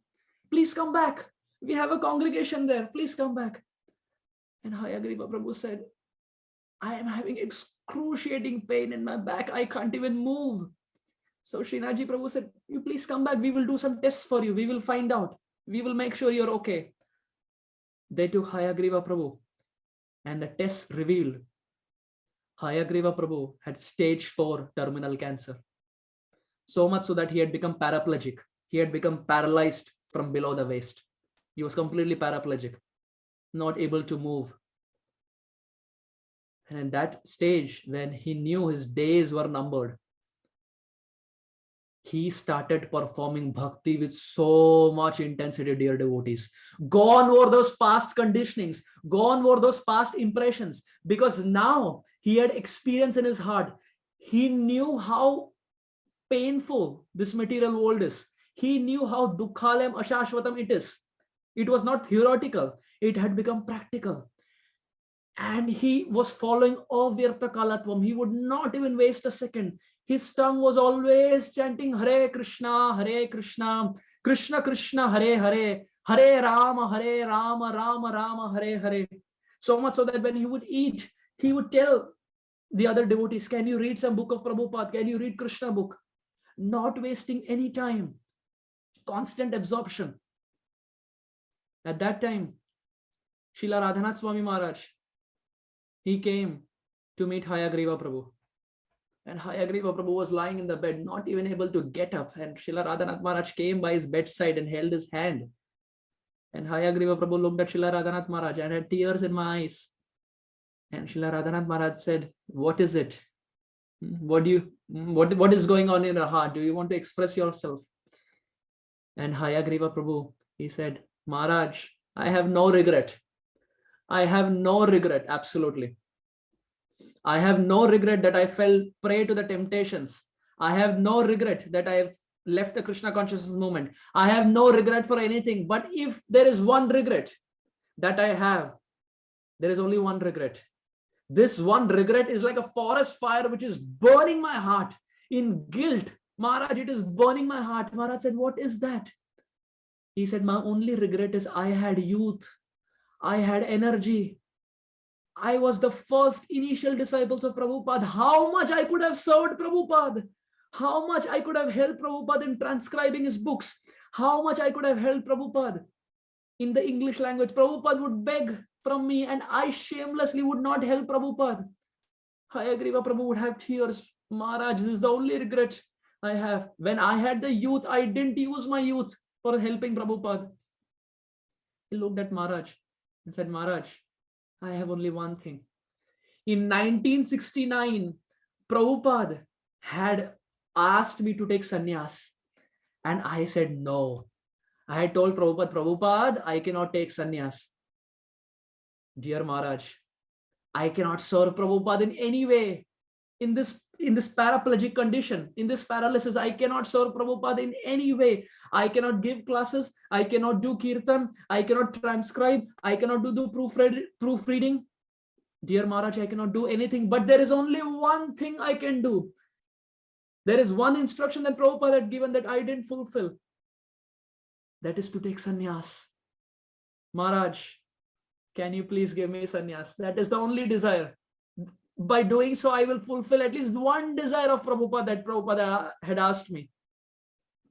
Please come back. We have a congregation there. Please come back. And Hayagriva Prabhu said, I am having excruciating pain in my back. I can't even move. So Srinathji Prabhu said, you please come back. We will do some tests for you. We will find out. We will make sure you're okay. They took Hayagriva Prabhu, and the tests revealed Hayagriva Prabhu had stage 4 terminal cancer. So much so that he had become paraplegic. He had become paralyzed from below the waist. He was completely paraplegic, not able to move. And in that stage, when he knew his days were numbered, he started performing bhakti with so much intensity, dear devotees. Gone were those past conditionings, gone were those past impressions, because now he had experience in his heart. He knew how painful this material world is. He knew how dukkhalayam ashashvatam it is. It was not theoretical, it had become practical. And he was following avyarta kalatvam. He would not even waste a second. His tongue was always chanting Hare Krishna, Krishna Krishna, Hare Hare, Hare Rama, Rama Rama, Hare Hare. So much so that when he would eat, he would tell the other devotees, can you read some book of Prabhupada? Can you read Krishna book? Not wasting any time. Constant absorption. At that time, Srila Radhanath Swami Maharaj, he came to meet Hayagriva Prabhu. And Hayagriva Prabhu was lying in the bed, not even able to get up. And Srila Radhanath Maharaj came by his bedside and held his hand. And Hayagriva Prabhu looked at Srila Radhanath Maharaj and had tears in my eyes. And Srila Radhanath Maharaj said, what is it? What is going on in your heart? Do you want to express yourself? And Hayagriva Prabhu, he said, Maharaj, I have no regret. I have no regret, absolutely. I have no regret that I fell prey to the temptations. I have no regret that I have left the Krishna consciousness movement. I have no regret for anything. But if there is one regret that I have, there is only one regret. This one regret is like a forest fire which is burning my heart in guilt. Maharaj, it is burning my heart. Maharaj said, what is that? He said, my only regret is I had youth. I had energy. I was the first initial disciples of Prabhupada. How much I could have served Prabhupada. How much I could have helped Prabhupada in transcribing his books. How much I could have helped Prabhupada in the English language. Prabhupada would beg from me and I shamelessly would not help Prabhupada. Hayagriva Prabhu would have tears. Maharaj, this is the only regret I have. When I had the youth, I didn't use my youth for helping Prabhupada. He looked at Maharaj and said, Maharaj, I have only one thing. In 1969, Prabhupada had asked me to take sannyas. And I said no. I had told Prabhupada, I cannot take sannyas. Dear Maharaj, I cannot serve Prabhupada in any way. In this paraplegic condition, in this paralysis, I cannot serve Prabhupada in any way. I cannot give classes. I cannot do kirtan. I cannot transcribe. I cannot do the proofreading. Dear Maharaj, I cannot do anything. But there is only one thing I can do. There is one instruction that Prabhupada had given that I didn't fulfill. That is to take sannyas. Maharaj, can you please give me sannyas? That is the only desire. By doing so, I will fulfill at least one desire of Prabhupada that Prabhupada had asked me.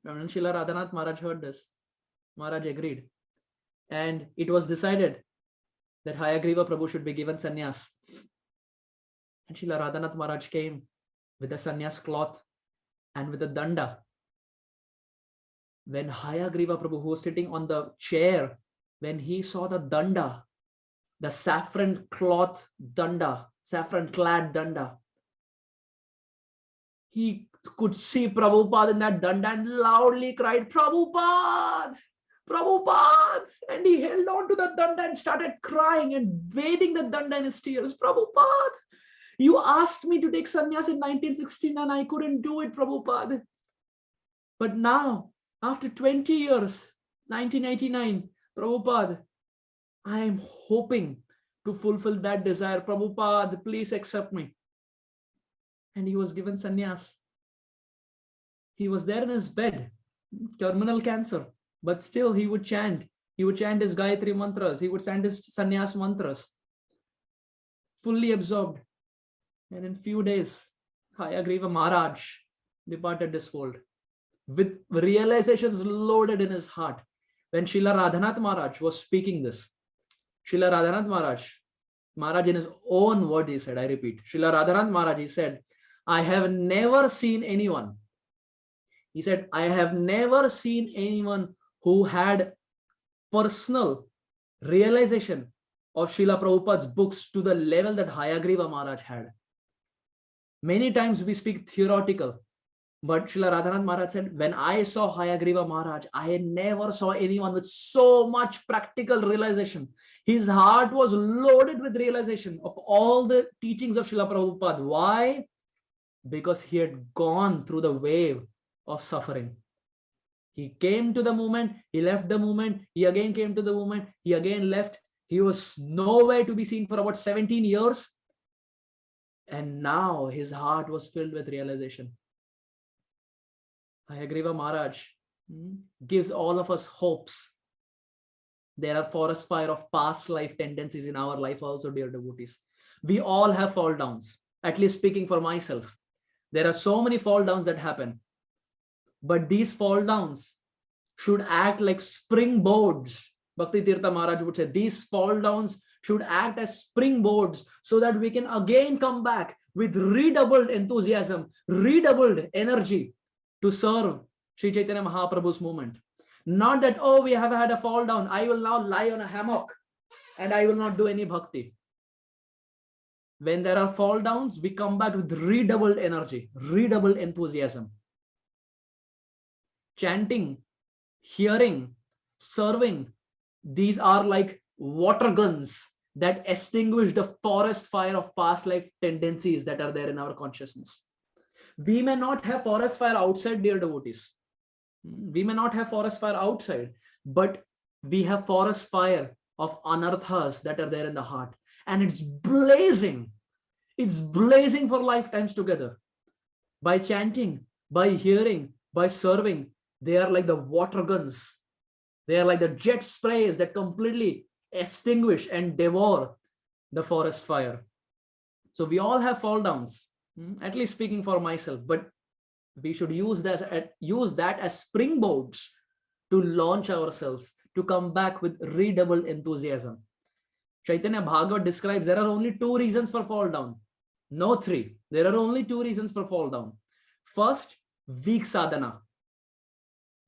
When Srila Radhanath Maharaj heard this, Maharaj agreed. And it was decided that Hayagriva Prabhu should be given sannyas. And Srila Radhanath Maharaj came with a sannyas cloth and with a danda. When Hayagriva Prabhu, who was sitting on the chair, when he saw the danda, the saffron cloth danda, saffron clad danda, he could see Prabhupada in that danda and loudly cried, Prabhupada, Prabhupada. And he held on to the danda and started crying and bathing the danda in his tears. Prabhupada, you asked me to take sannyas in 1969. I couldn't do it, Prabhupada. But now, after 20 years, 1989, Prabhupada, I am hoping to fulfill that desire. Prabhupada, please accept me. And he was given sannyas. He was there in his bed, terminal cancer, but still he would chant. He would chant his Gayatri mantras. He would chant his sannyas mantras. Fully absorbed. And in few days, Hayagriva Maharaj departed this world with realizations loaded in his heart. When Srila Radhanath Maharaj was speaking this, Srila Radhanath Maharaj in his own word, he said, I repeat, Srila Radhanath Maharaj, he said, I have never seen anyone. He said, I have never seen anyone who had personal realization of Srila Prabhupada's books to the level that Hayagriva Maharaj had. Many times we speak theoretical, but Srila Radhanath Maharaj said, when I saw Hayagriva Maharaj, I never saw anyone with so much practical realization. His heart was loaded with realization of all the teachings of Srila Prabhupada. Why? Because he had gone through the wave of suffering. He came to the movement, he left the movement, he again came to the movement, he again left. He was nowhere to be seen for about 17 years. And now his heart was filled with realization. Hayagriva Maharaj gives all of us hopes. There are forest fire of past life tendencies in our life also, dear devotees. We all have fall downs, at least speaking for myself. There are so many fall downs that happen. But these fall downs should act like springboards. Bhakti Tirtha Maharaj would say, these fall downs should act as springboards so that we can again come back with redoubled enthusiasm, redoubled energy to serve Sri Chaitanya Mahaprabhu's movement. Not that, oh, we have had a fall down, I will now lie on a hammock and I will not do any bhakti. When there are fall downs, we come back with redoubled energy, redoubled enthusiasm. Chanting, hearing, serving, these are like water guns that extinguish the forest fire of past life tendencies that are there in our consciousness. We may not have forest fire outside, dear devotees. We may not have forest fire outside, but we have forest fire of anarthas that are there in the heart. And it's blazing. It's blazing for lifetimes together. By chanting, by hearing, by serving, they are like the water guns. They are like the jet sprays that completely extinguish and devour the forest fire. So we all have fall downs, at least speaking for myself, but we should use that as springboards to launch ourselves, to come back with redoubled enthusiasm. Chaitanya Bhagavat describes there are only 2 reasons for fall down. No 3. There are only 2 reasons for fall down. First, weak sadhana.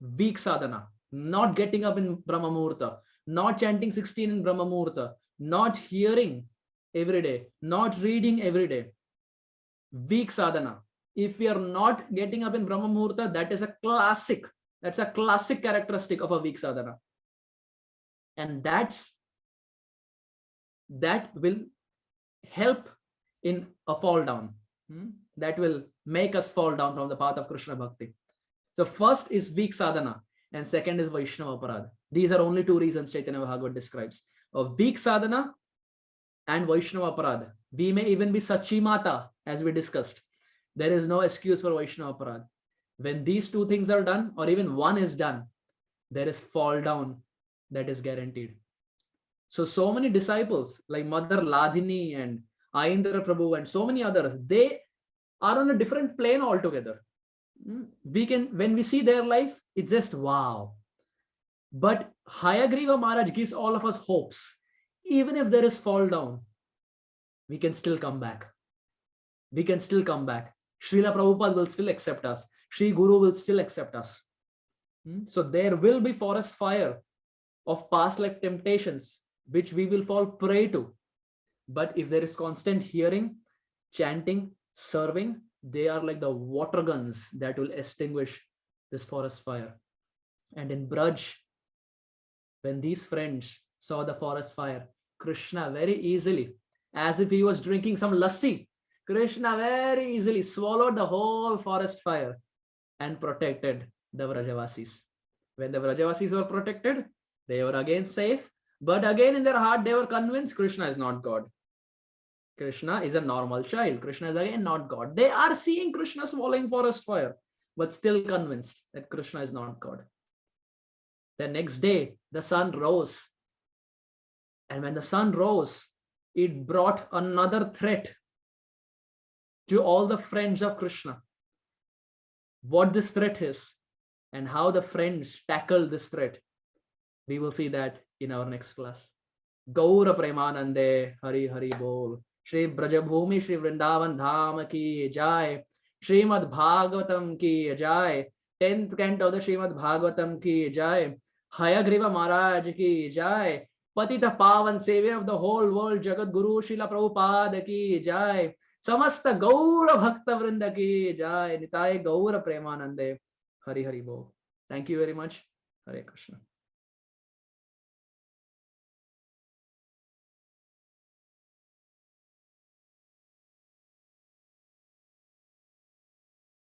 Weak sadhana. Not getting up in Brahma Muhurta, not chanting 16 in Brahma Muhurta, not hearing every day, not reading every day. Weak sadhana. If we are not getting up in Brahma Muhurta, that is a classic. That's a classic characteristic of a weak sadhana. And that will help in a fall down. That will make us fall down from the path of Krishna Bhakti. So first is weak sadhana. And second is Vaishnava Aparadha. These are only 2 reasons Chaitanya Bhagavat describes. A weak sadhana and Vaishnava Aparadha. We may even be Sachi Mata, as we discussed. There is no excuse for Vaishnava Aparadha. When these 2 things are done, or even one is done, there is fall down that is guaranteed. So many disciples like Mother Ladhini and Ayendra Prabhu and so many others, they are on a different plane altogether. When we see their life, it's just wow. But Hayagriva Maharaj gives all of us hopes. Even if there is fall down, we can still come back. We can still come back. Srila Prabhupada will still accept us. Sri Guru will still accept us. So there will be forest fire of past life temptations, which we will fall prey to. But if there is constant hearing, chanting, serving, they are like the water guns that will extinguish this forest fire. And in Braj, when these friends saw the forest fire, Krishna very easily, as if he was drinking some lassi, Krishna very easily swallowed the whole forest fire and protected the Vrajavasis. When the Vrajavasis were protected, they were again safe. But again in their heart, they were convinced Krishna is not God. Krishna is a normal child. Krishna is again not God. They are seeing Krishna swallowing forest fire, but still convinced that Krishna is not God. The next day, the sun rose. And when the sun rose, it brought another threat to all the friends of Krishna what this threat is and how the friends tackle this threat. We will see that in our next class. Gaura Premanande, Hari Hari Bol. Shri Brajabhumi Shri Vrindavan Dham ki jai. Srimad Bhagavatam ki jai. 10th canto of the Srimad Bhagavatam ki jai. Hayagriva Maharaj ki jai. Patita Pavan, savior of the whole world, Jagat Guru Srila Prabhupada ki jai. Samasta Gaura Bhakta Vrinda ki jai. Nitai Gaura Premanande. Hari Hari Bol. Thank you very much. Hare Krishna.